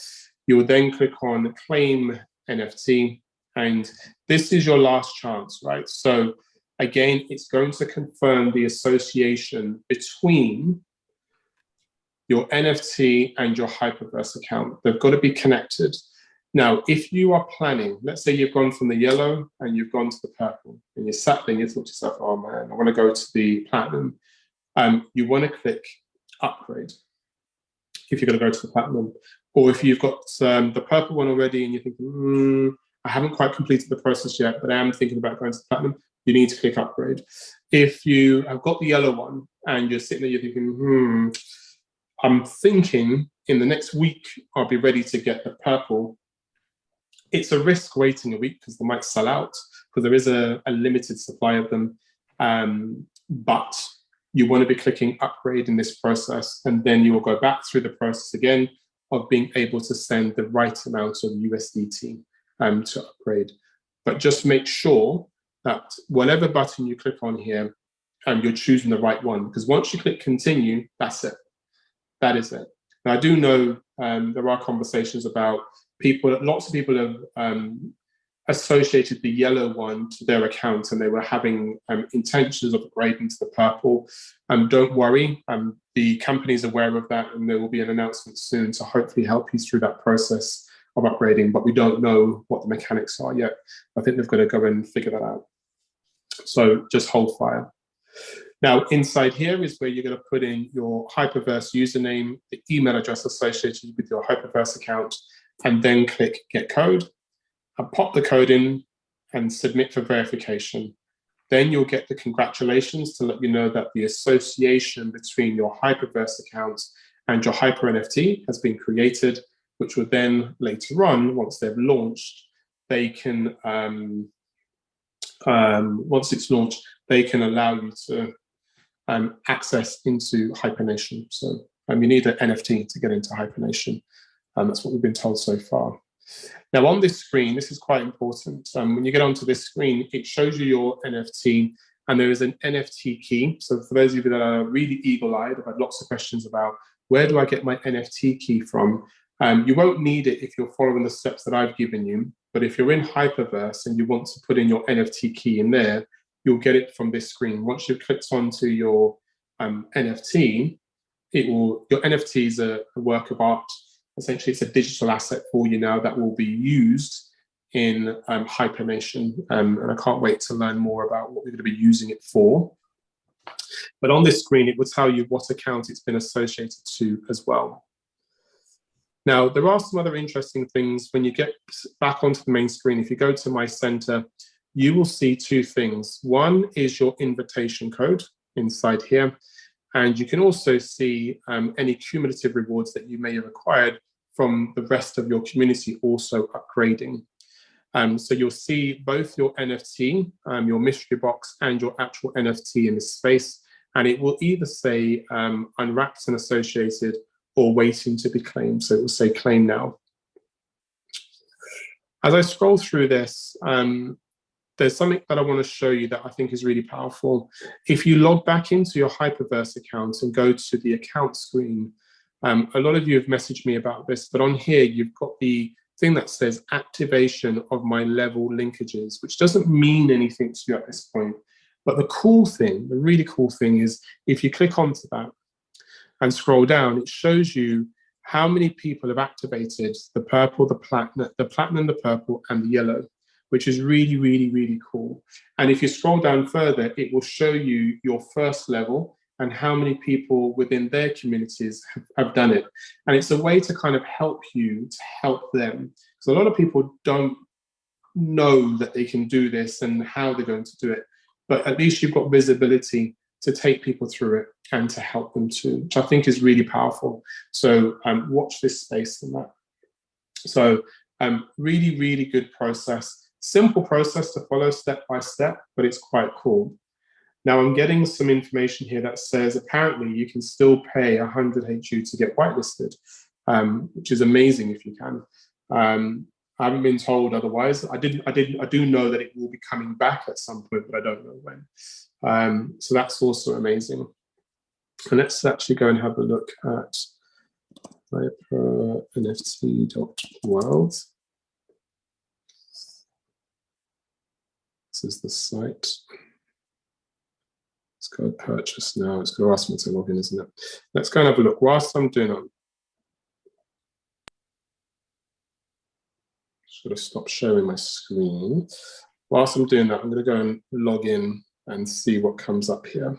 You will then click on Claim NFT, and this is your last chance, right? So again, it's going to confirm the association between your NFT and your Hyperverse account. They've got to be connected. Now, if you are planning, let's say you've gone from the yellow and you've gone to the purple, and you sat there and you thought to yourself, oh man, I want to go to the platinum. You want to click upgrade if you're going to go to the platinum. Or if you've got the purple one already and you're thinking, I haven't quite completed the process yet, but I am thinking about going to the platinum, you need to click upgrade. If you have got the yellow one and you're sitting there, you're thinking, I'm thinking in the next week, I'll be ready to get the purple. It's a risk waiting a week because they might sell out because there is a limited supply of them. But you want to be clicking upgrade in this process, and then you will go back through the process again of being able to send the right amount of USDT to upgrade. But just make sure that whatever button you click on here, you're choosing the right one, because once you click continue, that's it. That is it. Now, I do know there are conversations about lots of people have associated the yellow one to their account and they were having intentions of upgrading to the purple. Don't worry, the company is aware of that and there will be an announcement soon to hopefully help you through that process of upgrading, but we don't know what the mechanics are yet. I think they've got to go and figure that out. So just hold fire. Now, inside here is where you're going to put in your Hyperverse username, the email address associated with your Hyperverse account, and then click Get Code. And pop the code in and submit for verification. Then you'll get the congratulations to let you know that the association between your Hyperverse account and your Hyper NFT has been created, which will then later on, once they've launched, they can, once it's launched, they can allow you to access into Hypernation. So you need an NFT to get into Hypernation. That's what we've been told so far. Now on this screen, this is quite important. When you get onto this screen, it shows you your NFT and there is an NFT key. So for those of you that are really eagle-eyed, I've had lots of questions about where do I get my NFT key from? You won't need it if you're following the steps that I've given you, but if you're in Hyperverse and you want to put in your NFT key in there, you'll get it from this screen. Once you've clicked onto your NFT, your NFT is a work of art. Essentially, it's a digital asset for you now that will be used in Hypernation. And I can't wait to learn more about what we're going to be using it for. But on this screen, it will tell you what account it's been associated to as well. Now, there are some other interesting things. When you get back onto the main screen, if you go to My Center, you will see two things. One is your invitation code inside here. And you can also see any cumulative rewards that you may have acquired from the rest of your community also upgrading. So you'll see both your NFT, your mystery box, and your actual NFT in this space. And it will either say unwrapped and associated or waiting to be claimed. So it will say claim now. As I scroll through this, there's something that I want to show you that I think is really powerful. If you log back into your Hyperverse account and go to the account screen, a lot of you have messaged me about this, but on here, you've got the thing that says activation of my level linkages, which doesn't mean anything to you at this point. But the cool thing, the really cool thing is if you click onto that and scroll down, it shows you how many people have activated the purple, the platinum, the purple, and the yellow, which is really, really, really cool. And if you scroll down further, it will show you your first level and how many people within their communities have done it. And it's a way to kind of help you to help them. Because a lot of people don't know that they can do this and how they're going to do it. But at least you've got visibility to take people through it and to help them too, which I think is really powerful. So watch this space in that. So really, really good process. Simple process to follow step by step, but it's quite cool. Now I'm getting some information here that says apparently you can still pay 100 HU to get whitelisted, which is amazing if you can. I haven't been told otherwise. I do know that it will be coming back at some point, but I don't know when. So that's also amazing. And let's actually go and have a look at hypernft.world. This is the site. Let's go purchase now. It's going to ask me to log in, isn't it? Let's go and have a look whilst I'm doing it. Just got to stop sharing my screen. Whilst I'm doing that, I'm going to go and log in and see what comes up here.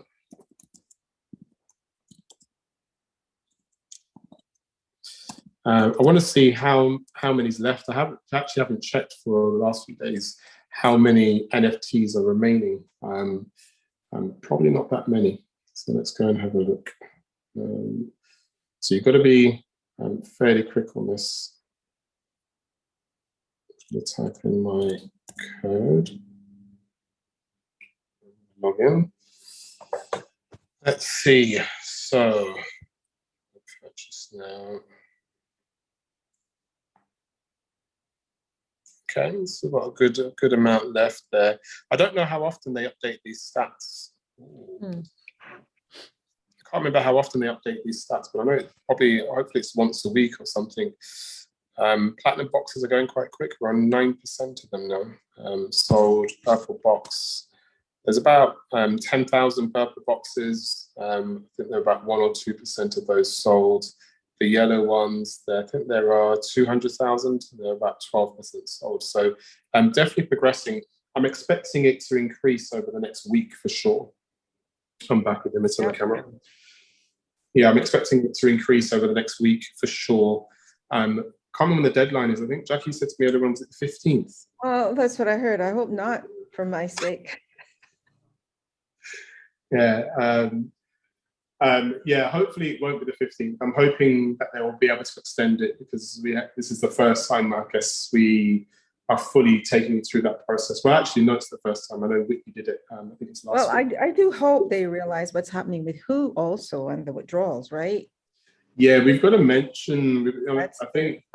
I want to see how many's left. I actually haven't checked for the last few days how many NFTs are remaining. Probably not that many. So let's go and have a look. So you've got to be fairly quick on this. I'm going to type in my code. Log in. Let's see. So purchase now. Okay, so we've got a good amount left there. I don't know how often they update these stats. I can't remember how often they update these stats, but I know hopefully it's once a week or something. Platinum boxes are going quite quick. We're on 9% of them now. Sold purple box. There's about 10,000 purple boxes. I think there are about 1 or 2% of those sold. The yellow ones, I think there are 200,000. They're about 12% sold. So definitely progressing. I'm expecting it to increase over the next week for sure. I'm back with the image on the camera. Yeah, I'm expecting it to increase over the next week for sure. Can't remember when the deadline is. I think Jackie said to me earlier on, was it the 15th? Well, that's what I heard. I hope not, for my sake. Yeah. Yeah, hopefully it won't be the 15th. I'm hoping that they will be able to extend it because this is the first time, I guess, we are fully taking it through that process. Well, actually, no, it's the first time. I know Whitney did it. I think it's last week. I do hope they realize what's happening with Who also and the withdrawals, right? Yeah, we've got to mention. I think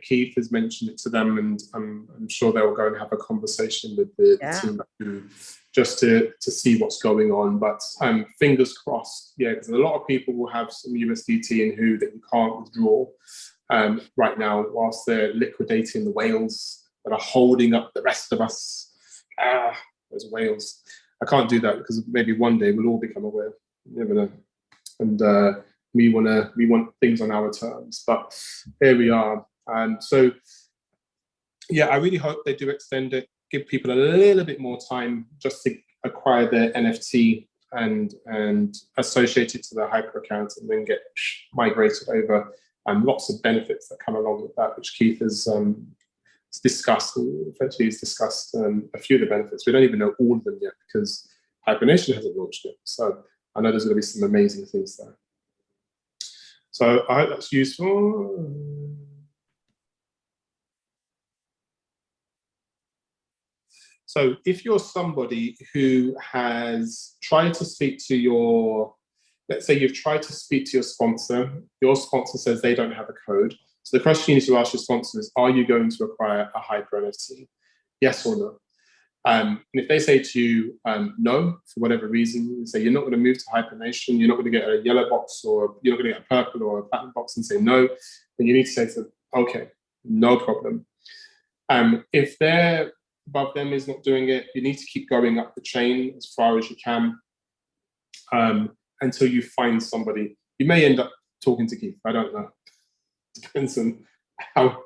Keith has mentioned it to them, and I'm sure they will go and have a conversation with the team just to see what's going on. But fingers crossed, yeah, because a lot of people will have some USDT in Who that you can't withdraw right now, whilst they're liquidating the whales that are holding up the rest of us. Those whales. I can't do that because maybe one day we'll all become a whale. You never know. And we want things on our terms, but here we are. And so, yeah, I really hope they do extend it, give people a little bit more time just to acquire their NFT and associate it to their Hyper account and then get migrated over. And lots of benefits that come along with that, which Keith has discussed. Effectively, he's discussed a few of the benefits. We don't even know all of them yet because Hibernation hasn't launched yet. So I know there's going to be some amazing things there. So I hope that's useful. So if you're somebody who has tried to speak to your, let's say you've tried to speak to your sponsor says they don't have a code. So the question you need to ask your sponsor is, are you going to acquire a Hyper NFT? Yes or no? And if they say to you, no, for whatever reason, you say you're not going to move to Hibernation, you're not going to get a yellow box or you're not going to get a purple or a platinum box and say no, then you need to say to them, okay, no problem. If they're above them is not doing it, you need to keep going up the chain as far as you can until you find somebody. You may end up talking to Keith, I don't know. Depends on how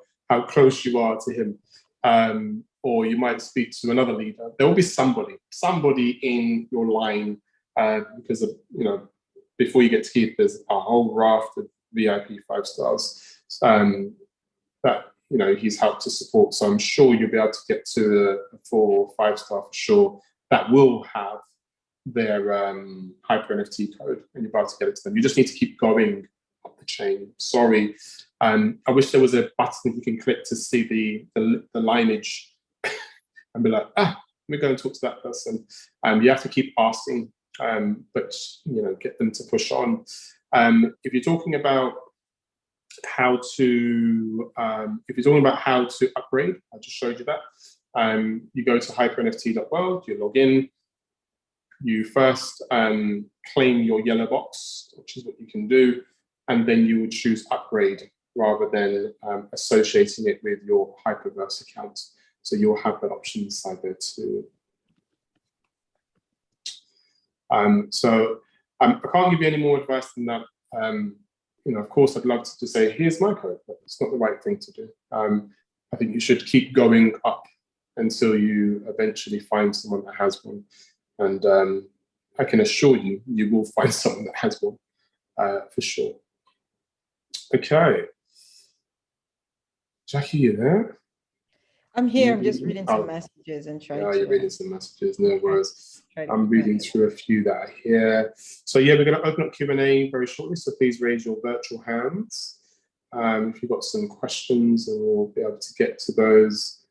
close you are to him. Or you might speak to another leader. There will be somebody in your line because of, before you get to Keith, there's a whole raft of VIP 5 stars that he's helped to support. So I'm sure you'll be able to get to a 4 or 5 star for sure that will have their Hyper NFT code, and you're about to get it to them. You just need to keep going up the chain. Sorry, I wish there was a button you can click to see the lineage. And be like, let me go and talk to that person. You have to keep asking, but get them to push on. If you're talking about how to, upgrade, I just showed you that. You go to hypernft.world, you log in, you first claim your yellow box, which is what you can do, and then you would choose upgrade rather than associating it with your Hyperverse account. So you'll have that option inside there too. So I can't give you any more advice than that. Of course, I'd love to say, here's my code, but it's not the right thing to do. I think you should keep going up until you eventually find someone that has one. And I can assure you, you will find someone that has one, for sure. Okay. Jackie, you there? I'm here. I'm just reading some messages and trying to. You're reading some messages. No worries. I'm reading through a few that are here. So yeah, we're going to open up Q&A very shortly. So please raise your virtual hands if you've got some questions, and we'll be able to get to those.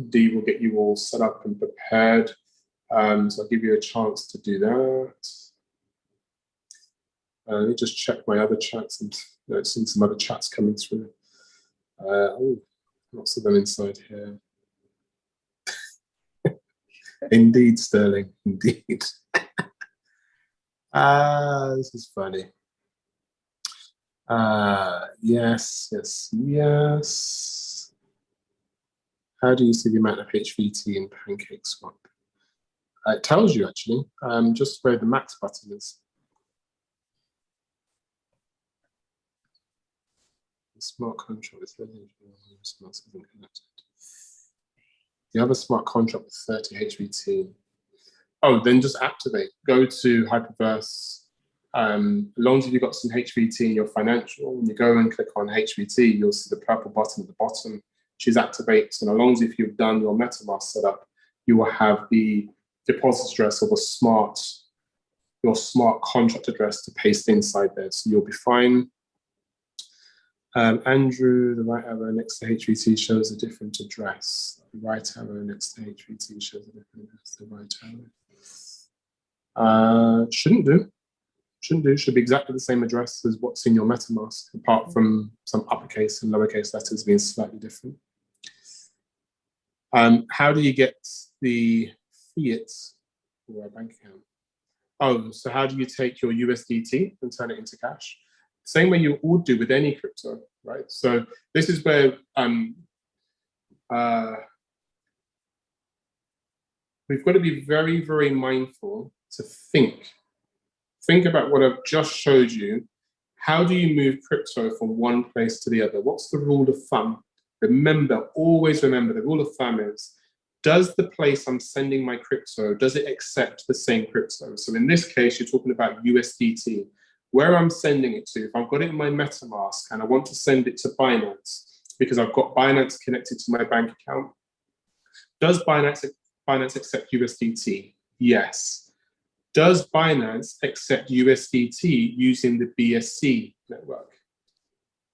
Dee will get you all set up and prepared. So I'll give you a chance to do that. Let me just check my other chats, and I've seen some other chats coming through. Lots of them inside here. Indeed, Sterling, indeed. This is funny. Yes, yes, yes. How do you see the amount of HVT in PancakeSwap? It tells you actually, just where the max button is. The smart contract with 30 smarts isn't connected. You have a smart contract with 30 HVT. Oh, then just activate. Go to Hyperverse. As long as you've got some HVT in your financial, when you go and click on HVT, you'll see the purple button at the bottom. Choose activate. And as long as if you've done your MetaMask setup, you will have the deposit address or your smart contract address to paste inside there. So you'll be fine. Andrew, the right arrow next to HVT shows a different address. The right arrow next to HVT shows a different address. The right arrow. Shouldn't do. Shouldn't do. Should be exactly the same address as what's in your MetaMask, apart from some uppercase and lowercase letters being slightly different. How do you get the fiat for a bank account? Oh, so how do you take your USDT and turn it into cash? Same way you would do with any crypto, right? So this is where we've got to be very, very mindful to think about what I've just showed you. How do you move crypto from one place to the other? What's the rule of thumb? Remember, always remember, the rule of thumb is, does the place I'm sending my crypto, does it accept the same crypto? So in this case, you're talking about USDT. Where I'm sending it to, if I've got it in my MetaMask and I want to send it to Binance because I've got Binance connected to my bank account, does Binance accept USDT? Yes. Does Binance accept USDT using the BSC network?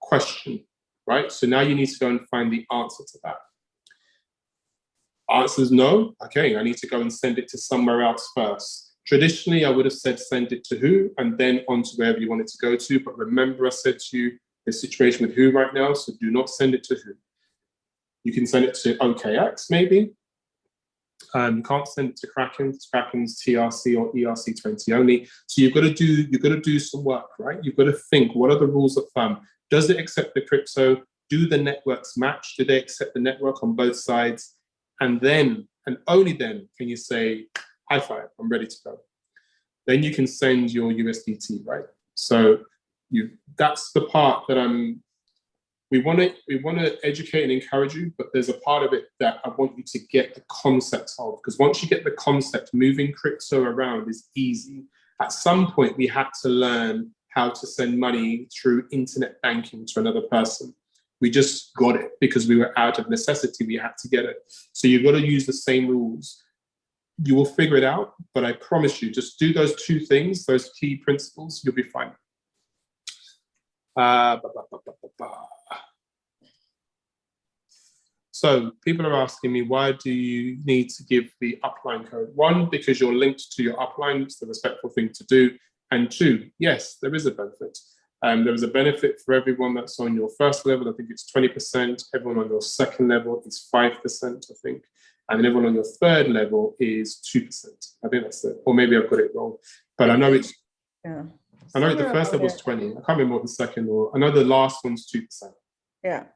Question, right? So now you need to go and find the answer to that. Answer is no. Okay, I need to go and send it to somewhere else first. Traditionally, I would have said send it to Who and then on to wherever you want it to go to. But remember, I said to you, the situation with Who right now, so do not send it to Who. You can send it to OKX maybe. You can't send it to Kraken. Kraken's TRC or ERC20 only. So you've got to do some work, right? You've got to think, what are the rules of thumb? Does it accept the crypto? Do the networks match? Do they accept the network on both sides? And then, and only then, can you say, high five, I'm ready to go. Then you can send your USDT, right? So that's the part that we want to educate and encourage you, but there's a part of it that I want you to get the concept of, because once you get the concept, moving crypto around is easy. At some point, we had to learn how to send money through internet banking to another person. We just got it because we were out of necessity. We had to get it. So you've got to use the same rules. You will figure it out, but I promise you, just do those two things, those key principles, you'll be fine. So people are asking me, why do you need to give the upline code? One, because you're linked to your upline, it's the respectful thing to do. And two, yes, there is a benefit. There is a benefit for everyone that's on your first level. I think it's 20%. Everyone on your second level is 5%, I think. And then everyone on your third level is 2%. I think that's it. Or maybe I've got it wrong. But I know it's, yeah. I know the first level is 20. I can't remember what the second, or I know the last one's 2%. Yeah.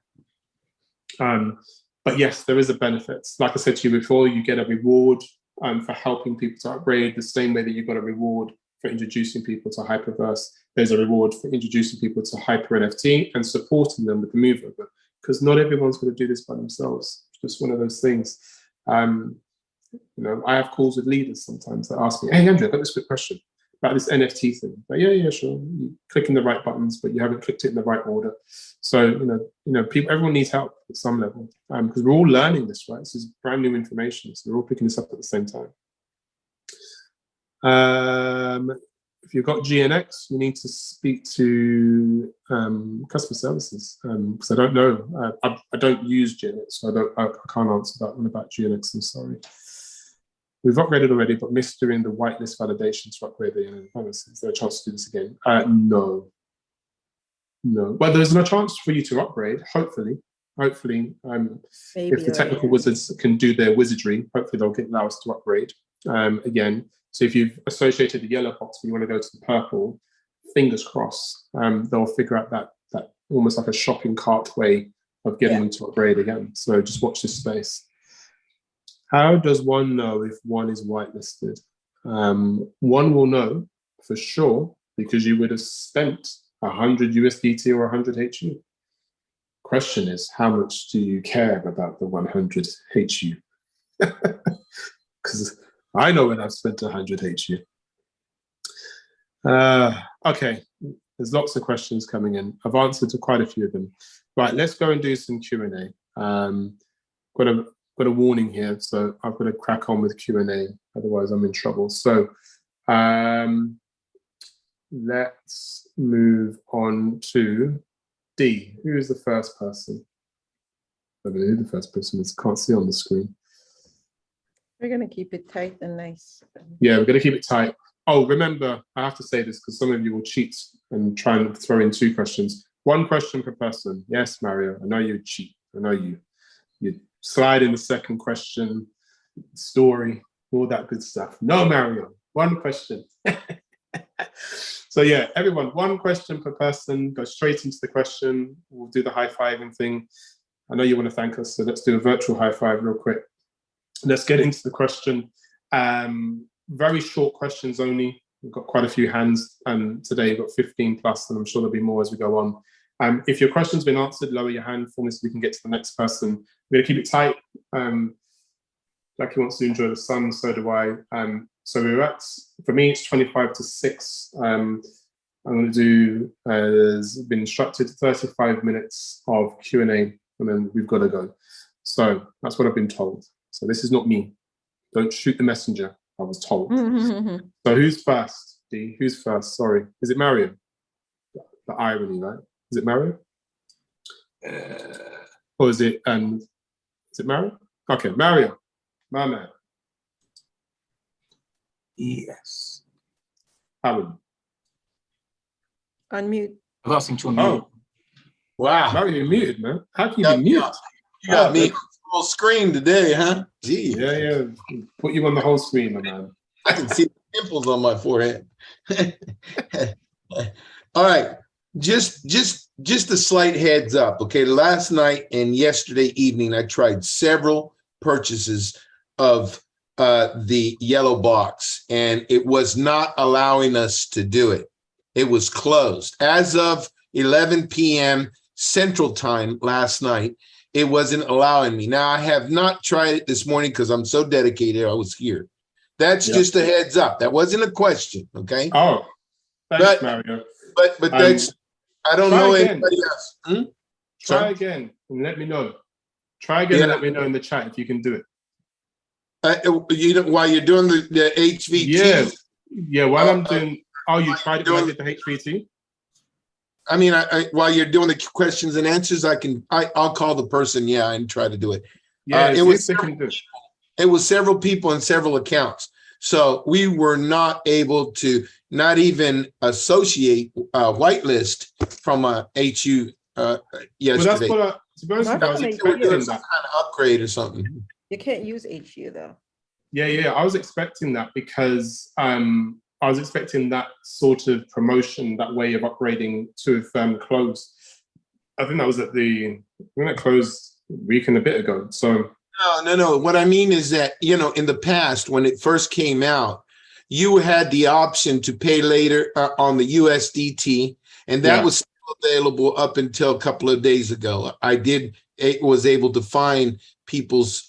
But yes, there is a benefit. Like I said to you before, you get a reward for helping people to upgrade, the same way that you've got a reward for introducing people to Hyperverse. There's a reward for introducing people to Hyper NFT and supporting them with the move over. because not everyone's going to do this by themselves. It's just one of those things. I have calls with leaders sometimes that ask me, "Hey, Andrew, I've got this quick question about this NFT thing." But yeah, sure. You clicking the right buttons, but you haven't clicked it in the right order. So people, everyone needs help at some level, because we're all learning this, right? This is brand new information, so we're all picking this up at the same time. If you've got GNX, you need to speak to customer services, because I don't know. I don't use GNX, so I can't answer that one about GNX. I'm sorry. We've upgraded already, but missed doing the whitelist validation to upgrade the premises. Is there a chance to do this again? No. Well, there's no chance for you to upgrade. Hopefully, if the technical wizards can do their wizardry, hopefully they'll allow us to upgrade again. So if you've associated the yellow box and you want to go to the purple, fingers crossed, they'll figure out that almost like a shopping cart way of getting them to upgrade again. So just watch this space. How does one know if one is whitelisted? One will know for sure because you would have spent 100 USDT or 100 HU. Question is, how much do you care about the 100 HU? Because I know when I've spent 100 HU. Okay, there's lots of questions coming in. I've answered to quite a few of them. Right, let's go and do some Q&A. Got a warning here, so I've got to crack on with Q&A, otherwise I'm in trouble. So let's move on to D. Who is the first person? I don't know who the first person is. Can't see on the screen. We're going to keep it tight and nice. Yeah, we're going to keep it tight. Oh, remember, I have to say this because some of you will cheat and try and throw in 2 questions. 1 question per person. Yes, Mario, I know you cheat. I know you slide in the second question, story, all that good stuff. No, Mario, 1 question. So yeah, everyone, 1 question per person. Go straight into the question. We'll do the high-fiving thing. I know you want to thank us, so let's do a virtual high-five real quick. Let's get into the question. Very short questions only. We've got quite a few hands today. We've got 15 plus, and I'm sure there'll be more as we go on. If your question's been answered, lower your hand for me so we can get to the next person. We're going to keep it tight. Jackie wants to enjoy the sun, so do I. So we're at, for me, it's 25 to 6. I'm going to do, as been instructed, 35 minutes of Q&A, and then we've got to go. So that's what I've been told. So this is not me. Don't shoot the messenger, I was told. So who's first, D? Who's first? Sorry. Is it Mario? The irony, right? Is it Mario? Or is it Mario? Okay, Mario, my man. Yes. Howard. Unmute. I've asked him to unmute. Oh, Wow. Mario, you're muted, man. How can you be muted? You got me full screen today, huh? Gee. Yeah. Put you on the whole screen, my man. I can see the pimples on my forehead. All right. Just a slight heads up. Okay. Last night and yesterday evening, I tried several purchases of the yellow box, and it was not allowing us to do it. It was closed. As of 11 p.m. Central Time last night, it wasn't allowing me. Now, I have not tried it this morning because I'm so dedicated. I was here. That's just a heads up. That wasn't a question, okay? Oh, thanks, Mario. But that's, I don't know anybody else. Try again and let me know. Try again and let me know in the chat if you can do it. While you're doing the HVT? Yeah, while I'm doing, you tried it when I did the HVT? I mean, while you're doing the questions and answers, I'll call the person, and try to do it. Yeah, it was several people and several accounts. So we were not able to not even associate whitelist from a HU yesterday. Well, that's what to be honest, I was expecting some kind of upgrade or something. You can't use HU though. Yeah, I was expecting that because I was expecting that sort of promotion, that way of upgrading to have closed. I think that was when it closed a week and a bit ago. So no. What I mean is that, in the past, when it first came out, you had the option to pay later on the USDT, and that was available up until a couple of days ago. Was able to find people's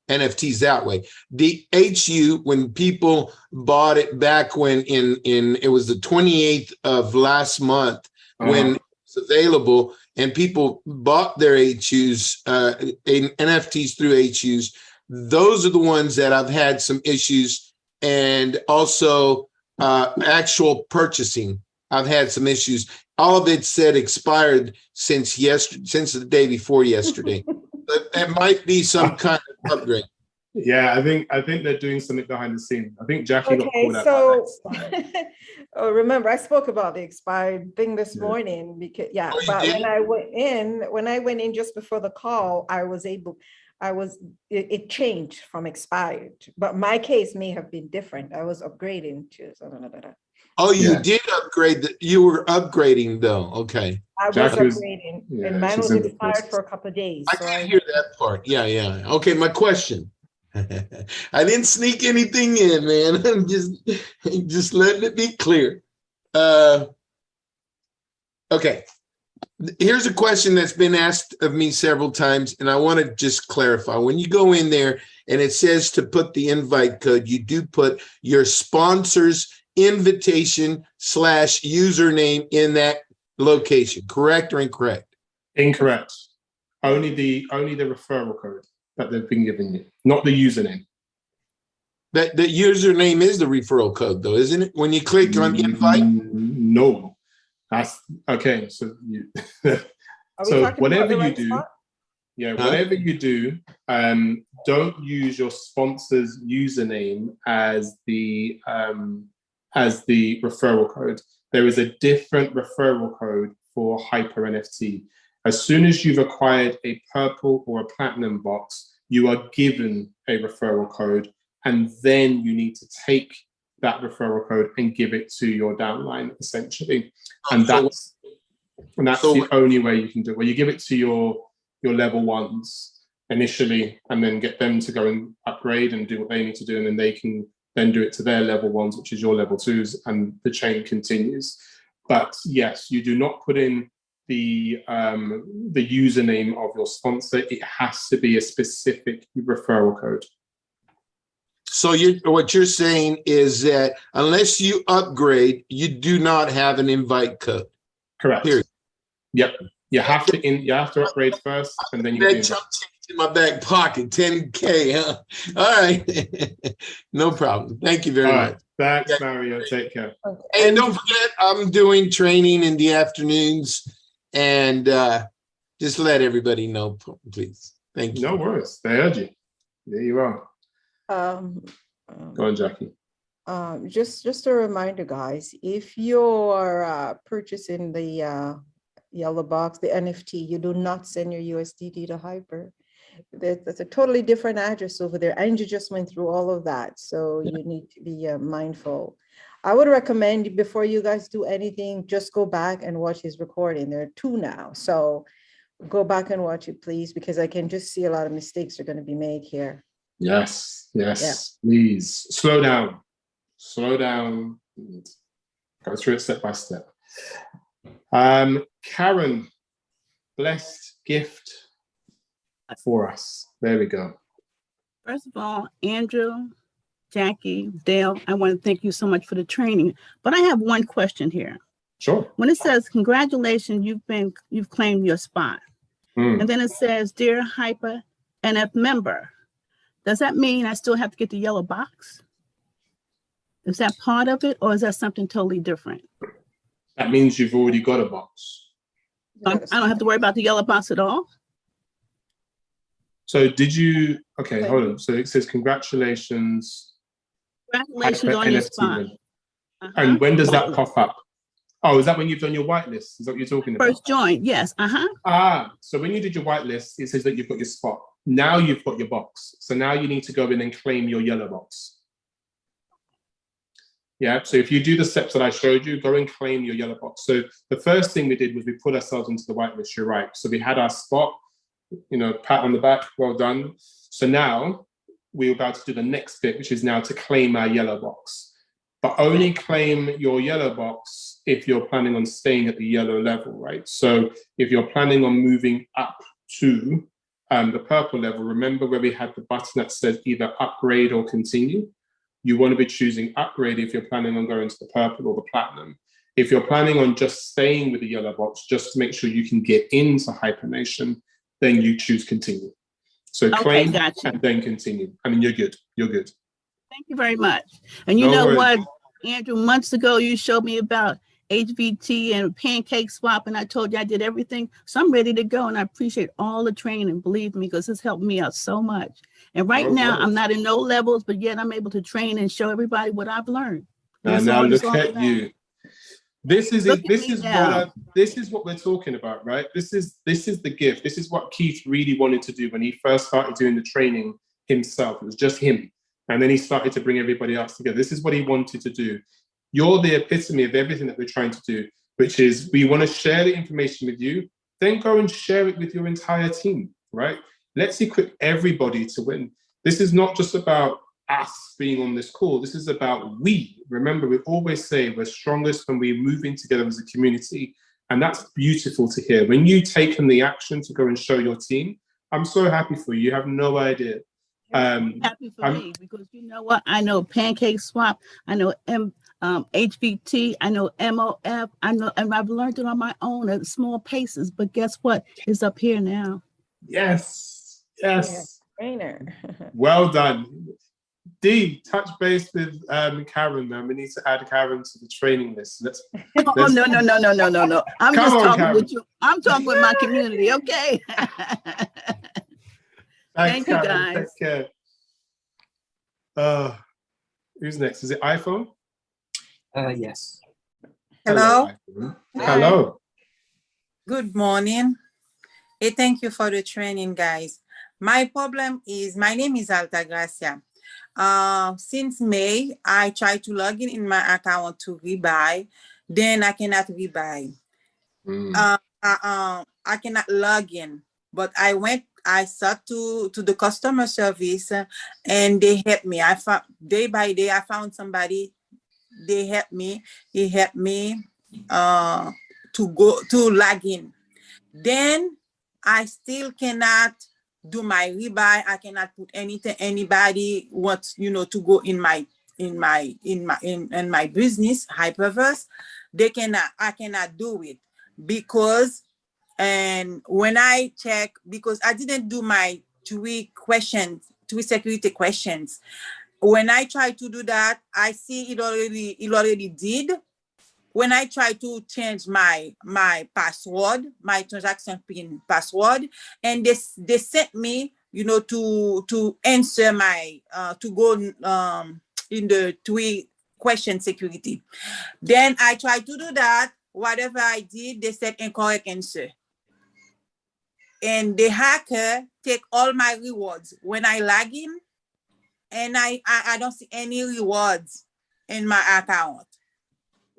NFTs that way. The HU, when people bought it back when it was the 28th of last month when it's available, and people bought their HUs, NFTs through HUs. Those are the ones that I've had some issues, and also actual purchasing. I've had some issues. All of it said expired since the day before yesterday. But there might be some kind of upgrade. Yeah, I think they're doing something behind the scenes. I think Jackie got called out by that. Oh, remember, I spoke about the expired thing this morning because but did? when I went in just before the call, it changed from expired, but my case may have been different. I was upgrading to Oh, you did upgrade. You were upgrading though. Okay. I was upgrading, and mine was expired for a couple of days. I didn't hear that part. Yeah. Okay, my question. I didn't sneak anything in, man. I'm just letting it be clear. Okay. Here's a question that's been asked of me several times, and I want to just clarify. When you go in there and it says to put the invite code, you do put your sponsor's invitation / username in that location, correct or incorrect? Incorrect. Only the referral code that they've been giving you, not the username. The username is the referral code, though, isn't it? When you click on invite? No. That's okay. So whatever you do, whatever you do, don't use your sponsor's username as the referral code. There is a different referral code for Hyper NFT. As soon as you've acquired a purple or a platinum box, you are given a referral code, and then you need to take that referral code and give it to your downline, essentially. And that's the only way you can do it. Well, you give it to your level ones initially, and then get them to go and upgrade and do what they need to do, and then they can then do it to their level ones, which is your level twos, and the chain continues. But yes, you do not put in the username of your sponsor. It has to be a specific referral code. So what you're saying is that unless you upgrade, you do not have an invite code. Correct. Period. Yep. You have to upgrade first, and then you can. That in my back pocket, 10K, huh? All right. No problem. Thank you very much. Thanks, Mario. Take care. Okay. And don't forget, I'm doing training in the afternoons, and just let everybody know, please. Thank you. No worries. They heard you. There you are. Go on, Jackie. Just a reminder, guys, if you're purchasing the yellow box, the NFT, you do not send your USDT to Hyper. That's a totally different address over there. And you just went through all of that. So you need to be mindful. I would recommend before you guys do anything, just go back and watch his recording. There are 2 now. So go back and watch it, please, because I can just see a lot of mistakes are going to be made here. Yes, please. Slow down. Go through it step by step. Karen, blessed gift for us. There we go. First of all, Andrew, Jackie, Dale, I want to thank you so much for the training. But I have one question here. Sure. When it says, congratulations, you've claimed your spot. And then it says, dear Hyper NF member, does that mean I still have to get the yellow box? Is that part of it, or is that something totally different? That means you've already got a box. I don't have to worry about the yellow box at all? So did you, okay, hold on. So it says congratulations. Congratulations on your spot. And when does that pop up? Oh, is that when you've done your whitelist? Is that what you're talking about? First join, yes. So when you did your whitelist, it says that you've got your spot. Now you've got your box. So now you need to go in and claim your yellow box. Yeah, so if you do the steps that I showed you, go and claim your yellow box. So the first thing we did was we put ourselves into the whitelist, you're right. So we had our spot, pat on the back, well done. So now we're about to do the next bit, which is now to claim our yellow box. but only claim your yellow box if you're planning on staying at the yellow level, right? So if you're planning on moving up to the purple level, remember where we had the button that said either upgrade or continue? You want to be choosing upgrade if you're planning on going to the purple or the platinum. If you're planning on just staying with the yellow box, just to make sure you can get into Hyphenation, then you choose continue. So claim and then continue. I mean, you're good. You're good. Thank you very much. And you know what, Andrew, months ago, you showed me about HVT and pancake swap, and I told you I did everything. So I'm ready to go, and I appreciate all the training, and believe me, because it's helped me out so much. And right now, I'm not in no levels, but yet I'm able to train and show everybody what I've learned. Now look at you. This is what we're talking about, right? This is the gift. This is what Keith really wanted to do when he first started doing the training himself. It was just him. And then he started to bring everybody else together. This is what he wanted to do. You're the epitome of everything that we're trying to do, which is we want to share the information with you, then go and share it with your entire team, right? Let's equip everybody to win. This is not just about us being on this call. This is about we. Remember, we always say we're strongest when we're moving together as a community. And that's beautiful to hear. When you've taken the action to go and show your team, I'm so happy for you. You have no idea. Happy for me, because you know what? I know pancake swap, I know HVT, I know MOF, I know, and I've learned it on my own at small paces. But guess what? It's up here now. Yes. Trainer. Well done. D, touch base with Karen, man. We need to add Karen to the training list. Let's no. I'm just talking with you. I'm talking with my community, okay? Thank you, guys. Take care. Who's next? Is it iPhone? Yes. Hello. Hello. Good morning. Hey, thank you for the training, guys. My problem is, my name is Altagracia. Since May, I tried to log in my account to rebuy, then I cannot rebuy. I cannot log in, but I sought to the customer service, and they helped me. I found day by day, I found somebody. They helped me. He helped me to go to log in. Then I still cannot do my rebuy. I cannot put anything. Anybody wants, to go in my business Hyperverse, they cannot. I cannot do it because. And when I check, because I didn't do my three security questions. When I try to do that, I see it already did. When I try to change my password, my transaction PIN password, and they sent me, to answer my to go in the three question security. Then I tried to do that. Whatever I did, they said incorrect answer. And the hacker take all my rewards when I log in, and I don't see any rewards in my account.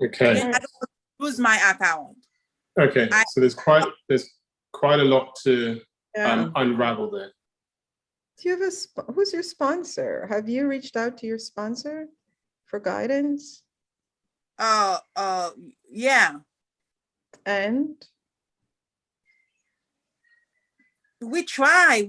Okay. Then I don't lose my account. Okay. So there's quite a lot to unravel there. Do you have who's your sponsor? Have you reached out to your sponsor for guidance? Yeah. And we try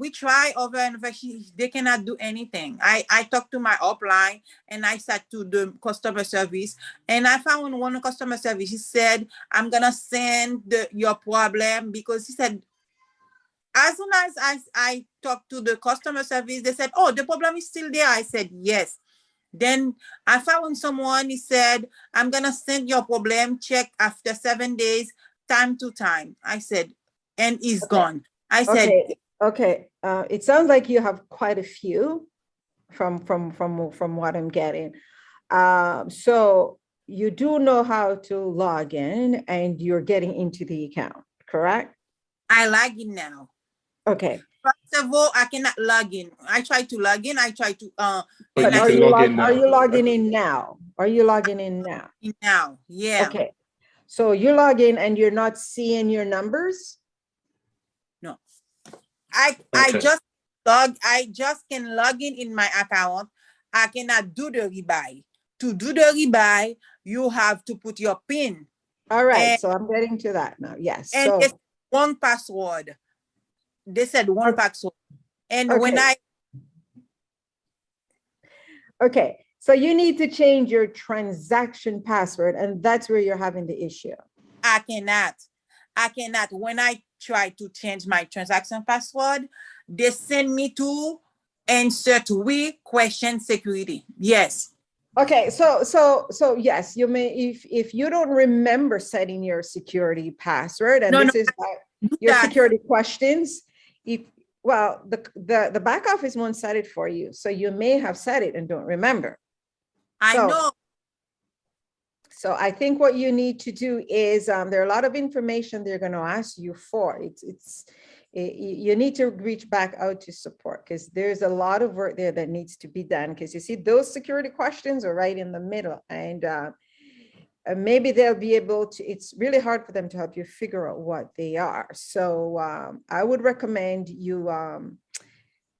over and over. They cannot do anything. I talked to my upline, and I said to the customer service, and I found one customer service. He said, I'm gonna send your problem, because he said, as soon as I talked to the customer service, they said, oh, the problem is still there. I said, yes. Then I found someone, he said, I'm gonna send your problem, check after 7 days, time to time. I said, and he's gone. I said, okay. It sounds like you have quite a few from what I'm getting. So you do know how to log in, and you're getting into the account, correct? I log in now. Okay. First of all, I cannot log in. I try to log in. I try to. But are you logging in now? Are you logging in now? Now, yeah. Okay. So you log in and you're not seeing your numbers? No. I just can log in my account. I cannot do the rebuy. to do the rebuy, you have to put your PIN. All right, And- so I'm getting to that now. Yes. And So it's one password. They said one password. And when Okay. Okay, so you need to change your transaction password, and that's where you're having the issue. I cannot. When I try to change my transaction password, they send me to insert we question security. Yes. Okay, so yes, you may, if you don't remember setting your security password, and No, this no, is your that. security questions, if well, the back office won't set it for you, so you may have set it and don't remember. I So- know. So I think what you need to do is there are a lot of information they're going to ask you for. You need to reach back out to support, because there's a lot of work there that needs to be done, because you see those security questions are right in the middle, and maybe they'll be able to, it's really hard for them to help you figure out what they are. So I would recommend you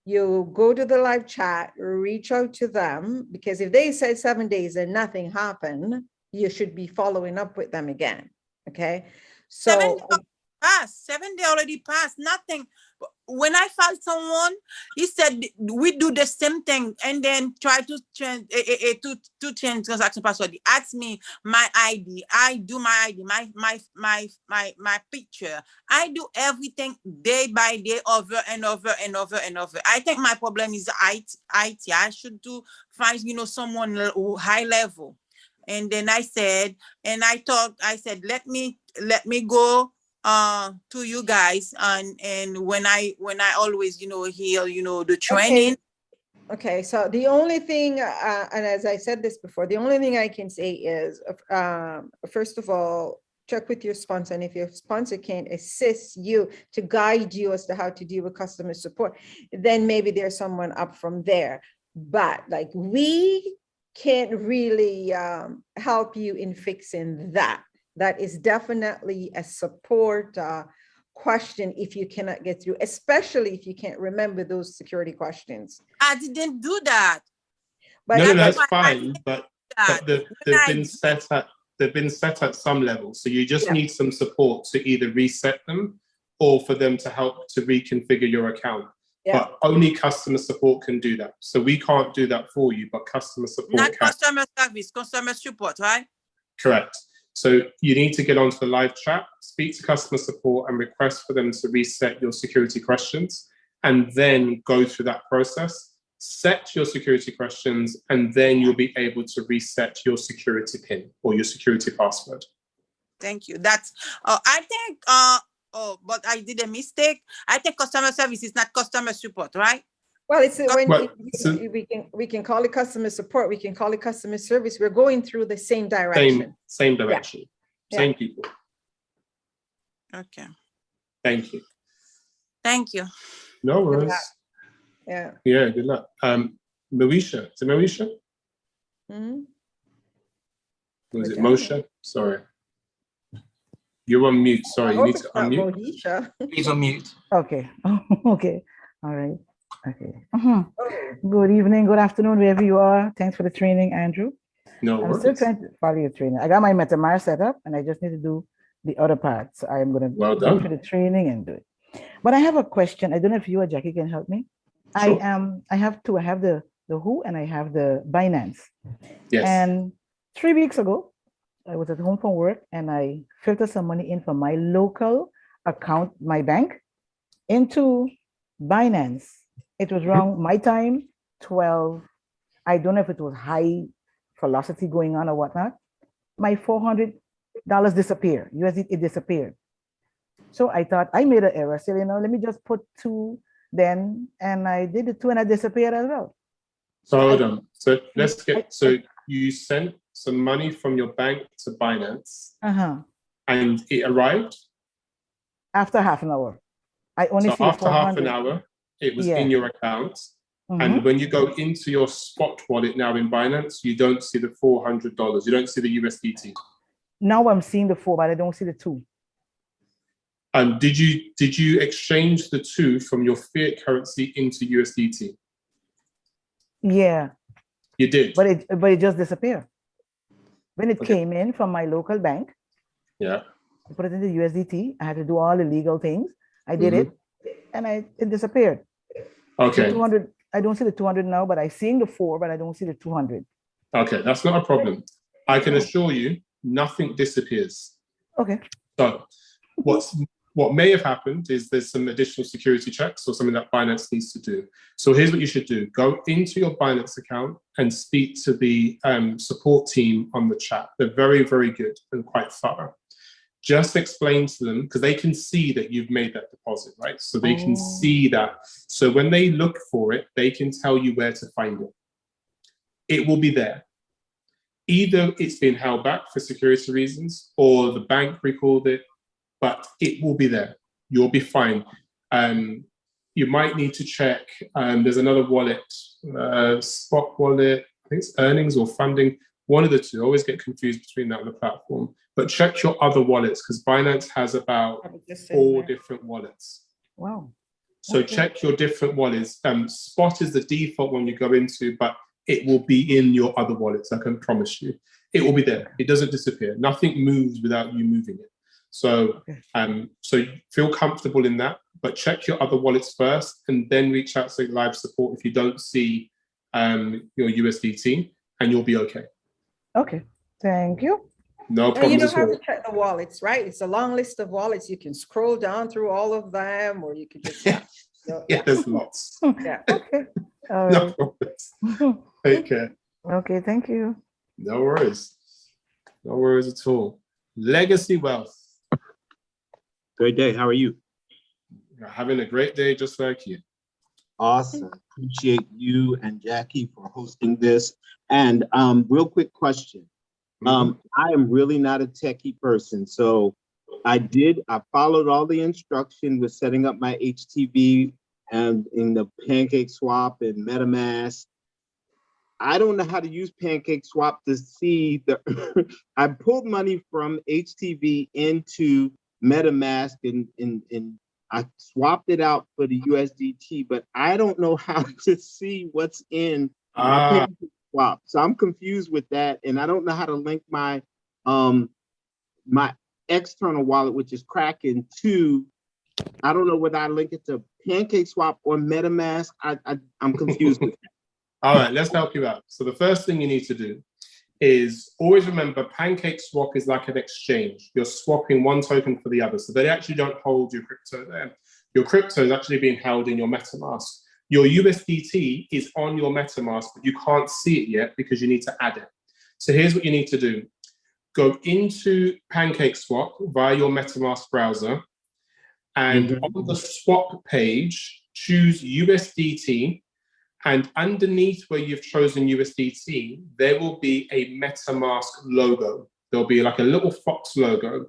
you go to the live chat, reach out to them, because if they said 7 days and nothing happened, you should be following up with them again. Okay. So 7 days passed. 7 days already passed. Nothing. When I found someone, he said we do the same thing and then try to change to change transaction password. He asked me my ID. I do my ID, my picture. I do everything day by day, over and over and over and over. I think my problem is IT. I should find someone high level. And then I said, I said, let me go to you guys, and when I always hear the training. Okay, so the only thing, and as I said this before, the only thing I can say is, first of all, check with your sponsor, and if your sponsor can't assist you to guide you as to how to deal with customer support, then maybe there's someone up from there. But like, we can't really help you in fixing that. That is definitely a support question if you cannot get through, especially if you can't remember those security questions. I didn't do that. But no, that's fine. But they've been that. set at some level. So you just Yeah. need some support to either reset them or for them to help to reconfigure your account. Yeah. But only customer support can do that. So we can't do that for you, but customer support Not can. customer service, customer support, right? Correct. So you need to get onto the live chat, speak to customer support and request for them to reset your security questions, and then go through that process, set your security questions, and then you'll be able to reset your security PIN or your security password. Thank you. That's, I think, but I did a mistake. I think customer service is not customer support, right? well, it's when Well, we can call it customer support, we can call it customer service. We're going through the same direction. Same direction, Yeah. same people. Okay. Thank you. Thank you. No worries. Yeah. Yeah, good luck. Moesha, is it Moesha? Mhm. Or is it Okay. Moshe? Sorry. You're on mute. Sorry, you need to unmute. Moesha. Please unmute. Okay. Okay. All right. Okay. Good evening, good afternoon, wherever you are. Thanks for the training, Andrew. No I'm still worries. trying to follow your training. I got my MetaMask set up and I just need to do the other part. So I am going to Well go done. through the training and do it. But I have a question. I don't know if you or Jackie can help me. Sure. I have two. I have the Who and I have the Binance. Yes. And 3 weeks ago, I was at home from work and I filtered some money in from my local account, my bank, into Binance. It was wrong. My time, 12. I don't know if it was high velocity going on or whatnot. My $400 disappeared. USD, it disappeared. So I thought I made an error. So, let me just put 2 then. And I did the 2 and I disappeared as well. So hold on. So let's get, so you sent some money from your bank to Binance and it arrived? After half an hour. I only So see after half an 400. hour, it was Yeah. in your account. And when you go into your spot wallet now in Binance, you don't see the $400. You don't see the USDT. Now I'm seeing the 4, but I don't see the 2. Did you exchange the 2 from your fiat currency into USDT? Yeah. You did. But it just disappeared. When it came in from my local bank, yeah. I put it into USDT. I had to do all the legal things. I did it, and it disappeared. Okay. The 200. I don't see the 200 now, but I seen the 4, but I don't see the 200. Okay, that's not a problem. I can assure you, nothing disappears. Okay. So, what may have happened is there's some additional security checks or something that Binance needs to do. So here's what you should do. Go into your Binance account and speak to the support team on the chat. They're very, very good and quite thorough. Just explain to them, because they can see that you've made that deposit, right? So they can see that. So when they look for it, they can tell you where to find it. It will be there. Either it's been held back for security reasons or the bank recalled it, but it will be there. You'll be fine. You might need to check. There's another wallet, Spot Wallet, I think it's Earnings or Funding, one of the two. I always get confused between that and the platform. But check your other wallets, because Binance has about 4 different wallets. Wow. So check your different wallets. Spot is the default one you go into, but it will be in your other wallets, I can promise you. It will be there. It doesn't disappear. Nothing moves without you moving it. So, so feel comfortable in that, but check your other wallets first and then reach out to live support if you don't see your USDT, and you'll be okay. Okay, thank you. No problem. You know how to check the wallets, right? It's a long list of wallets. You can scroll down through all of them, or you can just yeah, there's lots. Yeah. Okay. All No right. problems. Take care. Okay, thank you. No worries. No worries at all. Legacy Wealth. Great day. How are you? You're having a great day, just like you. Awesome. Appreciate you and Jackie for hosting this. And real quick question. I am really not a techie person. So I followed all the instruction with setting up my HTV and in the Pancake Swap and MetaMask. I don't know how to use Pancake Swap to see I pulled money from HTV into MetaMask and I swapped it out for the USDT, but I don't know how to see what's in my Pancake Swap. So I'm confused with that, and I don't know how to link my my external wallet, which is Kraken, to. I don't know whether I link it to Pancake Swap or MetaMask. I'm confused with that. All right, let's help you out. So the first thing you need to do is always remember Pancake Swap is like an exchange. You're swapping one token for the other. So they actually don't hold your crypto there. Your crypto is actually being held in your MetaMask. Your USDT is on your MetaMask, but you can't see it yet because you need to add it. So here's what you need to do. Go into Pancake Swap via your MetaMask browser. And on the swap page, choose USDT. And underneath where you've chosen USDT, there will be a MetaMask logo. There'll be like a little fox logo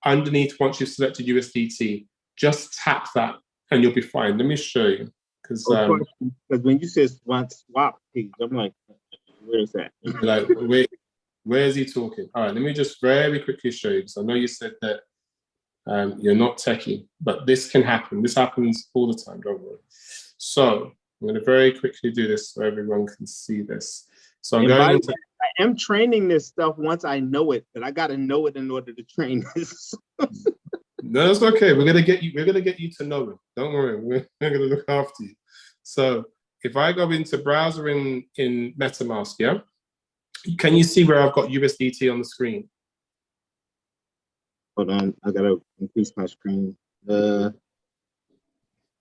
underneath once you've selected USDT. Just tap that and you'll be fine. Let me show you. Because when you said swap page, I'm like, where is that? Like, where is he talking? All right, let me just very quickly show you, because I know you said that you're not techie, but this can happen. This happens all the time, don't worry. So I'm going to very quickly do this so everyone can see this. So I'm going into... I am training this stuff once I know it, but I got to know it in order to train this. No, that's okay. We're gonna get you to know it. Don't worry. We're gonna look after you. So if I go into browser in MetaMask, yeah, can you see where I've got USDT on the screen? Hold on, I gotta increase my screen. Yeah.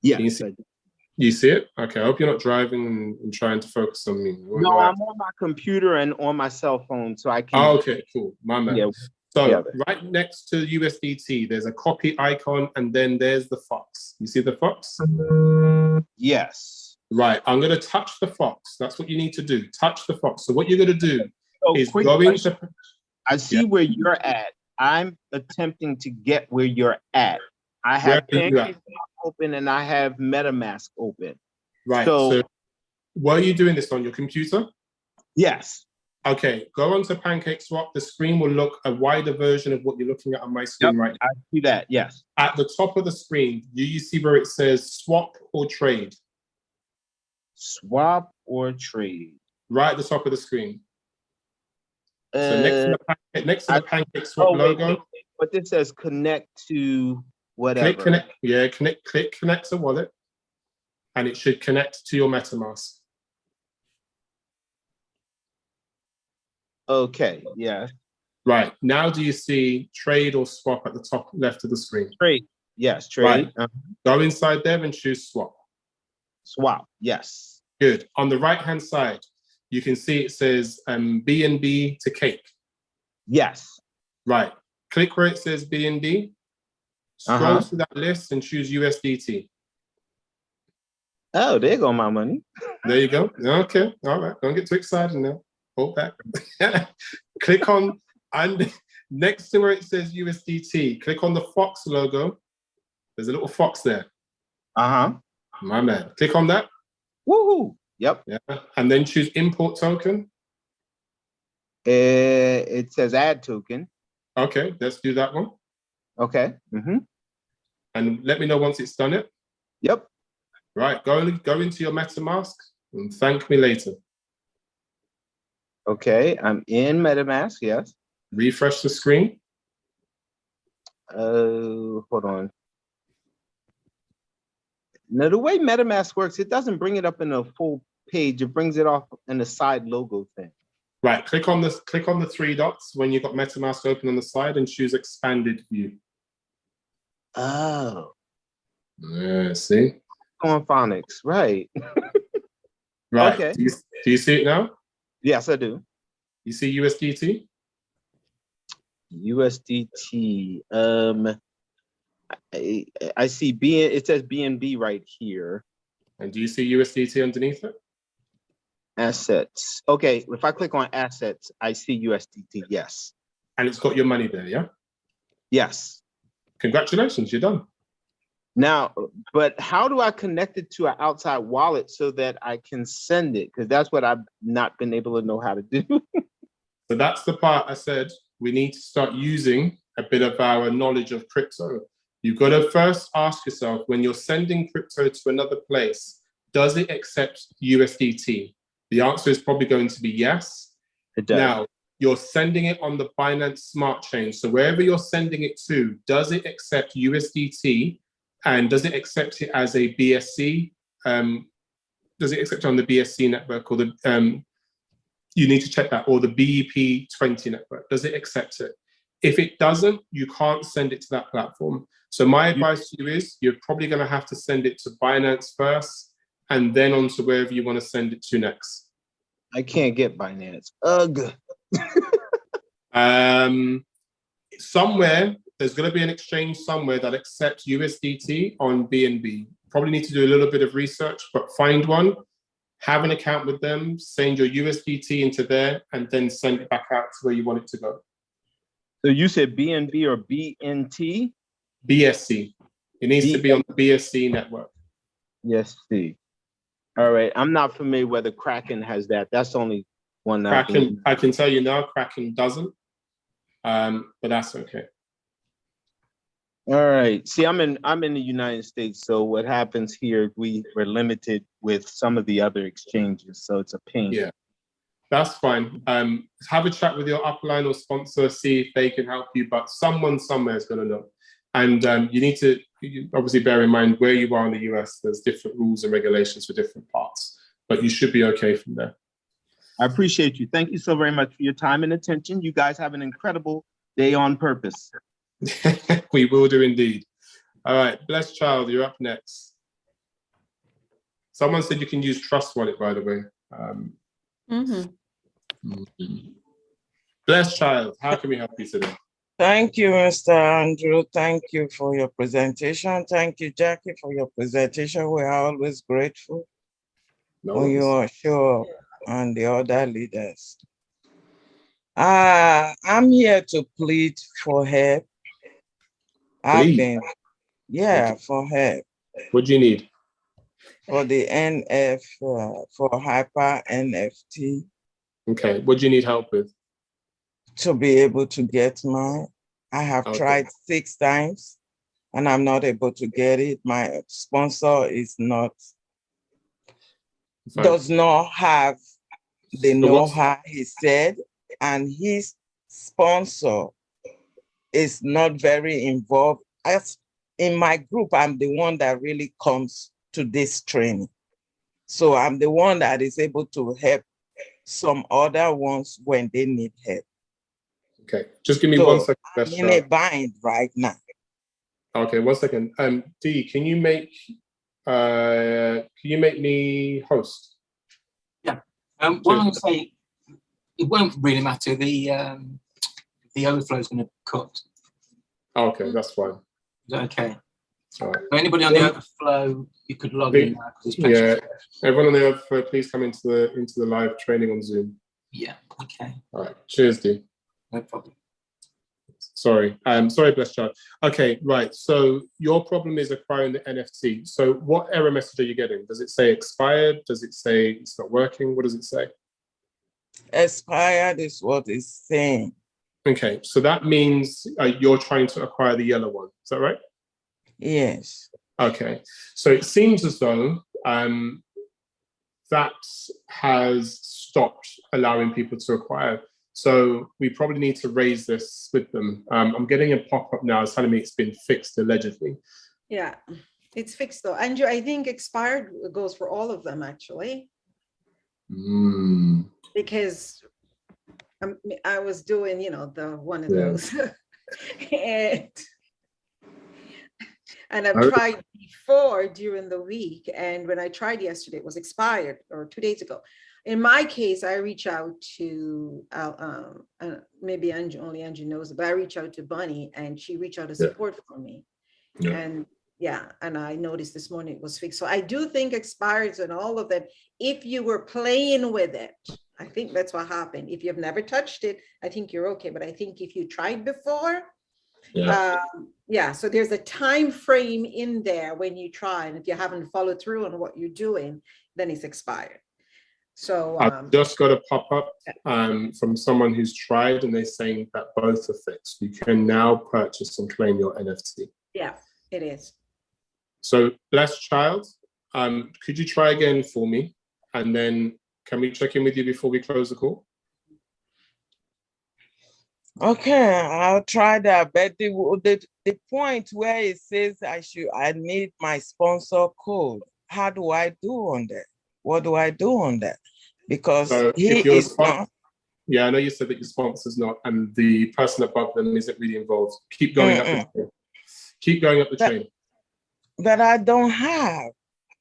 You see it? Okay. I hope you're not driving and trying to focus on me. No, I'm on my computer and on my cell phone, so I can. Oh, okay, cool. My man. Yeah. So right next to USDT, there's a copy icon, and then there's the fox. You see the fox? Yes. Right. I'm going to touch the fox. That's what you need to do. Touch the fox. So what you're going to do is go into... I see where you're at. I'm attempting to get where you're at. I have Pancake open and I have MetaMask open. Right. So were you doing this on your computer? Yes. Okay, go on to Pancake Swap. The screen will look a wider version of what you're looking at on my screen right now. I see that, yes. At the top of the screen, do you see where it says swap or trade? Swap or trade. Right at the top of the screen. So next to the Pancake Swap logo. Wait. But this says connect to whatever. Click connect. Yeah, click connect to wallet, and it should connect to your MetaMask. Okay. Yeah. Right. Now, do you see trade or swap at the top left of the screen? Trade. Yes. Trade. Right. Go inside there and choose swap. Swap. Yes. Good. On the right hand side, you can see it says BNB to cake. Yes. Right. Click where it says BNB. Scroll through that list and choose USDT. Oh, there go my money. There you go. Okay. All right. Don't get too excited now. Hold back. Click on, and next to where it says USDT, click on the Fox logo. There's a little fox there. My man. Click on that. Woohoo. Yep. Yeah. And then choose import token. It says add token. Okay, let's do that one. Okay. And let me know once it's done it. Yep. Right, go into your MetaMask and thank me later. Okay, I'm in MetaMask, yes. Refresh the screen. Hold on. Now, the way MetaMask works, it doesn't bring it up in a full page. It brings it off in the side logo thing. Right, click on the three dots when you've got MetaMask open on the side and choose expanded view. Oh. Yeah, see? On phonics, right. Right. Okay. Do you see it now? Yes, I do. You see USDT? USDT. I see it says BNB right here. And do you see USDT underneath it? Assets. Okay, if I click on assets, I see USDT, yes. And it's got your money there, yeah? Yes. Congratulations, you're done. Now, but how do I connect it to an outside wallet so that I can send it? Because that's what I've not been able to know how to do. So that's the part I said we need to start using a bit of our knowledge of crypto. You've got to first ask yourself, when you're sending crypto to another place, does it accept USDT? The answer is probably going to be yes. It does. Now, you're sending it on the Binance Smart Chain. So wherever you're sending it to, does it accept USDT? And does it accept it as a BSC? Does it accept it on the BSC network or the, you need to check that, or the BEP20 network? Does it accept it? If it doesn't, you can't send it to that platform. So my advice to you is you're probably going to have to send it to Binance first and then on to wherever you want to send it to next. I can't get Binance. Ugh. Somewhere, there's going to be an exchange somewhere that accepts USDT on BNB. Probably need to do a little bit of research, but find one, have an account with them, send your USDT into there, and then send it back out to where you want it to go. So you said BNB or BNT? BSC. It needs to be on the BSC network. Yes, see. All right. I'm not familiar whether Kraken has that. That's the only one. Kraken, I can tell you now, Kraken doesn't, but that's okay. All right. See, I'm in the United States, so what happens here? We're limited with some of the other exchanges, so it's a pain. Yeah, that's fine. Have a chat with your upline or sponsor, see if they can help you. But someone somewhere is going to know, and you need to obviously bear in mind where you are in the US. There's different rules and regulations for different parts, but you should be okay from there. I appreciate you. Thank you so very much for your time and attention. You guys have an incredible day on purpose. We will do indeed. All right, Blessed Child, you're up next. Someone said you can use Trust Wallet, by the way. Blessed Child, how can we help you today? Thank you, Mr. Andrew. Thank you for your presentation. Thank you, Jackie, for your presentation. We are always grateful when you are sure and the other leaders. I'm here to plead for help. For help. What do you need? For the NF, for Hyper NFT. Okay, what do you need help with? To be able to get mine. I have tried 6 times and I'm not able to get it. My sponsor is not, does not have the know-how, he said, and his sponsor is not very involved. As in my group, I'm the one that really comes to this training. So I'm the one that is able to help some other ones when they need help. Okay, just give me 1 second. I'm in a bind right now. Okay, 1 second. Dee, can you make me host? Yeah. What I'm going to say, it won't really matter. The overflow is going to cut. Okay, that's fine. Is that okay? All right. So anybody on the overflow, you could log in now. Yeah, everyone on the overflow, please come into the live training on Zoom. Yeah. Okay. All right. Cheers, Dee. No problem. Sorry. Sorry, bless child. Okay, right. So your problem is acquiring the NFT. So what error message are you getting? Does it say expired? Does it say it's not working? What does it say? Expired is what it's saying. Okay, so that means you're trying to acquire the yellow one. Is that right? Yes. Okay, so it seems as though that has stopped allowing people to acquire. So we probably need to raise this with them. I'm getting a pop-up now. It's telling me it's been fixed allegedly. Yeah, it's fixed though. Andrew, I think expired goes for all of them actually. Because I was doing, the one of those. and I've tried before during the week. And when I tried yesterday, it was expired, or 2 days ago. In my case, I reach out to, maybe only Angie knows, but I reach out to Bunny and she reached out to support for me. And and I noticed this morning it was fixed. So I do think expires and all of them, if you were playing with it, I think that's what happened. If you've never touched it, I think you're okay. But I think if you tried before, so there's a time frame in there when you try. And if you haven't followed through on what you're doing, then it's expired. So I've just got a pop-up from someone who's tried, and they're saying that both are fixed. You can now purchase and claim your NFT. Yeah, it is. So, blessed child, could you try again for me? And then can we check in with you before we close the call? Okay, I'll try that. But the point where it says I need my sponsor code, how do I do on that? What do I do on that? Because he is not. Yeah, I know you said that your sponsor's not, and the person above them isn't really involved. Keep going up the chain. Keep going up the chain. But I don't have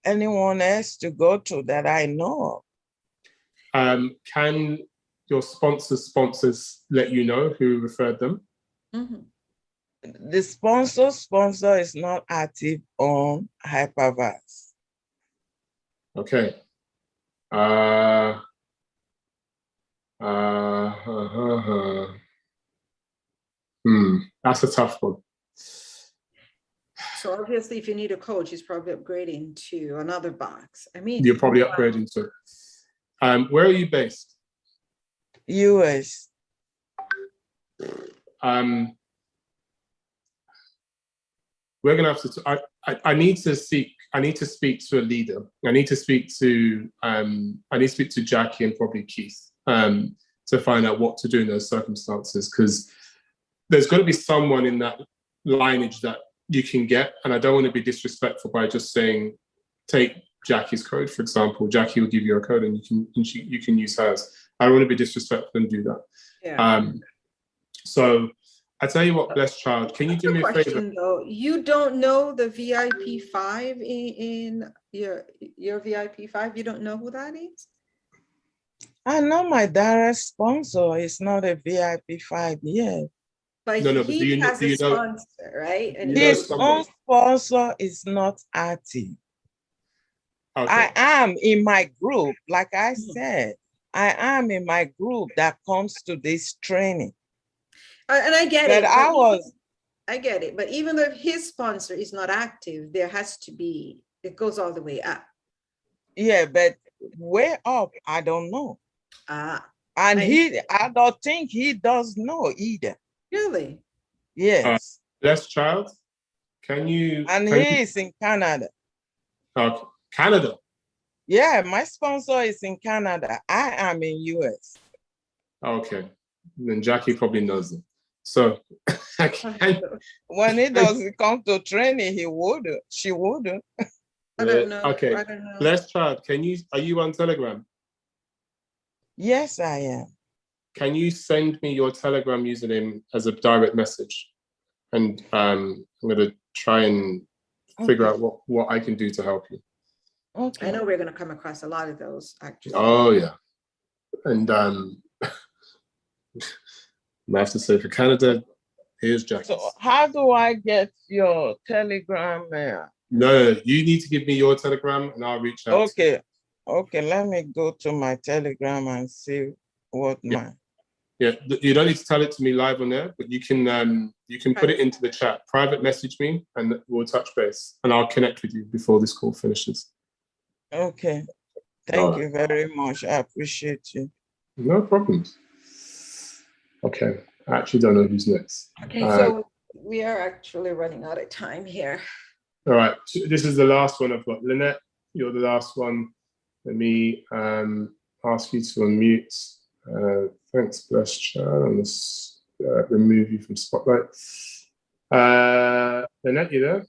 anyone else to go to that I know of. Can your sponsors let you know who referred them? The sponsor is not active on Hyperverse. Okay. That's a tough one. So obviously, if you need a coach, he's probably upgrading to another box. I mean, you're probably upgrading to. Where are you based? US. We're gonna have to. I need to speak to a leader. I need to speak to Jackie and probably Keith to find out what to do in those circumstances, because there's got to be someone in that lineage that you can get, and I don't want to be disrespectful by just saying, take Jackie's code, for example. Jackie will give you a code and you can use hers. I don't want to be disrespectful and do that. Yeah. So I tell you what, blessed child, can you do me a favor? Though, you don't know the VIP 5 in your VIP 5? You don't know who that is? I know my direct sponsor is not a VIP 5 yet. But he has a sponsor, right? And his own sponsor is not active. Okay. I am in my group, like I said, I am in my group that comes to this training. And I get it. I get it. But even though his sponsor is not active, there has to be, it goes all the way up. Yeah, but way up, I don't know. And I don't think he does know either. Really? Yes. Blessed child, can you? And he is in Canada. Okay. Canada. Yeah, my sponsor is in Canada. I am in US. Okay, then Jackie probably knows them. So when he doesn't come to training, he would. She would. I don't know. Okay, I don't know. Blessed Child, are you on Telegram? Yes, I am. Can you send me your Telegram username as a direct message? And I'm going to try and figure out what I can do to help you. Okay. I know we're going to come across a lot of those, actually. Oh, yeah. And I have to say, for Canada, here's Jackie. So how do I get your Telegram mail? No, you need to give me your Telegram and I'll reach out. Okay. Okay, let me go to my Telegram and see what my... Yeah, you don't need to tell it to me live on there, but you can put it into the chat. Private message me and we'll touch base and I'll connect with you before this call finishes. Okay. Thank you very much. I appreciate you. No problems. Okay. I actually don't know who's next. Okay, so we are actually running out of time here. All right. This is the last one I've got. Lynette, you're the last one. Let me ask you to unmute. Thanks, Blessed Child. I'm just remove you from Spotlight. Lynette, you there?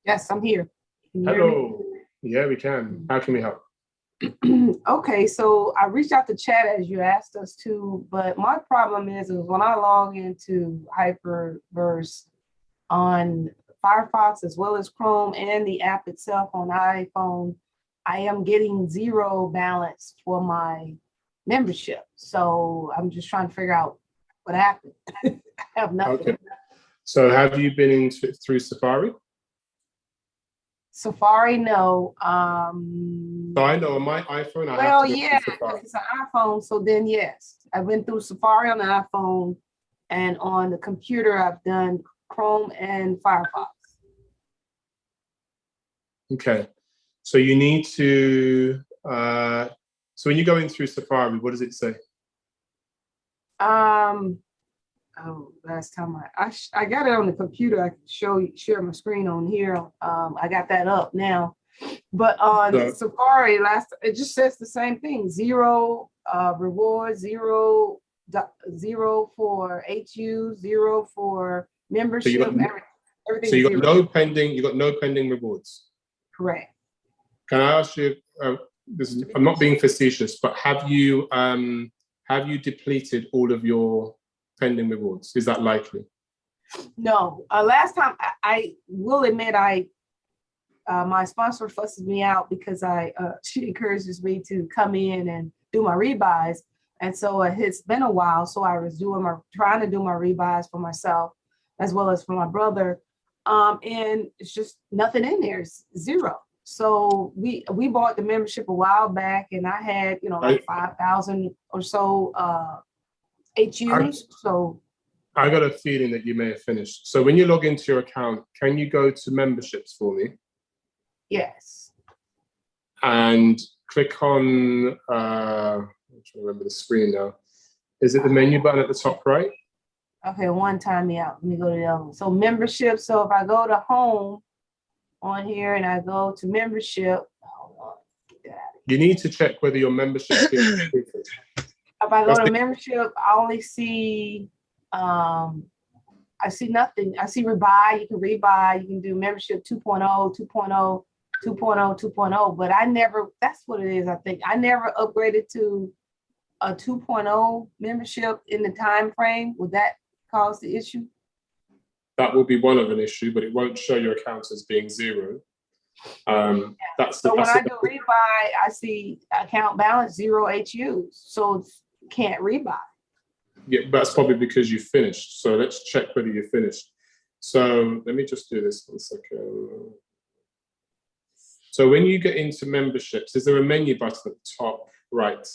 Yes, I'm here. Hello. Yeah, we can. How can we help? Okay, so I reached out to chat as you asked us to, but my problem is when I log into Hyperverse on Firefox as well as Chrome and the app itself on iPhone, I am getting zero balance for my membership. So I'm just trying to figure out what happened. I have nothing. Okay. So have you been through Safari? Safari, no. So I know on my iPhone, I well, have to yeah, Safari. it's an iPhone. So then, yes, I went through Safari on the iPhone, and on the computer, I've done Chrome and Firefox. Okay. So you need to, so when you go in through Safari, what does it say? Last time I got it on the computer. I can share my screen on here. I got that up now, but on Safari, it just says the same thing: zero rewards, zero for HU, zero for membership. So everything. So you got no pending. You got no pending rewards. Correct. Can I ask you? I'm not being facetious, but have you depleted all of your pending rewards? Is that likely? No. Last time, I will admit, my sponsor fusses me out because she encourages me to come in and do my rebuys, and so it's been a while. So I was trying to do my rebuys for myself as well as for my brother, and it's just nothing in there. It's zero. So we bought the membership a while back, and I had like 5,000 or so HUs. So I got a feeling that you may have finished. So when you log into your account, can you go to memberships for me? Yes. And click on, I'm trying to remember the screen now. Is it the menu button at the top right? Okay, one time me out. Let me go to the other one. So membership. So if I go to home on here and I go to membership, hold on. You need to check whether your membership is included. If I go to membership, I only see, I see nothing. I see rebuy. You can rebuy. You can do membership 2.0, 2.0, 2.0, 2.0. But I never, that's what it is, I think. I never upgraded to a 2.0 membership in the time frame. Would that cause the issue? That will be one of an issue, but it won't show your account as being zero. When I do rebuy, I see account balance 0 HUs. So can't rebuy. Yeah, that's probably because you finished. So let's check whether you finished. So let me just do this 1 second. So when you get into memberships, is there a menu button at the top right?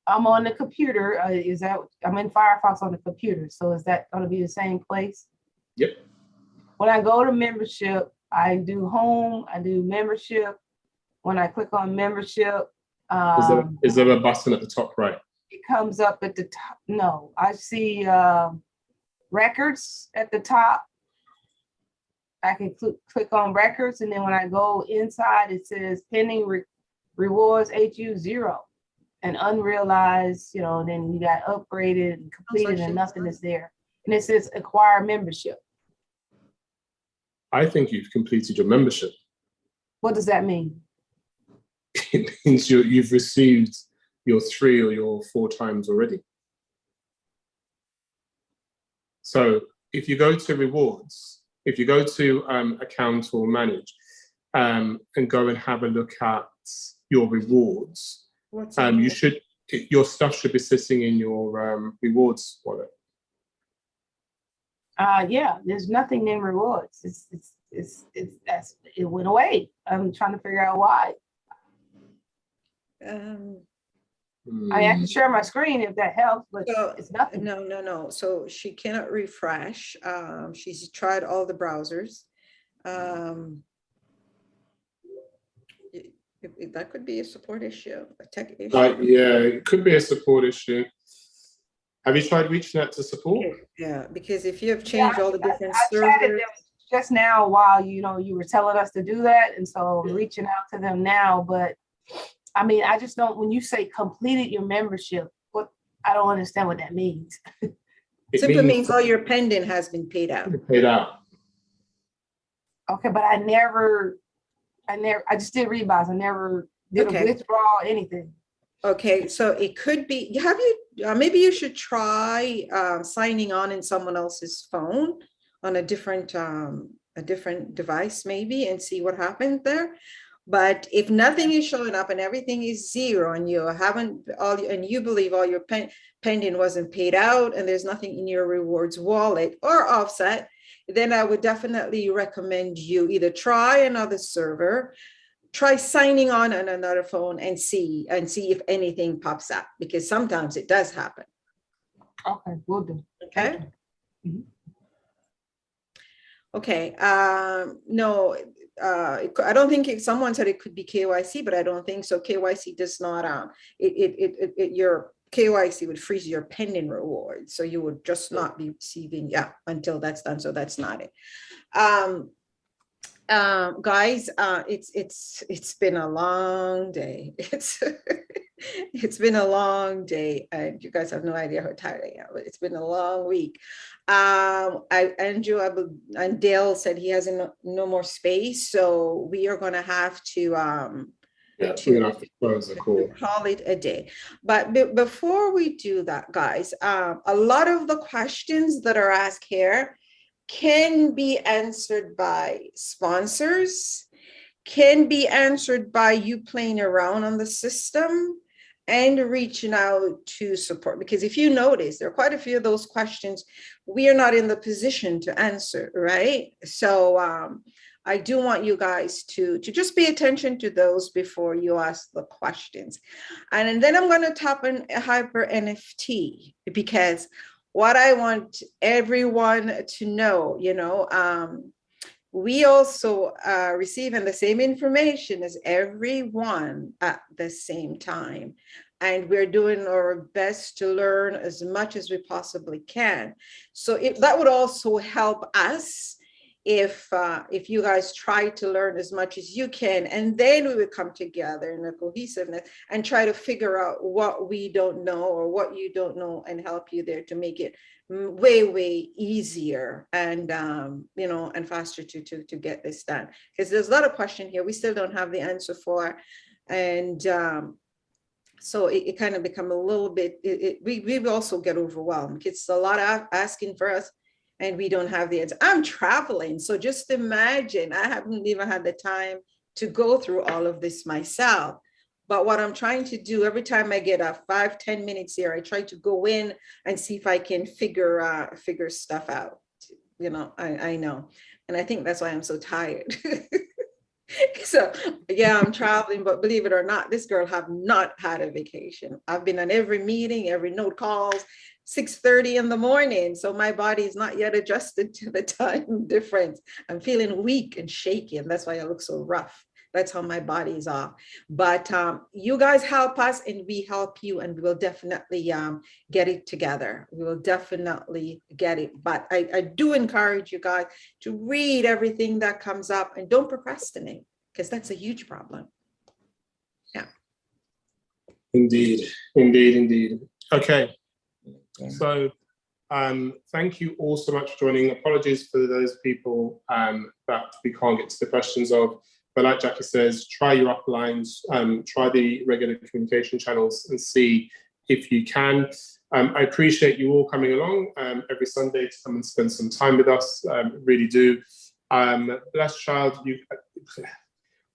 I'm on the computer. I'm in Firefox on the computer. So is that going to be the same place? Yep. When I go to membership, I do home, I do membership. When I click on membership, is there a button at the top right? It comes up at the top. No, I see records at the top. I can click on records, and then when I go inside, it says pending rewards HU 0 and unrealized, you know, then you got upgraded and completed and nothing is there. And it says acquire membership. I think you've completed your membership. What does that mean? It means you've received your 3 or your 4 times already. So if you go to rewards, if you go to account or manage, and go and have a look at your rewards, your stuff should be sitting in your rewards wallet. Yeah, there's nothing in rewards. It went away. I'm trying to figure out why. I can share my screen if that helps, but it's nothing. No. So she cannot refresh. She's tried all the browsers. That could be a support issue, a tech issue. Yeah, it could be a support issue. Have you tried reaching out to support? Yeah, because if you have changed all the different servers. Chatted them just now while you were telling us to do that, and so I'm reaching out to them now. But I mean, I just don't. When you say completed your membership, I don't understand what that means. It simply means all your pending has been paid out. Paid out. Okay, but I just did rebuys. I never did a withdrawal, anything. Okay, so it could be, maybe you should try signing on in someone else's phone on a different device maybe, and see what happens there. But if nothing is showing up and everything is 0 and you you believe all your pending wasn't paid out and there's nothing in your rewards wallet or offset, then I would definitely recommend you either try another server, try signing on another phone and see if anything pops up, because sometimes it does happen. Okay, we'll do. Okay. Mm-hmm. Okay. No, I don't think someone said it could be KYC, but I don't think so. KYC does not. Your KYC would freeze your pending rewards, so you would just not be receiving until that's done. So that's not it. Guys, it's been a long day. It's been a long day, and you guys have no idea how tired I am. It's been a long week. Andrew and Dale said he has no more space, so we are going to have to we're gonna have to close the call. Call it a day. But before we do that, guys, a lot of the questions that are asked here can be answered by sponsors, can be answered by you playing around on the system and reaching out to support. Because if you notice, there are quite a few of those questions we are not in the position to answer, right? So I do want you guys to just pay attention to those before you ask the questions. And then I'm going to tap on Hyper NFT, because what I want everyone to know, we also receiving the same information as everyone at the same time. And we're doing our best to learn as much as we possibly can. So that would also help us if you guys try to learn as much as you can, and then we would come together in a cohesiveness and try to figure out what we don't know or what you don't know and help you there to make it way easier and and faster to get this done, because there's a lot of question here we still don't have the answer for, and so it kind of become a little bit, we also get overwhelmed. It's a lot of asking for us and we don't have the answer. I'm traveling, so just imagine, I haven't even had the time to go through all of this myself. But what I'm trying to do, every time I get a 5-10 minutes here, I try to go in and see if I can figure stuff out. I know. And I think that's why I'm so tired. So yeah, I'm traveling, but believe it or not, this girl have not had a vacation. I've been on every meeting, every note calls, 6:30 in the morning. So my body is not yet adjusted to the time difference. I'm feeling weak and shaky, and that's why I look so rough. That's how my body is off. But you guys help us and we help you, and we will definitely get it together. We will definitely get it. But I do encourage you guys to read everything that comes up and don't procrastinate, because that's a huge problem. Yeah. Indeed, indeed, indeed. Okay. So thank you all so much for joining. Apologies for those people that we can't get to the questions of, but like Jackie says, try your uplines, try the regular communication channels and see if you can. I appreciate you all coming along every Sunday to come and spend some time with us, really do. Blessed child,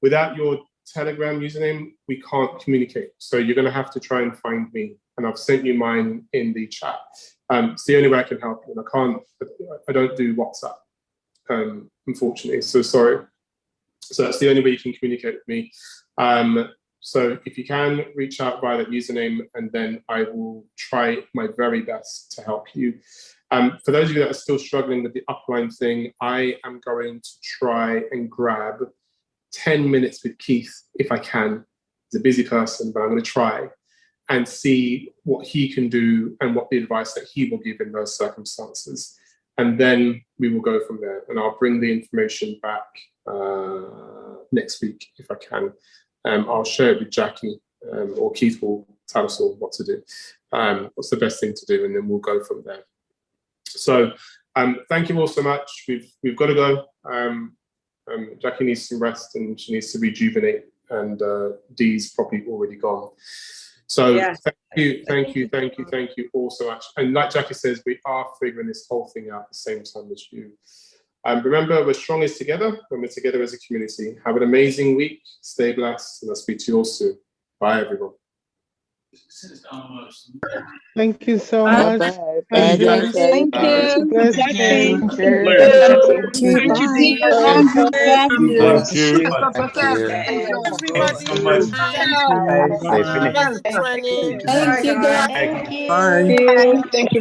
without your Telegram username, we can't communicate. So you're gonna have to try and find me, and I've sent you mine in the chat. It's the only way I can help you, and I don't do WhatsApp, unfortunately, so sorry. So that's the only way you can communicate with me. So if you can, reach out via that username, and then I will try my very best to help you. For those of you that are still struggling with the upline thing, I am going to try and grab 10 minutes with Keith, if I can. He's a busy person, but I'm going to try and see what he can do and what the advice that he will give in those circumstances. And then we will go from there. And I'll bring the information back next week, if I can. I'll share it with Jackie, or Keith will tell us all what to do. What's the best thing to do, and then we'll go from there. So thank you all so much. We've got to go. Jackie needs some rest and she needs to rejuvenate, and Dee's probably already gone. So yeah. Thank you all so much. And like Jackie says, we are figuring this whole thing out at the same time as you. Remember, we're strongest together when we're together as a community. Have an amazing week. Stay blessed, and I'll speak to you all soon. Bye, everyone. Thank you so much. Thank you. Thank you.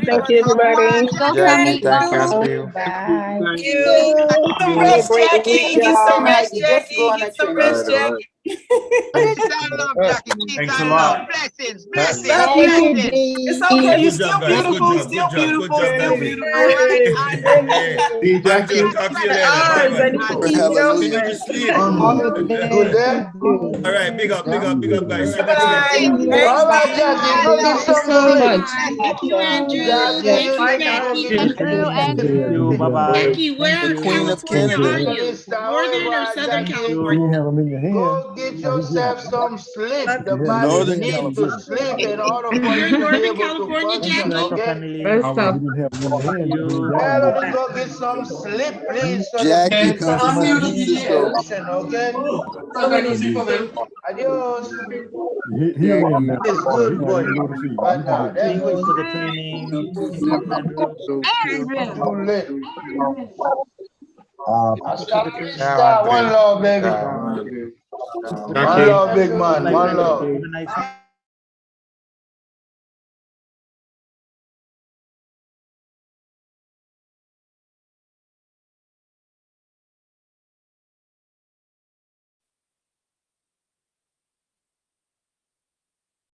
Thank you, everybody. Jackie, thank you. Bye. Thank you. Some rest, Jackie. Get some rest, Jackie. Get some rest, Jackie. Thanks a lot. Blessings. It's okay. You're still beautiful. Still beautiful. Still beautiful. Jackie. Talk to you later. All right, big up, guys. See you next week. All right, Jackie. Go get some sleep. Thank you, Andrew. Bye-bye. Jackie, where Queen of Canada. Northern or Southern California? Go get yourself some sleep. The body needs to sleep in order for you to be able to function, okay? Melody, go get some sleep, please. So Jackie, come to Cisco. Okay? Adios. It's good for you. Right now. That's good for the training. One love, baby. One love, big man. One love.